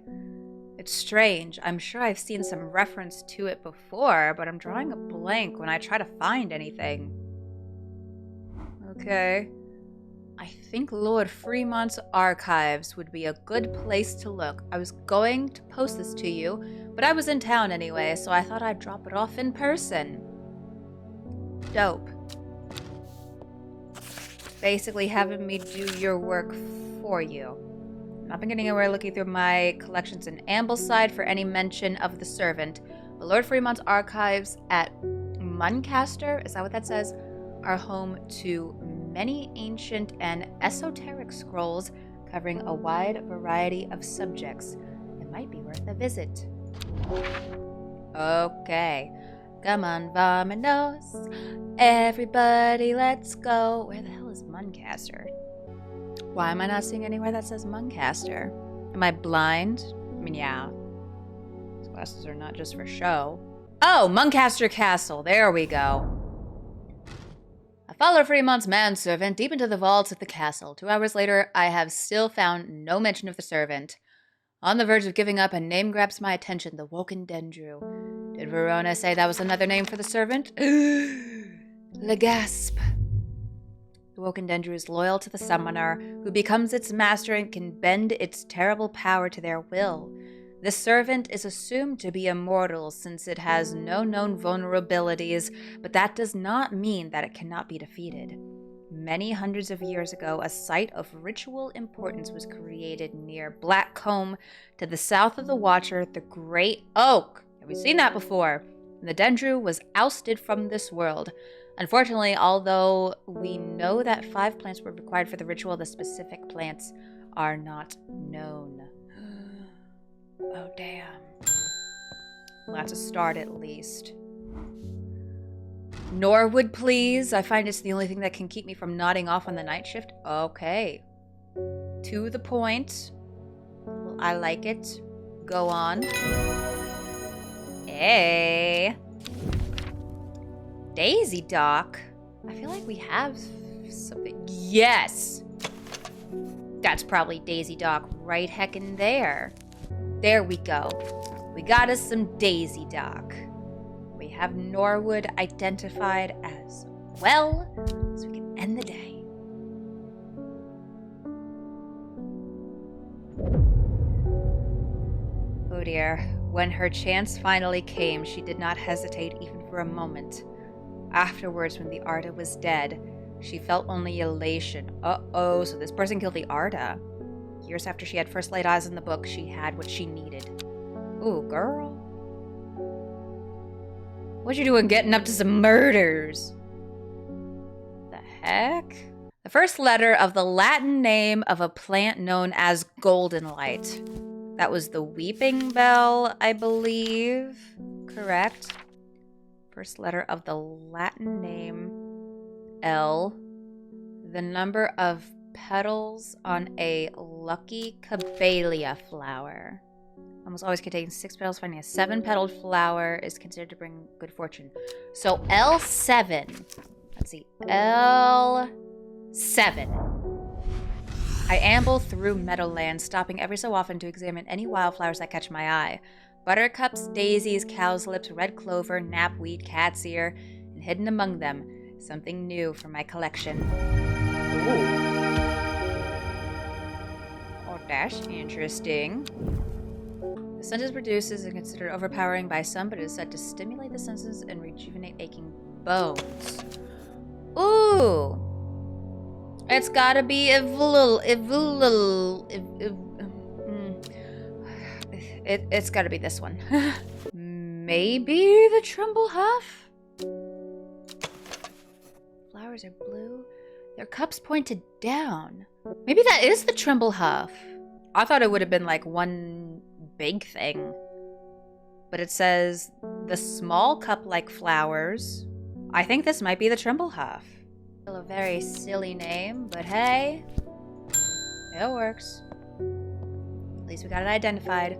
Speaker 1: It's strange. I'm sure I've seen some reference to it before, but I'm drawing a blank when I try to find anything. Okay. I think Lord Fremont's archives would be a good place to look. I was going to post this to you, but I was in town anyway, so I thought I'd drop it off in person. Dope. Basically having me do your work for you. I've been getting anywhere looking through my collections in Ambleside for any mention of the servant, but Lord Fremont's archives at Muncaster, is that what that says, are home to many ancient and esoteric scrolls covering a wide variety of subjects. It might be worth a visit. Okay. Come on, vamonos. Everybody, let's go. Where the hell is Muncaster? Why am I not seeing anywhere that says Muncaster? Am I blind? I mean, yeah. These glasses are not just for show. Oh, Muncaster Castle. There we go. I follow Fremont's manservant deep into the vaults of the castle. 2 hours later, I have still found no mention of the servant. On the verge of giving up, a name grabs my attention, the Woken Dendru. Did Verona say that was another name for the servant? Le gasp. The Woken Dendru is loyal to the summoner, who becomes its master and can bend its terrible power to their will. The servant is assumed to be immortal since it has no known vulnerabilities, but that does not mean that it cannot be defeated. Many hundreds of years ago, a site of ritual importance was created near Blackcomb, to the south of the Watcher, the Great Oak. Have we seen that before? And the Dendru was ousted from this world. Unfortunately, although we know that 5 plants were required for the ritual, the specific plants are not known. Oh, damn. Well, that's a start at least. Norwood, please. I find it's the only thing that can keep me from nodding off on the night shift. Okay. To the point. Well, I like it. Go on. Hey. Daisy Dock. I feel like we have something. Yes! That's probably Daisy Dock right heckin' there. There we go. We got us some Daisy Dock. We have Norwood identified as well, so we can end the day. Oh dear. When her chance finally came, she did not hesitate even for a moment. Afterwards, when the Arda was dead, she felt only elation. Uh-oh, so this person killed the Arda. Years after she had first laid eyes on the book, she had what she needed. Ooh, girl. What you doing getting up to some murders? The heck? The first letter of the Latin name of a plant known as goldenlight. That was the weeping bell, I believe. Correct. First letter of the Latin name, L. The number of petals on a lucky camellia flower. Almost always contains 6 petals. Finding a 7-petaled flower is considered to bring good fortune. So L7. Let's see. L7. I amble through meadowlands, stopping every so often to examine any wildflowers that catch my eye. Buttercups, daisies, cowslips, red clover, knapweed, cat's ear, and hidden among them, something new for my collection. Ooh. Oh, that's interesting. The scent is produces and considered overpowering by some, but it is said to stimulate the senses and rejuvenate aching bones. Ooh! It's gotta be it's gotta be this one. Maybe the tremble huff? Flowers are blue. Their cups pointed down. Maybe that is the tremble huff. I thought it would have been like one big thing. But it says the small cup-like flowers. I think this might be the tremble huff. Still a very silly name, but hey, it works. At least we got it identified.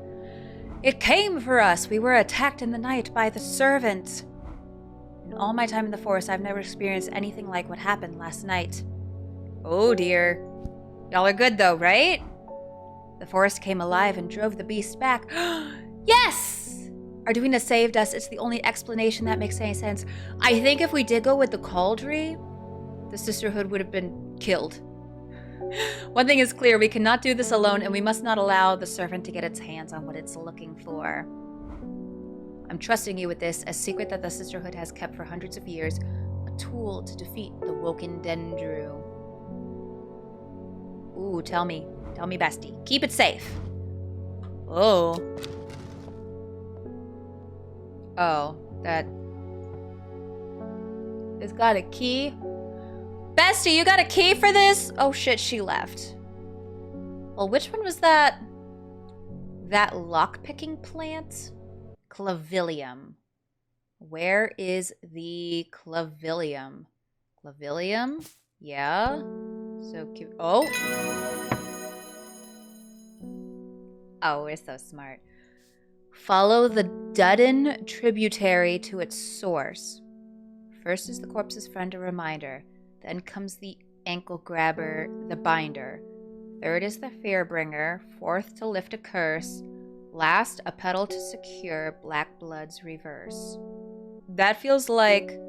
Speaker 1: It came for us. We were attacked in the night by the servant. In all my time in the forest, I've never experienced anything like what happened last night. Oh dear. Y'all are good though, right? The forest came alive and drove the beast back. Yes! Arduina saved us. It's the only explanation that makes any sense. I think if we did go with the Cauldry, the sisterhood would have been killed. One thing is clear, we cannot do this alone, and we must not allow the servant to get its hands on what it's looking for. I'm trusting you with this, a secret that the sisterhood has kept for hundreds of years, a tool to defeat the Woken Dendru. Ooh, tell me, bestie. Keep it safe. Oh. Oh, that... It's got a key. Bestie, you got a key for this? Oh shit, she left. Well, which one was that? That lock-picking plant? Clavilium. Where is the clavilium? Clavilium? Yeah. So cute. Oh! Oh, we're so smart. Follow the Dudden tributary to its source. First is the corpse's friend, a reminder. Then comes the ankle grabber, the binder. Third is the fearbringer. Fourth, to lift a curse. Last, a petal to secure black blood's reverse. That feels like...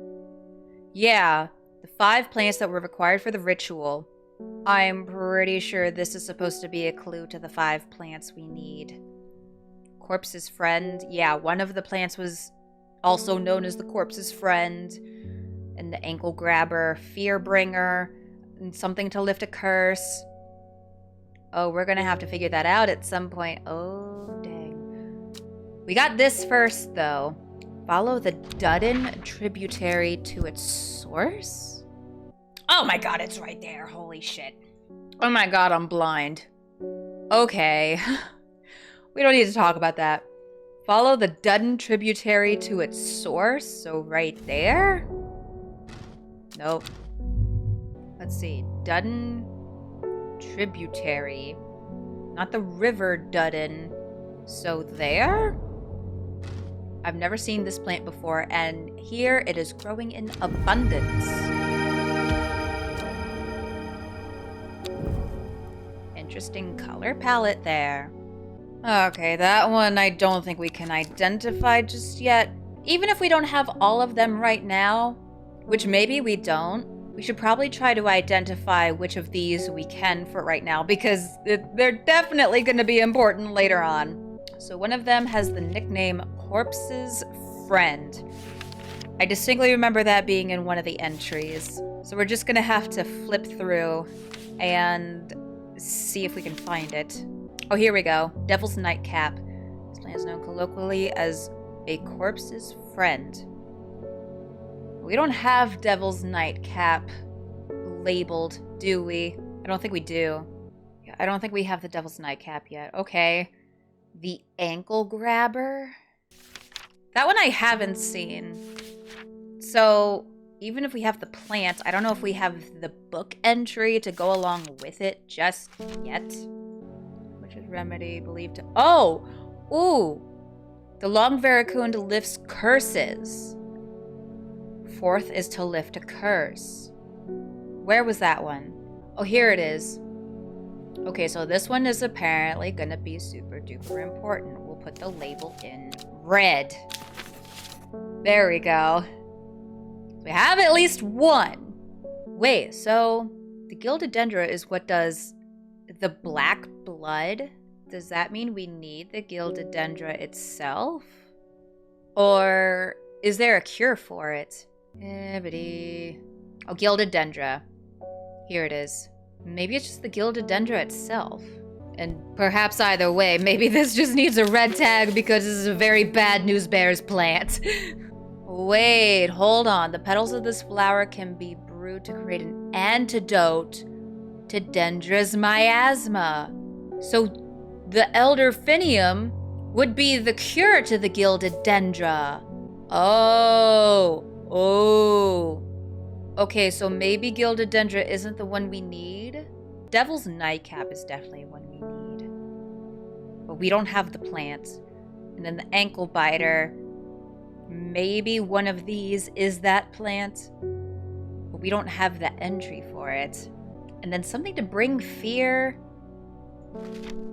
Speaker 1: Yeah, the 5 plants that were required for the ritual. I'm pretty sure this is supposed to be a clue to the 5 plants we need. Corpse's friend. Yeah, one of the plants was also known as the corpse's friend. And the ankle grabber, fearbringer, and something to lift a curse. Oh, we're gonna have to figure that out at some point. Oh, dang. We got this first, though. Follow the Dudden tributary to its source? Oh my god, it's right there. Holy shit. Oh my god, I'm blind. Okay. We don't need to talk about that. Follow the Dudden tributary to its source. So right there? Nope. Let's see. Dudden tributary. Not the river Dudden. So there? I've never seen this plant before, and here it is growing in abundance. Interesting color palette there. Okay, that one I don't think we can identify just yet. Even if we don't have all of them right now, which maybe we don't, we should probably try to identify which of these we can for right now, because they're definitely going to be important later on. So one of them has the nickname Corpse's Friend. I distinctly remember that being in one of the entries. So we're just going to have to flip through and see if we can find it. Oh, here we go. Devil's Nightcap. This plant is known colloquially as a corpse's friend. We don't have Devil's Nightcap labeled, do we? I don't think we do. Yeah, I don't think we have the Devil's Nightcap yet. Okay. The Ankle Grabber? That one I haven't seen. So, even if we have the plant, I don't know if we have the book entry to go along with it just yet. Which is remedy believed to... Oh! Ooh! The Long Veracund lifts curses. Fourth is to lift a curse. Where was that one? Oh, here it is. Okay, so this one is apparently gonna be super duper important. We'll put the label in red. There we go. We have at least one. Wait, so the Gilded Dendra is what does the black blood? Does that mean we need the Gilded Dendra itself? Or is there a cure for it? Oh, Gilded Dendra. Here it is. Maybe it's just the Gilded Dendra itself. And perhaps either way, maybe this just needs a red tag because this is a very bad news bears plant. Wait, hold on. The petals of this flower can be brewed to create an antidote to Dendra's miasma. So the Elderfinium would be the cure to the Gilded Dendra. Oh. Okay, so maybe Gilded Dendra isn't the one we need? Devil's Nightcap is definitely one we need. But we don't have the plant. And then the Ankle Biter. Maybe one of these is that plant. But we don't have the entry for it. And then something to bring fear.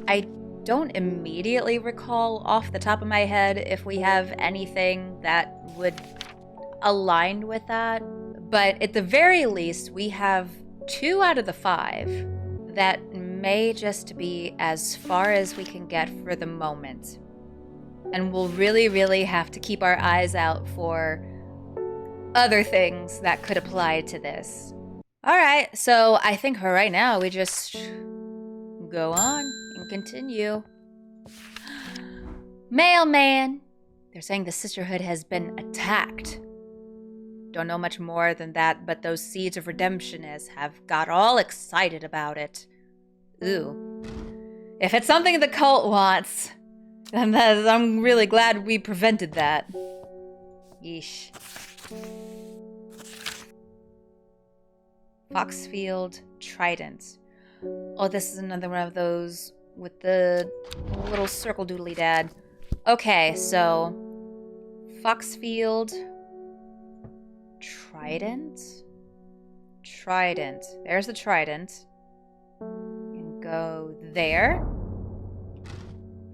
Speaker 1: I don't immediately recall off the top of my head if we have anything that would align with that. But at the very least, we have 2 out of the 5 that may just be as far as we can get for the moment. And we'll really, really have to keep our eyes out for other things that could apply to this. All right, so I think for right now, we just go on and continue. Mailman! They're saying the Sisterhood has been attacked. Don't know much more than that, but those seeds of redemptionists have got all excited about it. Ooh. If it's something the cult wants, then I'm really glad we prevented that. Yeesh. Foxfield Trident. Oh, this is another one of those with the little circle doodly dad. Okay, so Foxfield Trident? Trident. There's the trident. And go there.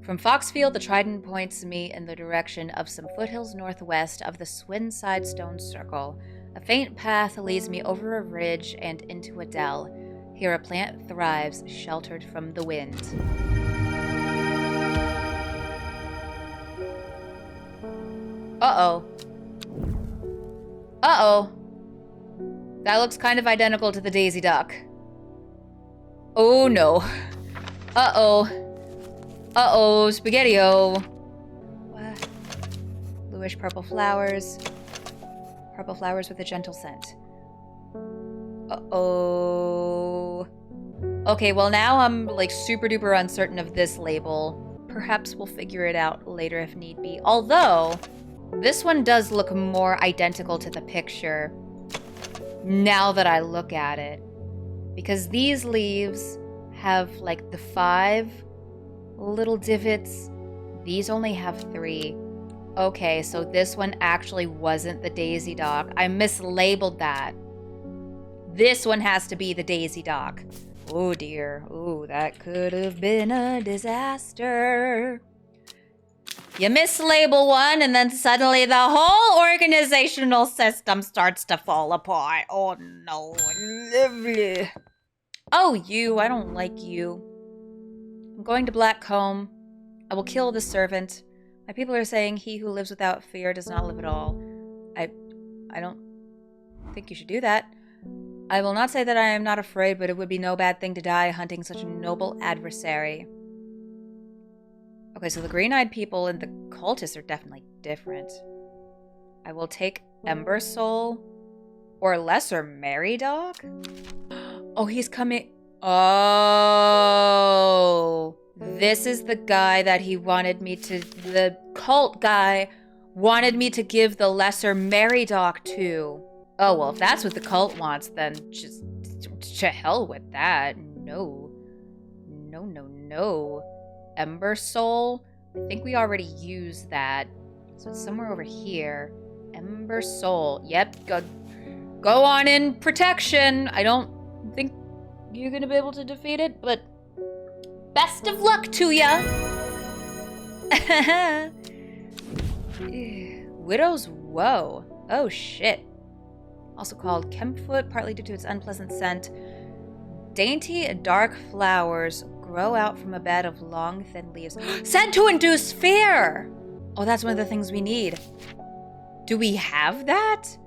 Speaker 1: From Foxfield, the trident points me in the direction of some foothills northwest of the Swinside Stone Circle. A faint path leads me over a ridge and into a dell. Here a plant thrives, sheltered from the wind. Uh-oh. Uh-oh. That looks kind of identical to the Daisy Duck. Oh no. Uh-oh. Uh-oh, Spaghetti-O. What? bluish purple flowers. Purple flowers with a gentle scent. Uh-oh. Okay, well now I'm like super duper uncertain of this label. Perhaps we'll figure it out later if need be. Although, this one does look more identical to the picture now that I look at it. Because these leaves have like the 5 little divots. These only have 3. Okay, so this one actually wasn't the daisy dock. I mislabeled that. This one has to be the daisy dock. Oh dear. Oh, that could have been a disaster. You mislabel one and then suddenly the whole organizational system starts to fall apart. Oh no. Lovely. Oh, you. I don't like you. I'm going to Blackcomb. I will kill the servant. My people are saying he who lives without fear does not live at all. I don't think you should do that. I will not say that I am not afraid, but it would be no bad thing to die hunting such a noble adversary. Okay, so the green-eyed people and the cultists are definitely different. I will take Ember Soul or Lesser Mary Dog. Oh, he's coming. Oh, this is the guy that he wanted me to, the cult guy wanted me to give the Lesser Mary Dog to. Oh, well, if that's what the cult wants, then just to hell with that. No. No, no, no. Ember Soul? I think we already used that. So it's somewhere over here. Ember Soul. Yep, go on in protection. I don't think you're gonna be able to defeat it, but best of luck to ya! Widow's Woe. Oh, shit. Also called Kempfoot, partly due to its unpleasant scent. Dainty, dark flowers grow out from a bed of long, thin leaves. Said to induce fear! Oh, that's one of the things we need. Do we have that?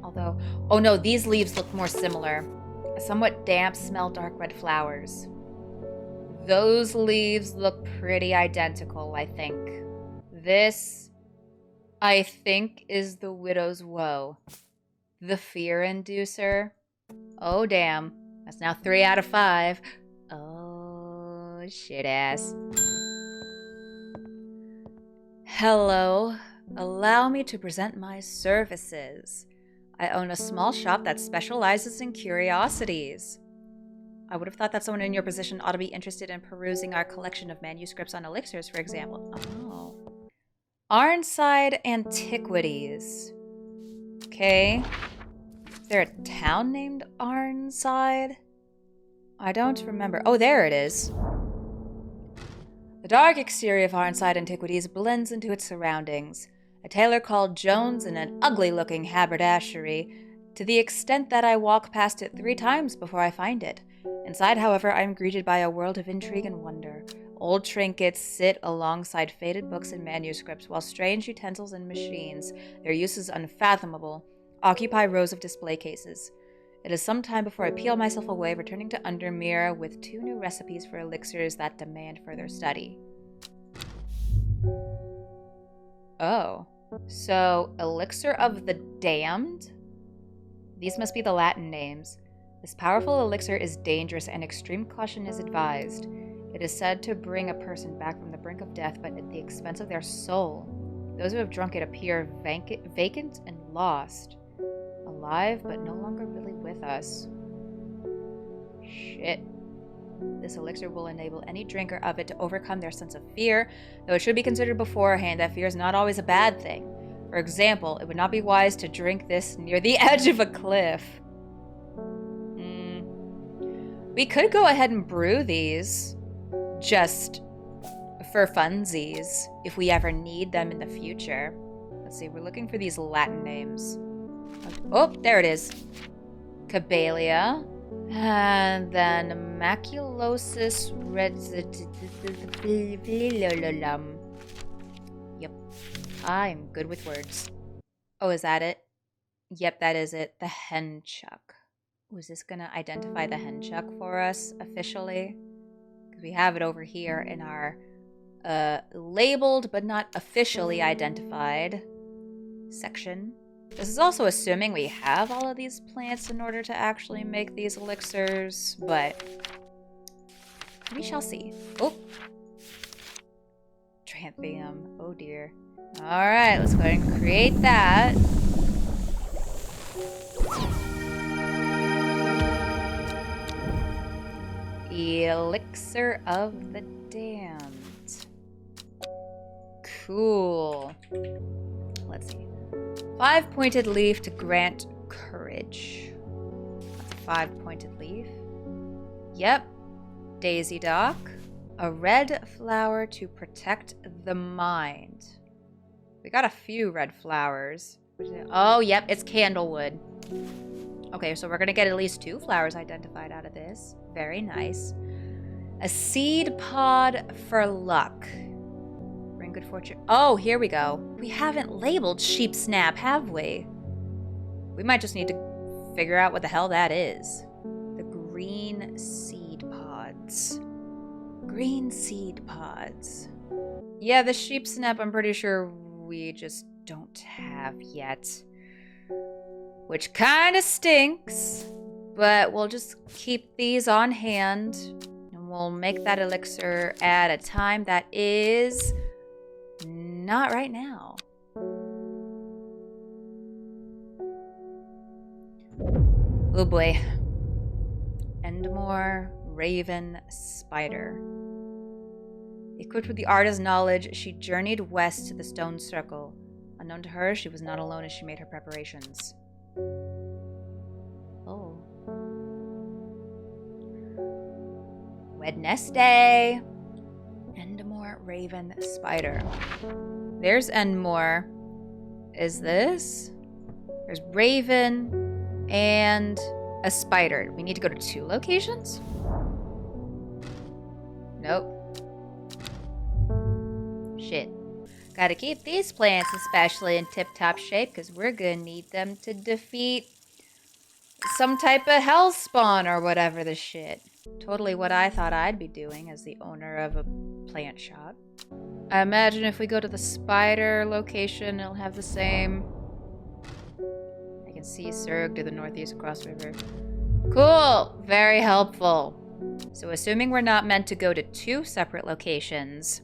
Speaker 1: Although, oh no, these leaves look more similar. A somewhat damp, smell dark red flowers. Those leaves look pretty identical, I think. This, I think, is the Widow's Woe. The fear inducer. Oh, damn. That's now 3 out of 5. Oh, shit ass. Hello. Allow me to present my services. I own a small shop that specializes in curiosities. I would have thought that someone in your position ought to be interested in perusing our collection of manuscripts on elixirs, for example. Oh. Arnside Antiquities. Okay. Is there a town named Arnside? I don't remember. Oh, there it is. The dark exterior of Arnside Antiquities blends into its surroundings. A tailor called Jones and an ugly-looking haberdashery, to the extent that I walk past it 3 times before I find it. Inside, however, I am greeted by a world of intrigue and wonder. Old trinkets sit alongside faded books and manuscripts, while strange utensils and machines, their uses unfathomable, occupy rows of display cases. It is some time before I peel myself away, returning to Undermere with 2 new recipes for elixirs that demand further study. Oh. So, Elixir of the Damned? These must be the Latin names. This powerful elixir is dangerous and extreme caution is advised. It is said to bring a person back from the brink of death, but at the expense of their soul. Those who have drunk it appear vacant and lost. Alive, but no longer really with us. Shit. This elixir will enable any drinker of it to overcome their sense of fear, though it should be considered beforehand that fear is not always a bad thing. For example, it would not be wise to drink this near the edge of a cliff. We could go ahead and brew these, just for funsies, if we ever need them in the future. Let's see, we're looking for these Latin names. Oh, there it is. Cabalia. And then Maculosis residuum. Yep. I'm good with words. Oh, is that it? Yep, that is it. The henchuck. Was this gonna identify the henchuck for us officially? Because we have it over here in our labeled but not officially identified. section. This is also assuming we have all of these plants in order to actually make these elixirs, but we shall see. Oh, Tranthium. Oh dear. All right, let's go ahead and create that. Elixir of the Damned. Cool. Let's see. 5-pointed leaf to grant courage. That's a 5-pointed leaf. Yep. Daisy Dock. A red flower to protect the mind. We got a few red flowers. Oh, yep, it's candlewood. Okay, so we're gonna get at least 2 flowers identified out of this. Very nice. A seed pod for luck. Bring good fortune. Oh, here we go. We haven't labeled sheep snap, have we? We might just need to figure out what the hell that is. The green seed pods. Green seed pods. Yeah, the sheep snap I'm pretty sure we just don't have yet. Which kind of stinks. But we'll just keep these on hand. And we'll make that elixir at a time that is not right now. Oh boy. Endmore Raven Spider. Equipped with the artist's knowledge, she journeyed west to the stone circle. Unknown to her, she was not alone as she made her preparations. Oh. Wednesday. Endmore Raven Spider. There's Endmore. Is this? There's Raven and a spider. We need to go to 2 locations? Nope. Shit. Gotta keep these plants especially in tip-top shape because we're gonna need them to defeat some type of hell spawn or whatever the shit. Totally what I thought I'd be doing as the owner of a plant shop. I imagine if we go to the spider location, it'll have the same. I can see Surg to the northeast across the river. Cool! Very helpful. So assuming we're not meant to go to 2 separate locations,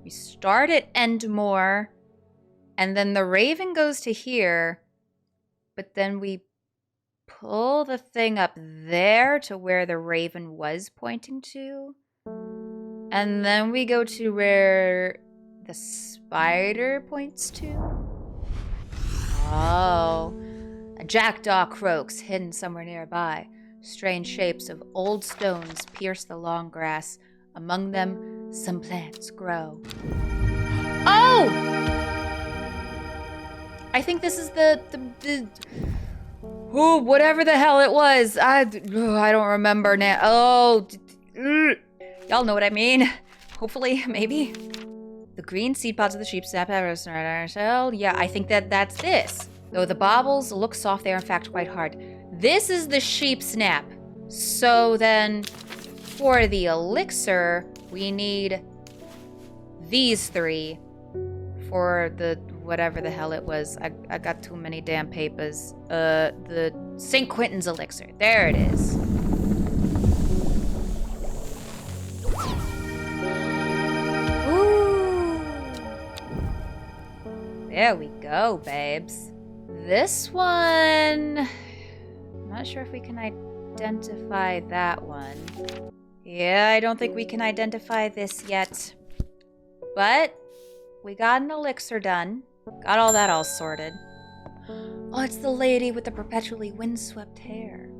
Speaker 1: we start at Endmore, and then the raven goes to here, but then we pull the thing up there to where the raven was pointing to, and then we go to where the spider points to. Oh, a jackdaw croaks hidden somewhere nearby. Strange shapes of old stones pierce the long grass. Among them, some plants grow. Oh! I think this is the oh, whatever the hell it was. I don't remember now. Oh, y'all know what I mean. Hopefully, maybe. The green seed pods of the sheep snap. Yeah, I think that's this. Though the baubles look soft, they are in fact quite hard. This is the sheep snap. So then, for the elixir, we need these 3 for the whatever the hell it was. I got too many damn papers. The St. Quentin's elixir. There it is. Ooh. There we go, babes. This one, I'm not sure if we can identify that one. Yeah, I don't think we can identify this yet. But we got an elixir done. Got all that all sorted. Oh, it's the lady with the perpetually windswept hair.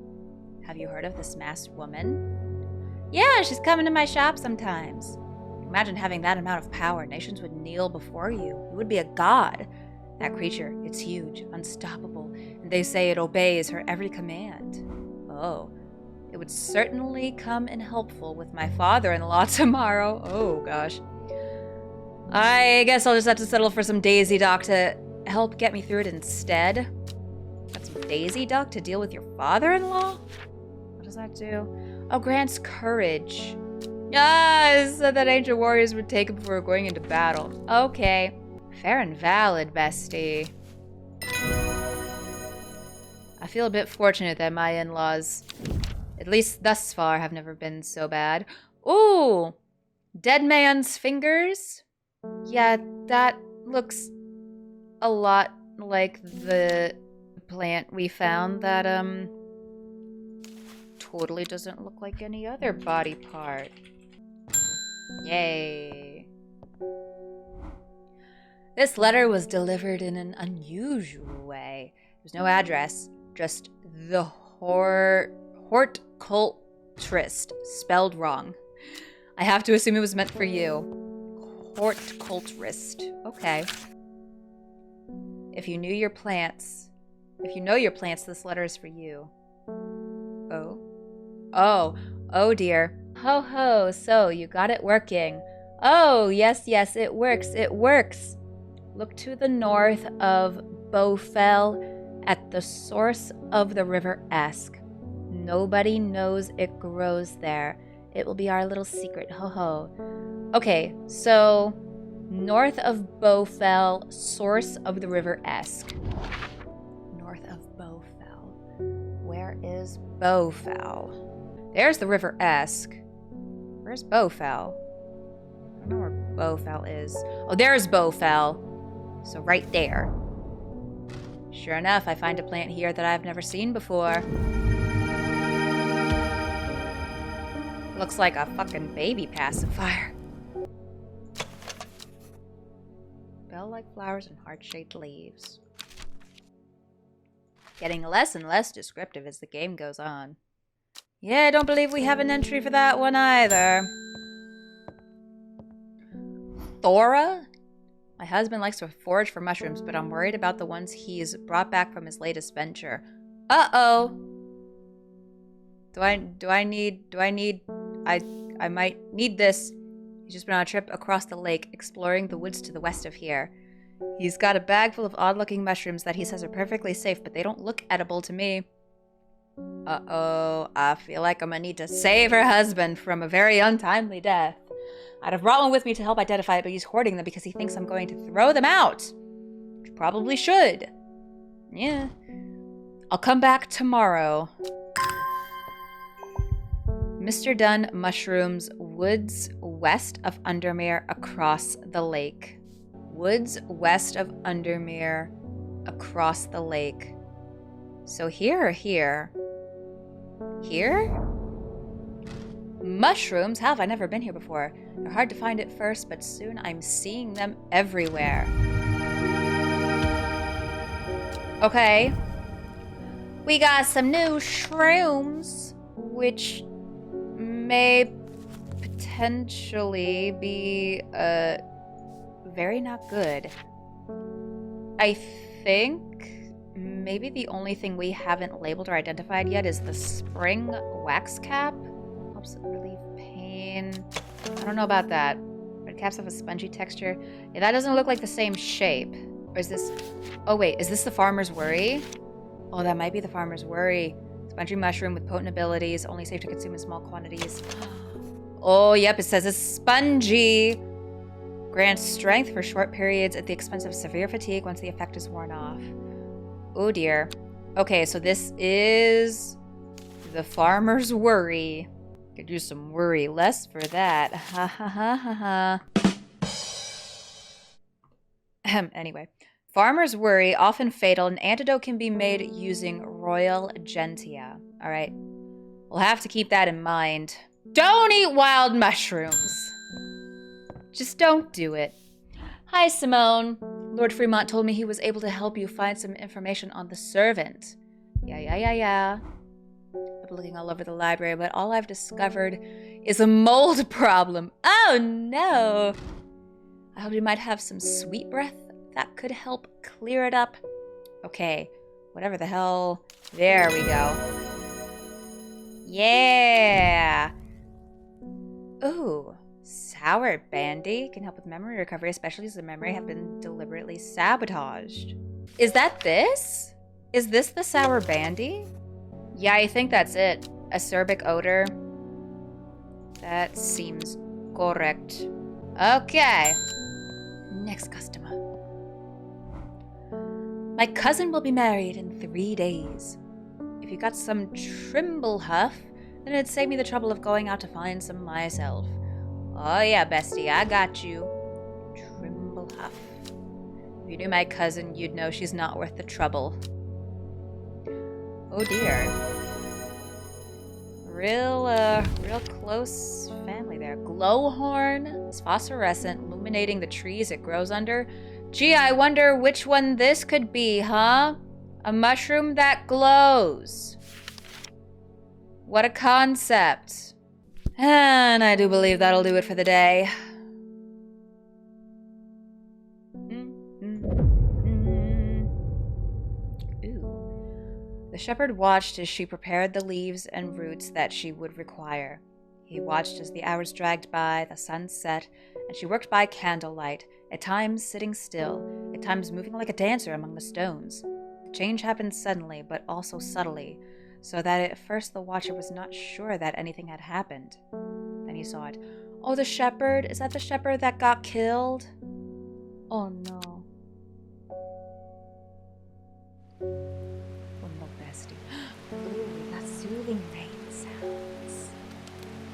Speaker 1: Have you heard of this masked woman? Yeah, she's coming to my shop sometimes. Imagine having that amount of power. Nations would kneel before you. You would be a god. That creature, it's huge, unstoppable, and they say it obeys her every command. Oh, it would certainly come in helpful with my father-in-law tomorrow. Oh, gosh. I guess I'll just have to settle for some Daisy Dock to help get me through it instead. Got some Daisy Dock to deal with your father-in-law? What does that do? Oh, grants courage. Ah, it said that ancient warriors would take it before going into battle. Okay. Fair and valid, bestie. I feel a bit fortunate that my in-laws, at least thus far, have never been so bad. Ooh! Dead man's fingers? Yeah, that looks a lot like the plant we found that, totally doesn't look like any other body part. Yay. This letter was delivered in an unusual way. There's no address, just the Horticulturist, spelled wrong. I have to assume it was meant for you. Horticulturist. Okay. If you know your plants, this letter is for you. Oh. Oh dear. Ho ho, so you got it working. Oh, yes, it works. Look to the north of Bowfell at the source of the River Esk. Nobody knows it grows there. It will be our little secret, ho ho. Okay, so north of Bowfell, source of the River Esk. North of Bowfell. Where is Bowfell? There's the River Esk. Where's Bowfell? I don't know where Bowfell is. Oh, there's Bowfell. So right there. Sure enough, I find a plant here that I've never seen before. Looks like a fucking baby pacifier. Bell-like flowers and heart-shaped leaves. Getting less and less descriptive as the game goes on. Yeah, I don't believe we have an entry for that one either. Thora? My husband likes to forage for mushrooms, but I'm worried about the ones he's brought back from his latest venture. Uh-oh. I might need this. He's just been on a trip across the lake, exploring the woods to the west of here. He's got a bag full of odd-looking mushrooms that he says are perfectly safe, but they don't look edible to me. Uh-oh, I feel like I'm gonna need to save her husband from a very untimely death. I'd have brought one with me to help identify it, but he's hoarding them because he thinks I'm going to throw them out. Which probably should. Yeah. I'll come back tomorrow. Mr. Dunn mushrooms, woods west of Undermere across the lake. Woods west of Undermere across the lake. So here or here? Here? Mushrooms? How have I never been here before? They're hard to find at first, but soon I'm seeing them everywhere. Okay. We got some new shrooms, which may potentially be, very not good. I think maybe the only thing we haven't labeled or identified yet is the spring wax cap. Helps relieve pain. I don't know about that. Red caps have a spongy texture. Yeah, that doesn't look like the same shape. Or is this... Oh wait, is this the farmer's worry? Oh, that might be the farmer's worry. Spongy mushroom with potent abilities, only safe to consume in small quantities. Oh, yep, it says it's spongy. Grants strength for short periods at the expense of severe fatigue once the effect is worn off. Oh dear. Okay, so this is the farmer's worry. Could use some worry less for that. Ha ha ha ha ha. Anyway. Farmer's worry, often fatal. An antidote can be made using Royal Gentia. Alright. We'll have to keep that in mind. Don't eat wild mushrooms. Just don't do it. Hi, Simone. Lord Fremont told me he was able to help you find some information on the servant. Yeah. I've been looking all over the library, but all I've discovered is a mold problem. Oh, no. I hope you might have some sweet breath that could help clear it up. Okay, whatever the hell. There we go. Yeah. Ooh. Sour Bandy can help with memory recovery, especially as the memory have been deliberately sabotaged. Is that this? Is this the Sour Bandy? Yeah, I think that's it. Acerbic odor. That seems correct. Okay. Next customer. My cousin will be married in 3 days. If you got some Trimble Huff, then it'd save me the trouble of going out to find some myself. Oh yeah, bestie, I got you. Trimble Huff. If you knew my cousin, you'd know she's not worth the trouble. Oh dear. Real close family there. Glowhorn. It's phosphorescent, illuminating the trees it grows under. Gee, I wonder which one this could be, huh? A mushroom that glows. What a concept. And I do believe that'll do it for the day. Ooh. The shepherd watched as she prepared the leaves and roots that she would require. He watched as the hours dragged by, the sun set, and she worked by candlelight, at times sitting still, at times moving like a dancer among the stones. The change happened suddenly, but also subtly, so that at first the watcher was not sure that anything had happened. Then he saw it. Oh, the shepherd? Is that the shepherd that got killed? Oh no. Oh no, bestie. Ooh, that soothing rain sounds.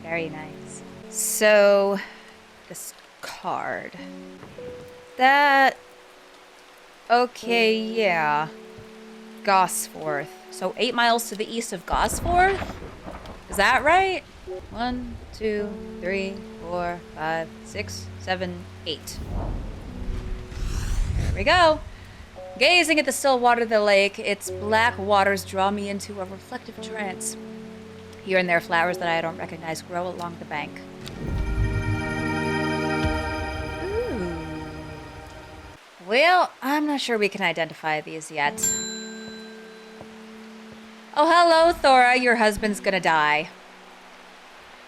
Speaker 1: Very nice. So, this card. That... Okay, yeah. Gosforth. So 8 miles to the east of Gosforth? Is that right? 1, 2, 3, 4, 5, 6, 7, 8. There we go. Gazing at the still water of the lake, its black waters draw me into a reflective trance. Here and there, flowers that I don't recognize grow along the bank. Well, I'm not sure we can identify these yet. Oh, hello, Thora. Your husband's gonna die.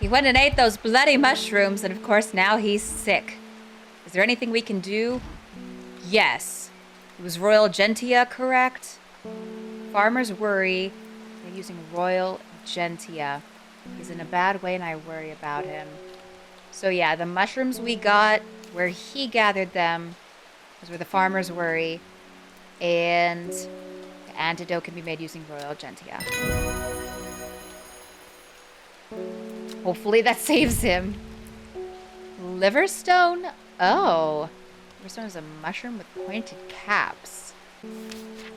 Speaker 1: He went and ate those bloody mushrooms, and of course now he's sick. Is there anything we can do? Yes. It was Royal Gentia, correct? Farmers worry. They're using Royal Gentia. He's in a bad way and I worry about him. So yeah, the mushrooms we got, where he gathered them, is where the farmers worry, and the antidote can be made using Royal Gentia. Hopefully that saves him. Liverstone? Oh. Liverstone is a mushroom with pointed caps.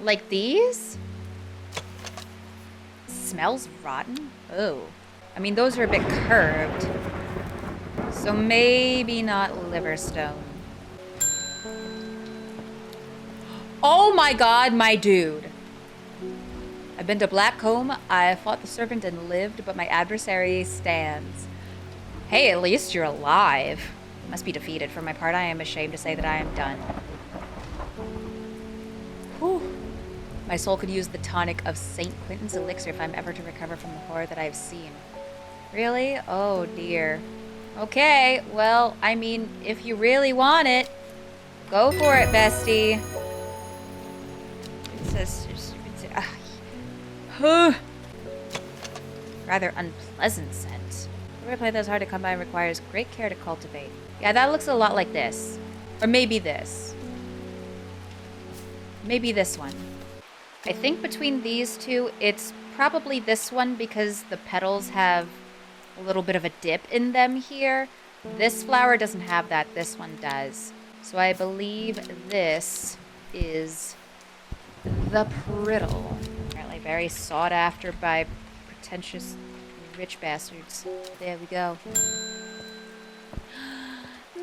Speaker 1: Like these? Smells rotten? Oh. I mean, those are a bit curved. So maybe not Liverstone. Oh my god, my dude. I've been to Blackcomb, I fought the serpent and lived, but my adversary stands. Hey, at least you're alive. Must be defeated. For my part, I am ashamed to say that I am done. Whew. My soul could use the tonic of St. Quentin's elixir if I'm ever to recover from the horror that I've seen. Really? Oh dear. Okay, well, I mean, if you really want it, go for it, bestie. Rather unpleasant scent. Every plant that's hard to come by and requires great care to cultivate. Yeah, that looks a lot like this. Or maybe this. Maybe this one. I think between these two, it's probably this one because the petals have a little bit of a dip in them here. This flower doesn't have that. This one does. So I believe this is the Priddle. Apparently very sought after by pretentious rich bastards. There we go.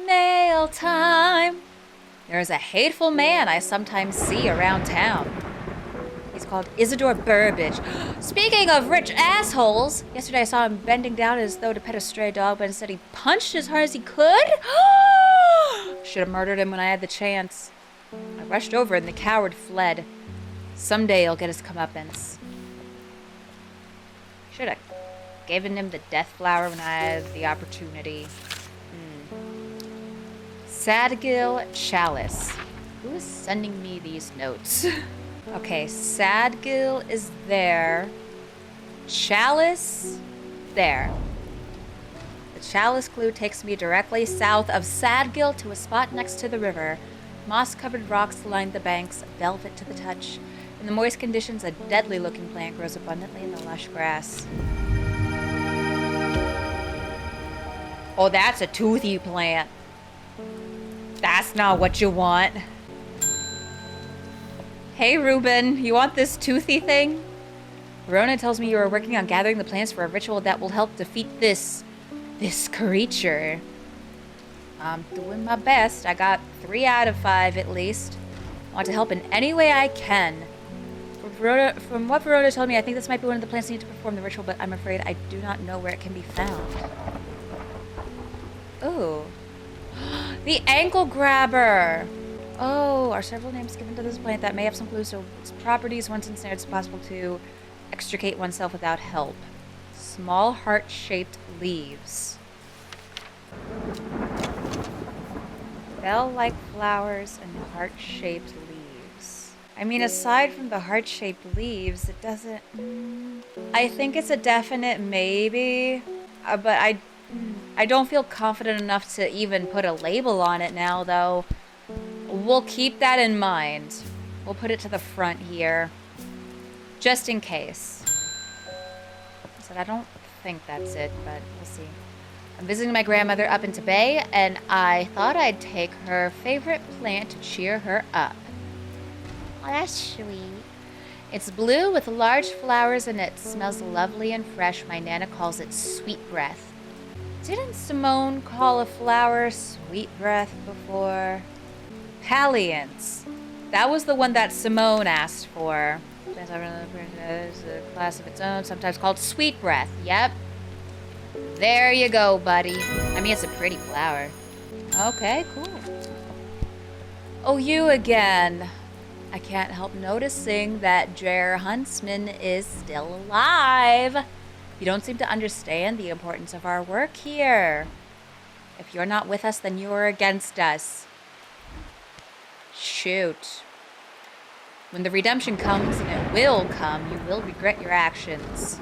Speaker 1: Mail time! There is a hateful man I sometimes see around town. He's called Isidore Burbage. Speaking of rich assholes, yesterday I saw him bending down as though to pet a stray dog, but instead he punched as hard as he could. Should have murdered him when I had the chance. I rushed over and the coward fled. Someday he'll get his comeuppance. Should have given him the death flower when I had the opportunity. Sadgill Chalice. Who is sending me these notes? Okay, Sadgill is there. Chalice, there. The chalice clue takes me directly south of Sadgill to a spot next to the river. Moss-covered rocks line the banks, velvet to the touch. In the moist conditions, a deadly-looking plant grows abundantly in the lush grass. Oh, that's a toothy plant. That's not what you want. Hey, Ruben, you want this toothy thing? Verona tells me you are working on gathering the plants for a ritual that will help defeat this creature. I'm doing my best. I got 3 out of 5 at least. I want to help in any way I can. From what Verona told me, I think this might be one of the plants needed to perform the ritual, but I'm afraid I do not know where it can be found. Ooh. The ankle grabber! Oh, are several names given to this plant that may have some clues to its properties. Once ensnared, it's possible to extricate oneself without help. Small heart-shaped leaves. Bell-like flowers and heart-shaped leaves. I mean, aside from the heart-shaped leaves, it doesn't... I think it's a definite maybe, but I don't feel confident enough to even put a label on it now, though. We'll keep that in mind. We'll put it to the front here. Just in case. So I don't think that's it, but we'll see. I'm visiting my grandmother up in Tibet, and I thought I'd take her favorite plant to cheer her up.
Speaker 2: Oh, that's sweet.
Speaker 1: It's blue with large flowers, and it smells lovely and fresh. My Nana calls it sweet breath. Didn't Simone call a flower sweet breath before? Palliance. That was the one that Simone asked for. Is a class of its own, sometimes called sweet breath. Yep. There you go, buddy. I mean, it's a pretty flower. Okay, cool. Oh, you again. I can't help noticing that Jer Huntsman is still alive. You don't seem to understand the importance of our work here. If you're not with us, then you're against us. Shoot. When the redemption comes, and it will come, you will regret your actions.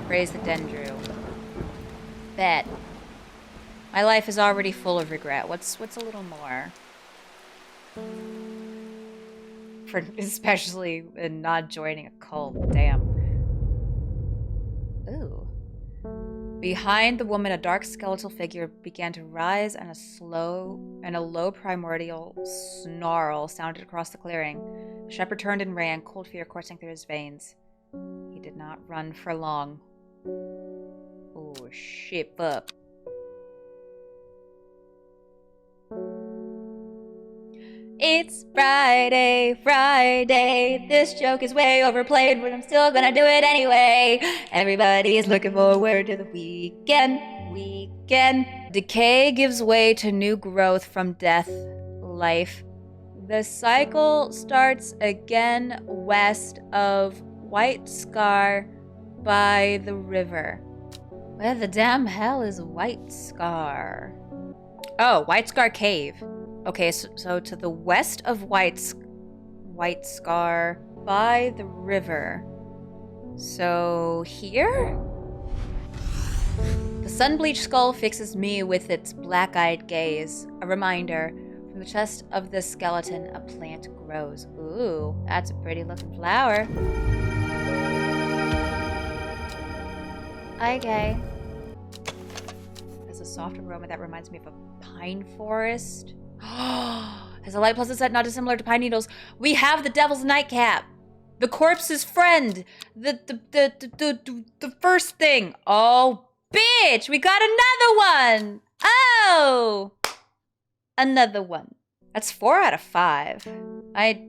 Speaker 1: Praise the Dendru. Bet. My life is already full of regret. What's a little more? For especially in not joining a cult. Damn. Ooh. Behind the woman, a dark skeletal figure began to rise, and a low primordial snarl sounded across the clearing. The shepherd turned and ran, cold fear coursing through his veins. He did not run for long. Oh, shit up. It's Friday, Friday. This joke is way overplayed, but I'm still gonna do it anyway. Everybody's looking forward to the weekend. Decay gives way to new growth from death, life. The cycle starts again west of White Scar by the river. Where the damn hell is White Scar? Oh, White Scar Cave. Okay, so to the west of White Scar by the river. So here? The sun-bleached skull fixes me with its black-eyed gaze. A reminder, from the chest of this skeleton, a plant grows. Ooh, that's a pretty-looking flower. Okay. There's a soft aroma that reminds me of a pine forest. As a light plus a set not dissimilar to pine needles, we have the devil's nightcap, the corpse's friend, the first thing. Oh, bitch, we got another one. Oh, another one. That's 4 out of 5. I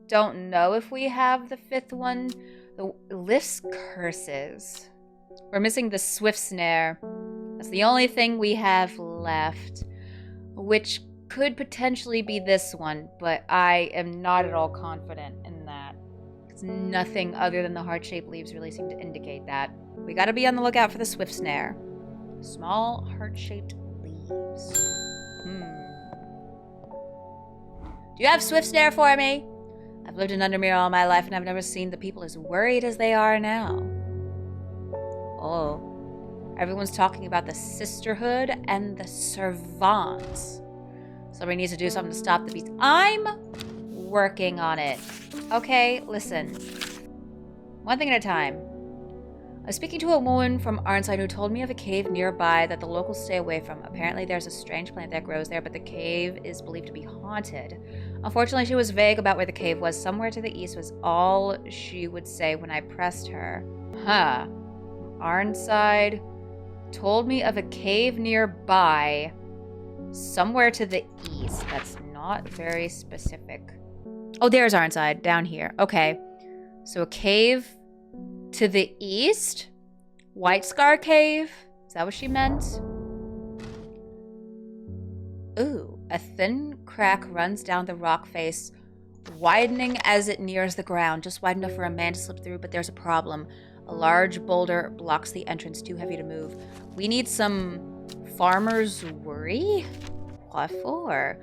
Speaker 1: don't know if we have the 5th one. The lifts curses. We're missing the swift snare. That's the only thing we have left, which could potentially be this one, but I am not at all confident in that. Because nothing other than the heart-shaped leaves really seem to indicate that. We gotta be on the lookout for the swift snare. Small heart-shaped leaves. Do you have swift snare for me? I've lived in Undermere all my life, and I've never seen the people as worried as they are now. Oh. Everyone's talking about the Sisterhood and the Servants. Somebody needs to do something to stop the beast. I'm working on it. Okay, listen. One thing at a time. I was speaking to a woman from Arnside who told me of a cave nearby that the locals stay away from. Apparently there's a strange plant that grows there, but the cave is believed to be haunted. Unfortunately, she was vague about where the cave was. Somewhere to the east was all she would say when I pressed her. Huh. Arnside told me of a cave nearby, somewhere to the east. That's not very specific. Oh, there's Arnside, down here. Okay. So a cave to the east? White Scar Cave? Is that what she meant? Ooh, a thin crack runs down the rock face, widening as it nears the ground, just wide enough for a man to slip through, but there's a problem. A large boulder blocks the entrance, too heavy to move. We need some farmer's worry? What for?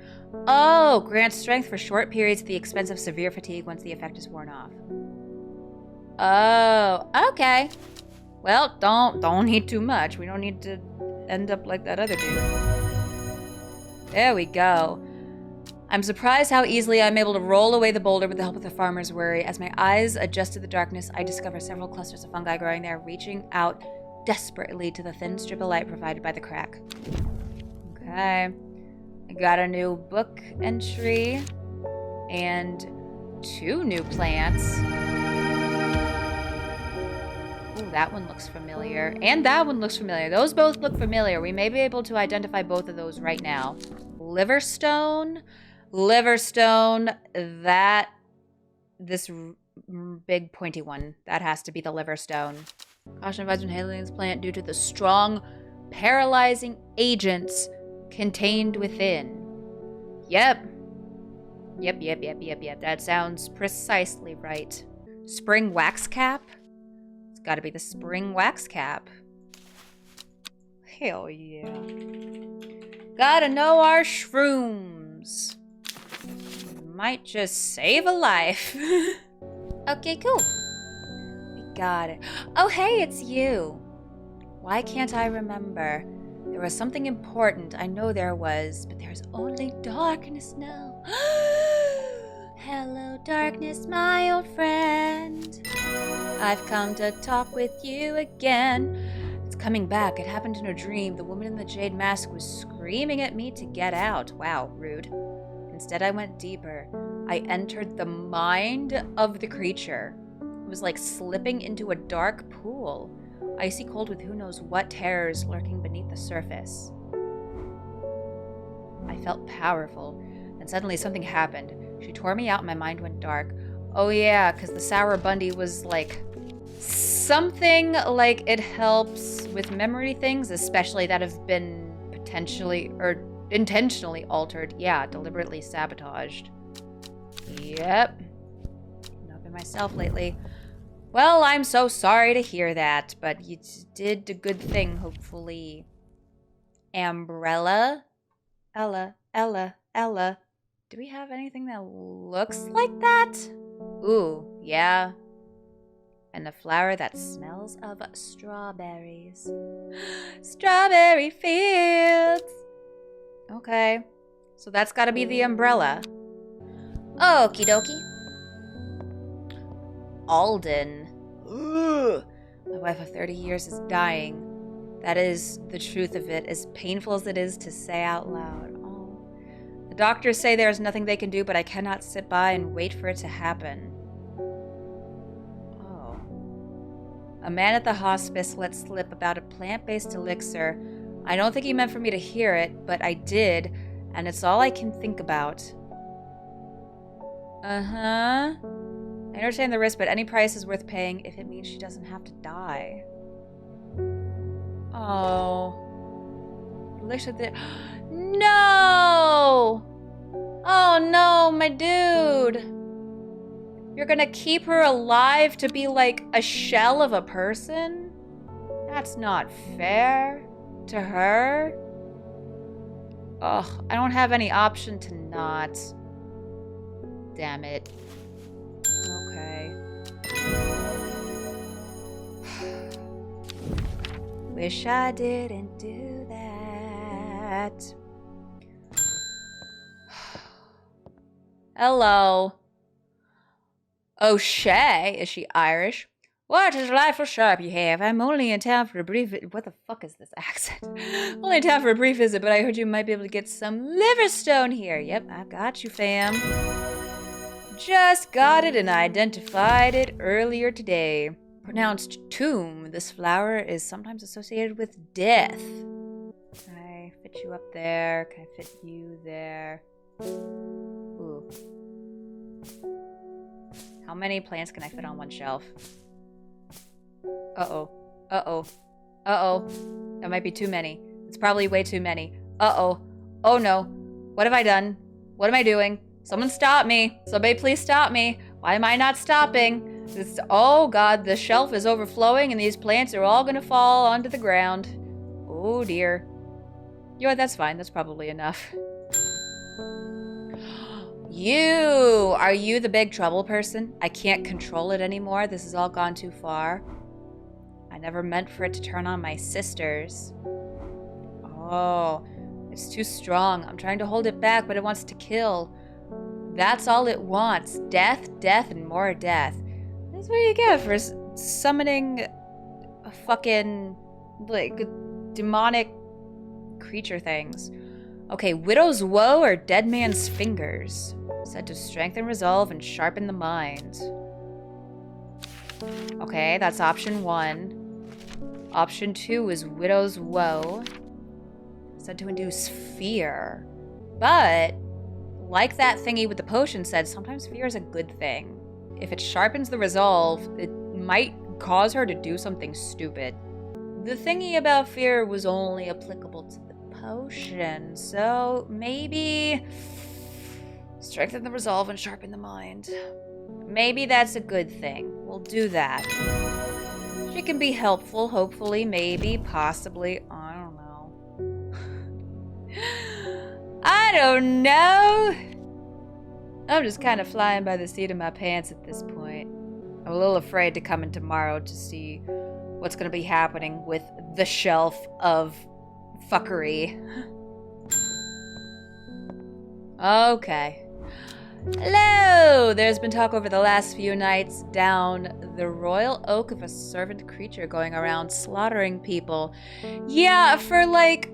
Speaker 1: Oh, grant strength for short periods at the expense of severe fatigue once the effect is worn off. Oh, okay. Well, don't need too much. We don't need to end up like that other dude. There we go. I'm surprised how easily I'm able to roll away the boulder with the help of the farmer's worry. As my eyes adjust to the darkness, I discover several clusters of fungi growing there, reaching out desperately to the thin strip of light provided by the crack. Okay. I got a new book entry and 2 new plants. Ooh, that one looks familiar. And that one looks familiar. Those both look familiar. We may be able to identify both of those right now. Liverstone. Liverstone. This big pointy one. That has to be the liverstone. Caution advised when handling this plant due to the strong paralyzing agents contained within. Yep. That sounds precisely right. Spring wax cap? It's gotta be the spring wax cap. Hell yeah. Gotta know our shrooms. Might just save a life. Okay, cool. We got it. Oh, hey, it's you. Why can't I remember? There was something important. I know there was, but there's only darkness now. Hello, darkness, my old friend. I've come to talk with you again. It's coming back. It happened in a dream. The woman in the jade mask was screaming at me to get out. Wow, rude. Instead, I went deeper. I entered the mind of the creature. It was like slipping into a dark pool. Icy cold with who knows what terrors lurking beneath the surface. I felt powerful. Then suddenly something happened. She tore me out and my mind went dark. Oh yeah, because the Sour Bundy was like something like it helps with memory things, especially that have been potentially or intentionally altered. Yeah, deliberately sabotaged. Yep. Not been myself lately. Well, I'm so sorry to hear that, but you did a good thing, hopefully. Umbrella? Ella. Do we have anything that looks like that? Ooh, yeah. And a flower that smells of strawberries. Strawberry fields! Okay. So that's gotta be the umbrella. Okie dokie. Alden. Ugh. My wife of 30 years is dying. That is the truth of it, as painful as it is to say out loud. Oh. The doctors say there is nothing they can do, but I cannot sit by and wait for it to happen. Oh. A man at the hospice let slip about a plant-based elixir. I don't think he meant for me to hear it, but I did, and it's all I can think about. Uh-huh. I understand the risk, but any price is worth paying if it means she doesn't have to die. Oh. Elixir that... No! Oh no, my dude! You're gonna keep her alive to be like a shell of a person? That's not fair to her. Ugh, I don't have any option to not. Damn it. Okay. Wish I didn't do that. Hello. O'Shea? Is she Irish? What a delightful shop you have. I'm only in town for a brief... What the fuck is this accent? Only in town for a brief visit, but I heard you might be able to get some liverstone here. Yep, I've got you, fam. Just got it and identified it earlier today. Pronounced tomb. This flower is sometimes associated with death. Can I fit you up there? Can I fit you there? Ooh. How many plants can I fit on one shelf? Uh-oh. Uh-oh. Uh-oh. That might be too many. It's probably way too many. Uh-oh. Oh no. What have I done? What am I doing? Someone stop me. Somebody please stop me. Why am I not stopping? Oh god, the shelf is overflowing and these plants are all gonna fall onto the ground. Oh dear. You know what, that's fine. That's probably enough. Are you the big trouble person? I can't control it anymore. This has all gone too far. I never meant for it to turn on my sisters. Oh, it's too strong. I'm trying to hold it back, but it wants to kill. That's all it wants. Death, death, and more death. That's what you get for summoning a fucking, like, demonic creature things. Okay, Widow's Woe or Dead Man's Fingers. Said to strengthen resolve and sharpen the mind. Okay, that's option 1. Option 2 is Widow's Woe. Said to induce fear. But, like that thingy with the potion said, sometimes fear is a good thing. If it sharpens the resolve, it might cause her to do something stupid. The thingy about fear was only applicable to the potion, so maybe strengthen the resolve and sharpen the mind. Maybe that's a good thing. We'll do that. She can be helpful, hopefully, maybe, possibly. I don't know. I don't know. I'm just kind of flying by the seat of my pants at this point. I'm a little afraid to come in tomorrow to see what's going to be happening with the shelf of fuckery. Okay. Hello! There's been talk over the last few nights down the royal oak of a servant creature going around slaughtering people. Yeah, for like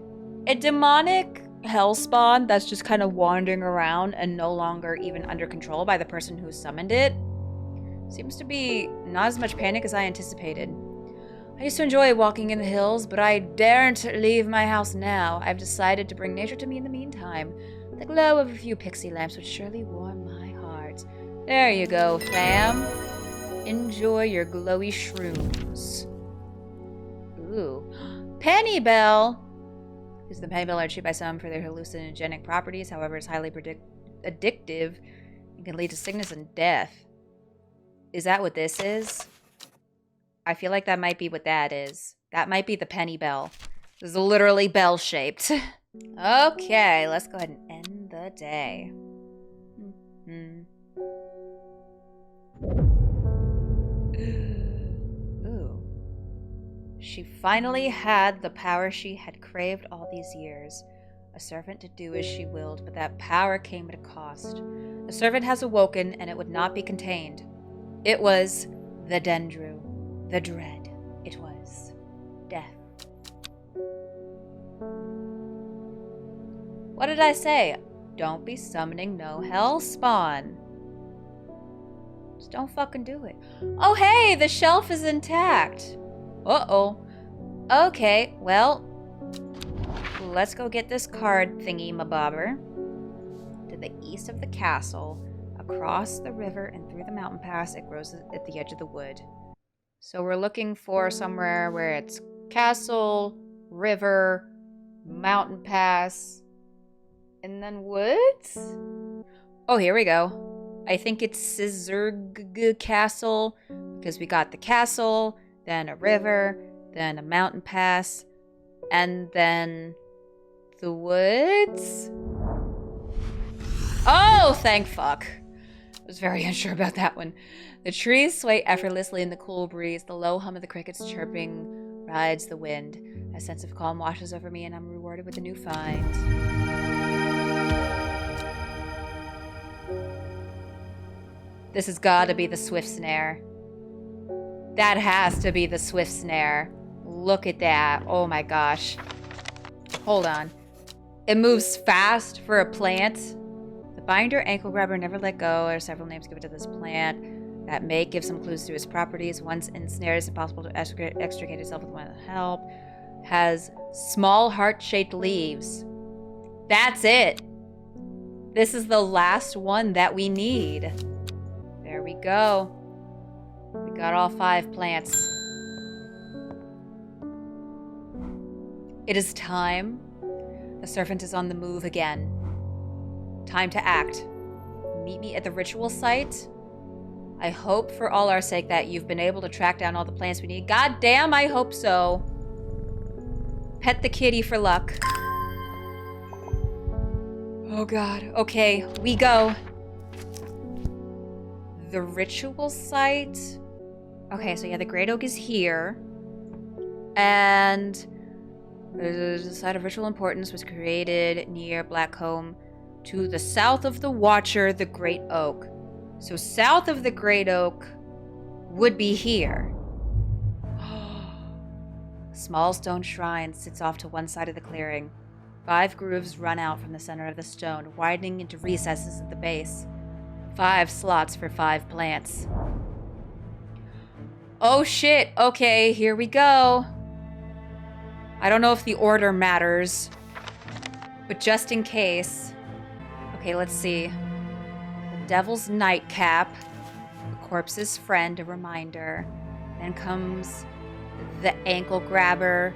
Speaker 1: a demonic hellspawn that's just kind of wandering around and no longer even under control by the person who summoned it. Seems to be not as much panic as I anticipated. I used to enjoy walking in the hills, but I daren't leave my house now. I've decided to bring nature to me in the meantime. The glow of a few pixie lamps would surely warm my heart. There you go, fam. Enjoy your glowy shrooms. Ooh. Penny Bell! Is the penny bell are chewed by some for their hallucinogenic properties. However, it's highly addictive and can lead to sickness and death. Is that what this is? I feel like that might be what that is. That might be the penny bell. This is literally bell-shaped. Okay, let's go ahead and end the day. Ooh. She finally had the power she had craved all these years. A servant to do as she willed, but that power came at a cost. The servant has awoken, and it would not be contained. It was the Dendru, the dread. It was death. What did I say? Don't be summoning no hell spawn. Just don't fucking do it. Oh hey, the shelf is intact. Uh-oh. Okay, well, let's go get this card thingy-mabobber. To the east of the castle, across the river and through the mountain pass, it grows at the edge of the wood. So we're looking for somewhere where it's castle, river, mountain pass, and then woods? Oh, here we go. I think it's Scissor Castle, because we got the castle, then a river, then a mountain pass, and then the woods? Oh, thank fuck. I was very unsure about that one. The trees sway effortlessly in the cool breeze. The low hum of the crickets chirping rides the wind. A sense of calm washes over me, and I'm rewarded with a new find. This has got to be the swift snare. That has to be the swift snare. Look at that. Oh my gosh. Hold on. It moves fast for a plant. The binder, ankle grabber, never let go. There are several names given to this plant that may give some clues to its properties. Once ensnared, it's impossible to extricate itself with one help. Has small heart-shaped leaves. That's it. This is the last one that we need. There we go. We got all 5 plants. It is time. The servant is on the move again. Time to act. Meet me at the ritual site. I hope for all our sake that you've been able to track down all the plants we need. God damn, I hope so. Pet the kitty for luck. Oh god. Okay, we go. The ritual site. Okay, so yeah, the great oak is here. And the site of ritual importance was created near Blackcomb to the south of the Watcher, the Great Oak. So south of the Great Oak would be here. Small stone shrine sits off to one side of the clearing. 5 grooves run out from the center of the stone, widening into recesses at the base. 5 slots for 5 plants. Oh shit, okay, here we go. I don't know if the order matters, but just in case. Okay, let's see. The Devil's Nightcap, the Corpse's Friend, a reminder. Then comes the Ankle Grabber,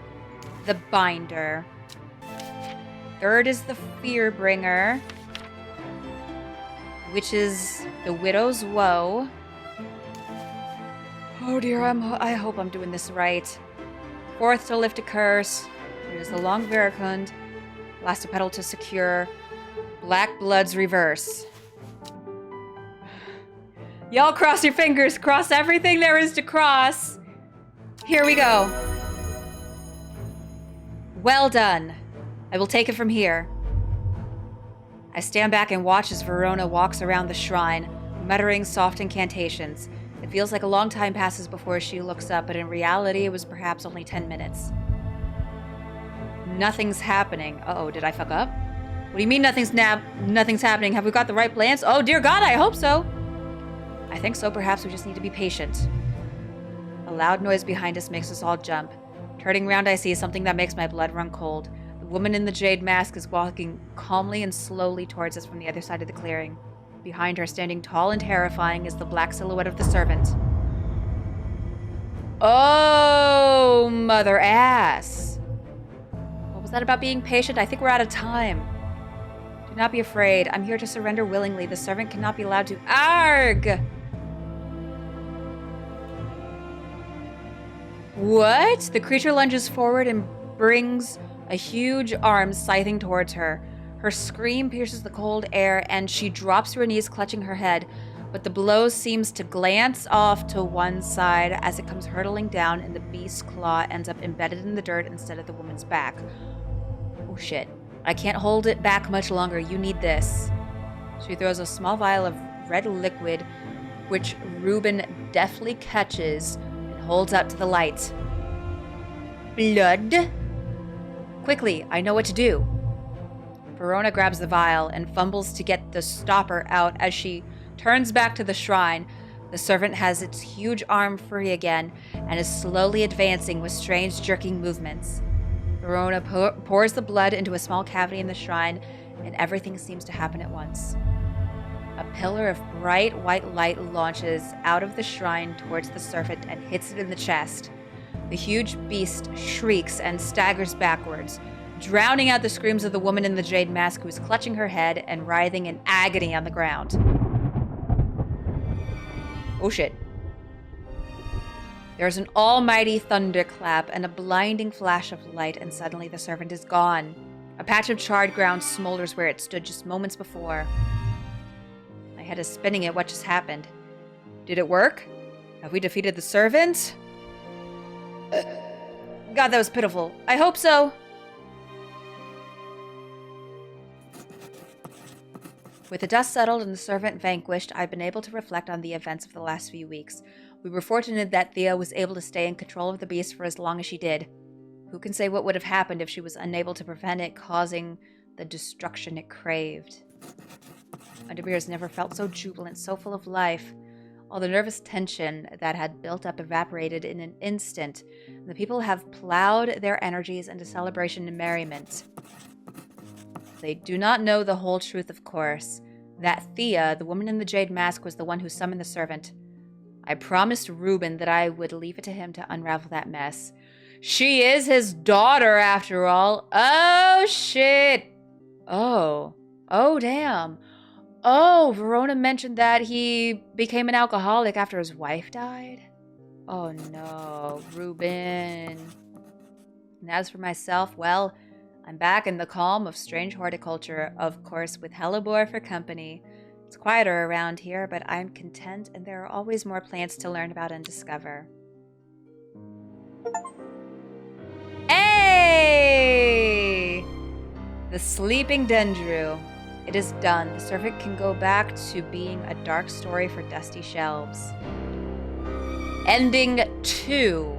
Speaker 1: the Binder. Third is the Fearbringer, which is the Widow's Woe. Oh dear, I hope I'm doing this right. 4th to lift a curse. There's the Long Veracund. Last a petal to secure. Black Blood's Reverse. Y'all cross your fingers. Cross everything there is to cross. Here we go. Well done. I will take it from here. I stand back and watch as Verona walks around the shrine, muttering soft incantations. It feels like a long time passes before she looks up, but in reality, it was perhaps only 10 minutes. Nothing's happening. Uh-oh, did I fuck up? What do you mean nothing's happening? Have we got the right plans? Oh, dear God, I hope so. I think so. Perhaps we just need to be patient. A loud noise behind us makes us all jump. Turning around, I see something that makes my blood run cold. The woman in the jade mask is walking calmly and slowly towards us from the other side of the clearing. Behind her, standing tall and terrifying, is the black silhouette of the servant. Oh, mother ass. What was that about being patient? I think we're out of time. Do not be afraid. I'm here to surrender willingly. The servant cannot be allowed to... Arg! What? The creature lunges forward and brings a huge arm scything towards her. Her scream pierces the cold air, and she drops to her knees, clutching her head. But the blow seems to glance off to one side as it comes hurtling down, and the beast's claw ends up embedded in the dirt instead of the woman's back. Oh shit. I can't hold it back much longer. You need this. She throws a small vial of red liquid, which Reuben deftly catches and holds out to the light. Blood? Quickly, I know what to do. Verona grabs the vial and fumbles to get the stopper out as she turns back to the shrine. The servant has its huge arm free again and is slowly advancing with strange jerking movements. Verona pours the blood into a small cavity in the shrine, and everything seems to happen at once. A pillar of bright white light launches out of the shrine towards the serpent and hits it in the chest. The huge beast shrieks and staggers backwards, drowning out the screams of the woman in the jade mask, who is clutching her head and writhing in agony on the ground. Oh shit. There's an almighty thunderclap and a blinding flash of light, and suddenly the servant is gone. A patch of charred ground smolders where it stood just moments before. My head is spinning at what just happened. Did it work? Have we defeated the servant? God, that was pitiful. I hope so. With the dust settled and the servant vanquished, I've been able to reflect on the events of the last few weeks. We were fortunate that Thea was able to stay in control of the beast for as long as she did. Who can say what would have happened if she was unable to prevent it causing the destruction it craved? Underbeer has never felt so jubilant, so full of life. All the nervous tension that had built up evaporated in an instant. The people have plowed their energies into celebration and merriment. They do not know the whole truth, of course. That Thea, the woman in the jade mask, was the one who summoned the servant. I promised Reuben that I would leave it to him to unravel that mess. She is his daughter, after all. Oh, shit. Oh, damn. Oh, Verona mentioned that he became an alcoholic after his wife died. Oh, no, Reuben. And as for myself, well, I'm back in the calm of strange horticulture, of course, with hellebore for company. It's quieter around here, but I'm content, and there are always more plants to learn about and discover. Hey! The sleeping dendru. It is done. The servant can go back to being a dark story for dusty shelves. Ending 2.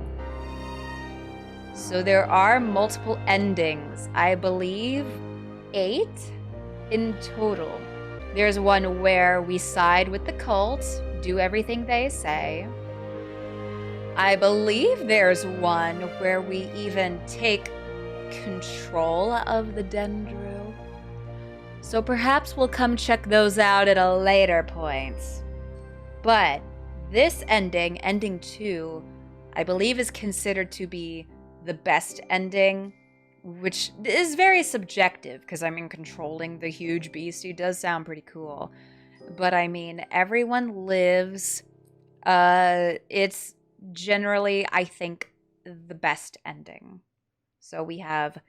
Speaker 1: So there are multiple endings. I believe 8 in total. There's one where we side with the cult, do everything they say. I believe there's one where we even take control of the dendru. So perhaps we'll come check those out at a later point. But this ending, ending 2, I believe is considered to be the best ending, which is very subjective because controlling the huge beastie does sound pretty cool. But I mean, everyone lives. It's generally, I think, the best ending. So we have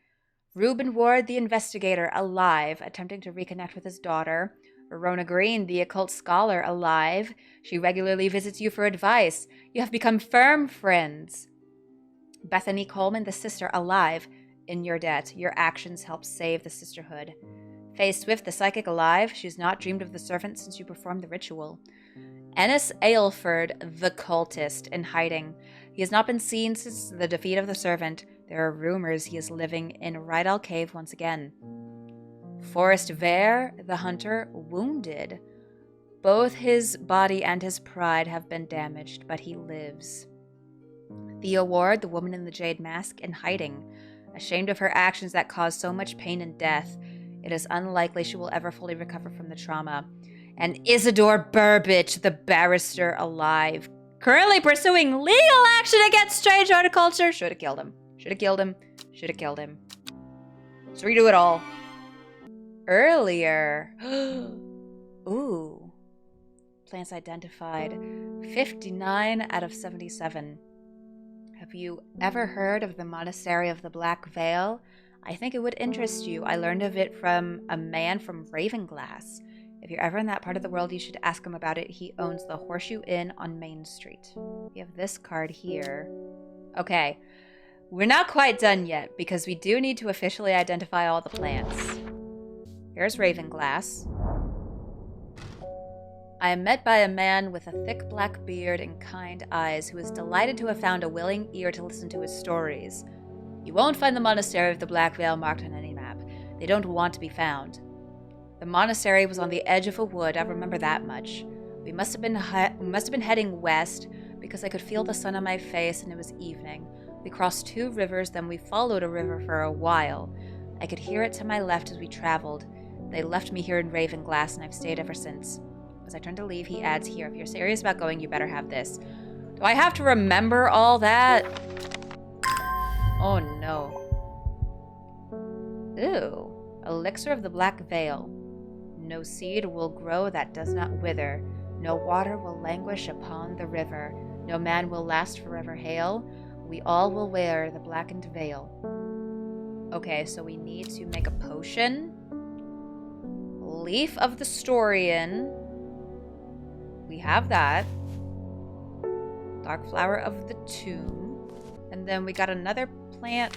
Speaker 1: Reuben Ward, the investigator, alive, attempting to reconnect with his daughter. Verona Green, the occult scholar, alive. She regularly visits you for advice. You have become firm friends. Bethany Coleman, the sister, alive, in your debt. Your actions help save the sisterhood. Faye Swift, the psychic, alive. She's not dreamed of the servant since you performed the ritual. Ennis Aylford, the cultist, in hiding. He has not been seen since the defeat of the servant. There are rumors he is living in Rydal Cave once again. Forrest Vare, the hunter, wounded. Both his body and his pride have been damaged, but he lives. Thea Ward, the woman in the jade mask, in hiding. Ashamed of her actions that caused so much pain and death, it is unlikely she will ever fully recover from the trauma. And Isidore Burbage, the barrister, alive. Currently pursuing legal action against strange horticulture. Should have killed him. Should have killed him. Should have killed him. Let's redo it all. Earlier. Ooh. Plants identified. 59 out of 77. Have you ever heard of the Monastery of the Black Veil? I think it would interest you. I learned of it from a man from Ravenglass. If you're ever in that part of the world, you should ask him about it. He owns the Horseshoe Inn on Main Street. We have this card here. Okay, we're not quite done yet because we do need to officially identify all the plants. Here's Ravenglass. I am met by a man with a thick black beard and kind eyes who is delighted to have found a willing ear to listen to his stories. You won't find the Monastery of the Black Veil marked on any map. They don't want to be found. The monastery was on the edge of a wood, I remember that much. We must have been heading west because I could feel the sun on my face and it was evening. We crossed 2 rivers, then we followed a river for a while. I could hear it to my left as we traveled. They left me here in Ravenglass and I've stayed ever since. As I turn to leave, he adds, here, if you're serious about going, you better have this. Do I have to remember all that? Oh no. Ew. Elixir of the Black Veil. No seed will grow that does not wither. No water will languish upon the river. No man will last forever hail. We all will wear the blackened veil. Okay, so we need to make a potion. Leaf of the Storian. We have that. Dark flower of the tomb. And then we got another plant.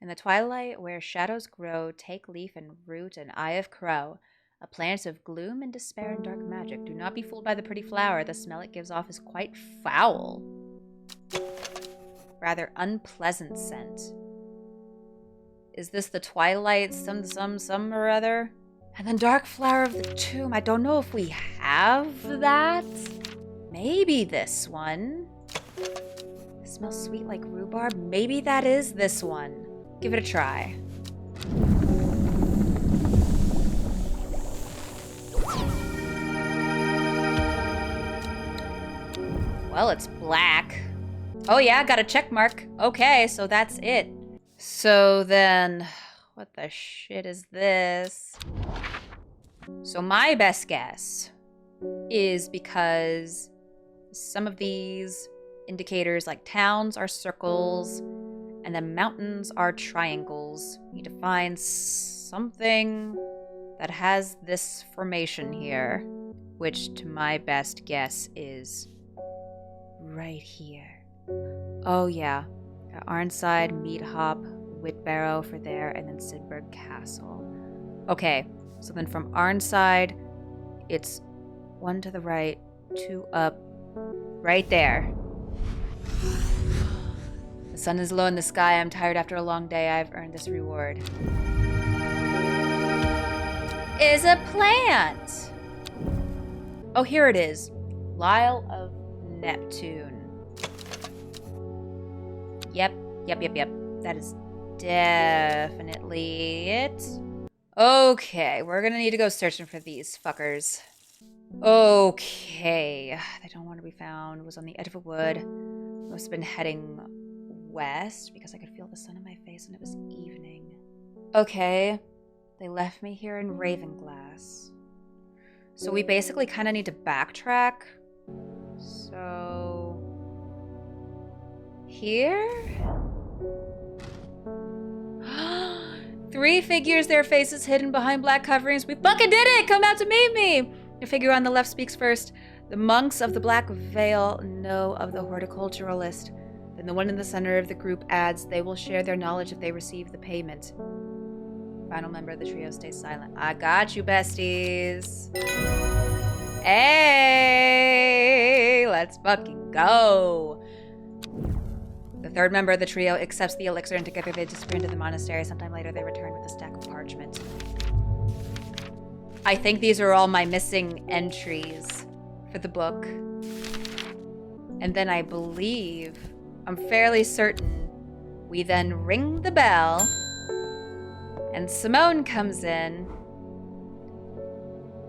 Speaker 1: In the twilight where shadows grow, take leaf and root and eye of crow. A plant of gloom and despair and dark magic. Do not be fooled by the pretty flower. The smell it gives off is quite foul. Rather unpleasant scent. Is this the twilight some or other? And then dark flower of the tomb. I don't know if we have that. Maybe this one. It smells sweet like rhubarb. Maybe that is this one. Give it a try. Well, it's black. Oh yeah, got a check mark. Okay, so that's it. So then, what the shit is this? So my best guess is because some of these indicators, like towns, are circles, and then mountains are triangles. Need to find something that has this formation here, which to my best guess is right here. Oh yeah, got Arnside, Meat Hop, Whitbarrow for there, and then Sidberg Castle. Okay, so then from Arnside, it's 1 to the right, 2 up, right there. The sun is low in the sky. I'm tired after a long day. I've earned this reward. Is a plant! Oh, here it is. Lyle of Neptune. Yep. That is definitely it. Okay, we're gonna need to go searching for these fuckers. Okay, they don't want to be found. Was on the edge of a wood. Must have been heading west because I could feel the sun on my face and it was evening. Okay, they left me here in Ravenglass. So we basically kind of need to backtrack. So... here? 3 figures, their faces hidden behind black coverings. We fucking did it! Come out to meet me! The figure on the left speaks first. The monks of the Black Veil know of the horticulturalist. Then the one in the center of the group adds, they will share their knowledge if they receive the payment. Final member of the trio stays silent. I got you, besties. Hey, let's fucking go. The third member of the trio accepts the elixir, and together they disappear into the monastery. Sometime later, they return with a stack of parchment. I think these are all my missing entries for the book. And then I believe, I'm fairly certain, we then ring the bell, and Simone comes in.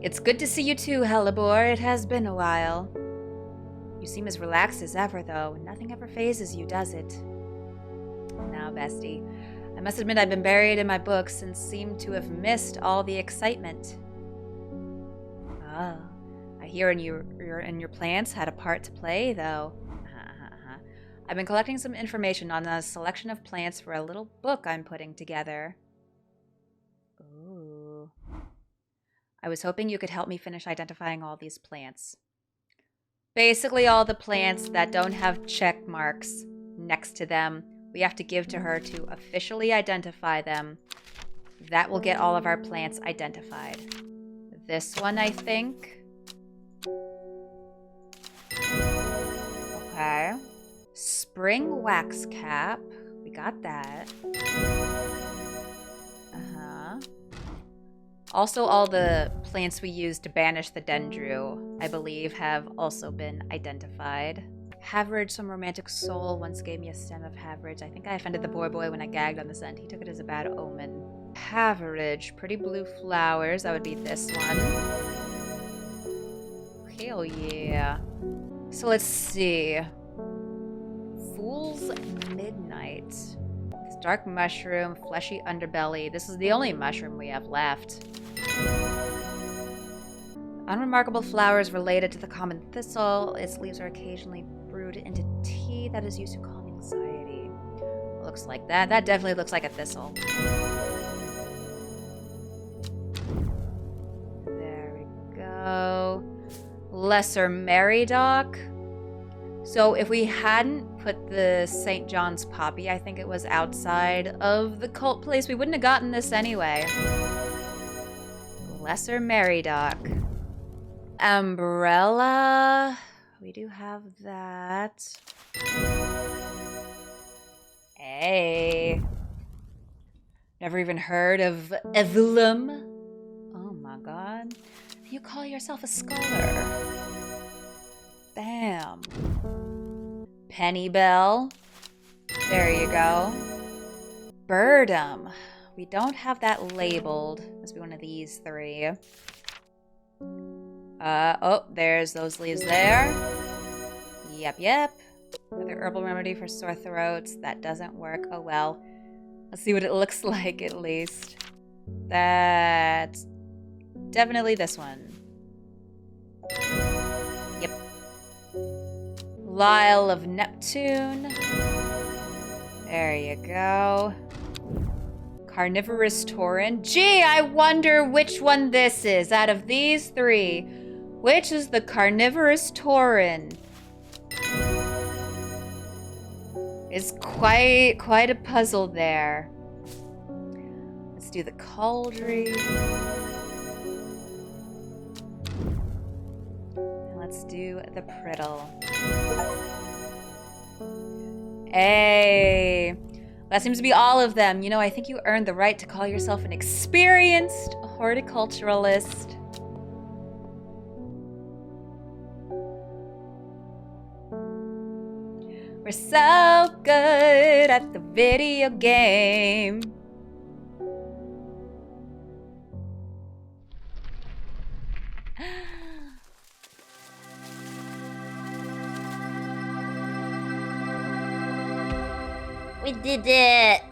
Speaker 1: It's good to see you too, Hellebore. It has been a while. You seem as relaxed as ever, though. Nothing ever phases you, does it? Now, bestie, I must admit I've been buried in my books and seem to have missed all the excitement. Ah, I hear your plants had a part to play, though. I've been collecting some information on a selection of plants for a little book I'm putting together. Ooh. I was hoping you could help me finish identifying all these plants. Basically, all the plants that don't have check marks next to them, we have to give to her to officially identify them. That will get all of our plants identified. This one, I think. Okay. Spring wax cap. We got that. Also, all the plants we used to banish the Dendru, I believe, have also been identified. Haverage, some romantic soul, once gave me a stem of Haverage. I think I offended the boy when I gagged on the scent. He took it as a bad omen. Haverage, pretty blue flowers. That would be this one. Hell yeah. So let's see. Fool's Midnight. This dark mushroom, fleshy underbelly. This is the only mushroom we have left. Unremarkable flowers related to the common thistle. Its leaves are occasionally brewed into tea that is used to calm anxiety. Looks like that. That definitely looks like a thistle. There we go. Lesser Meridoc. So if we hadn't put the St. John's poppy, I think it was outside of the cult place, we wouldn't have gotten this anyway. Lesser Meridoc. Umbrella. We do have that. Hey. Never even heard of Evelum? Oh my god. You call yourself a scholar. Damn. Pennybell. There you go. Birdum. We don't have that labeled. Must be one of these three. Oh, there's those leaves there. Yep. Another herbal remedy for sore throats. That doesn't work. Oh well. Let's see what it looks like at least. That's definitely this one. Yep. Lyle of Neptune. There you go. Carnivorous Taurin. Gee, I wonder which one this is out of these three. Which is the Carnivorous Taurin? It's quite a puzzle there. Let's do the Cauldry. And let's do the Priddle. Hey. That seems to be all of them. You know, I think you earned the right to call yourself an experienced horticulturalist. We're so good at the video game.
Speaker 2: We did it!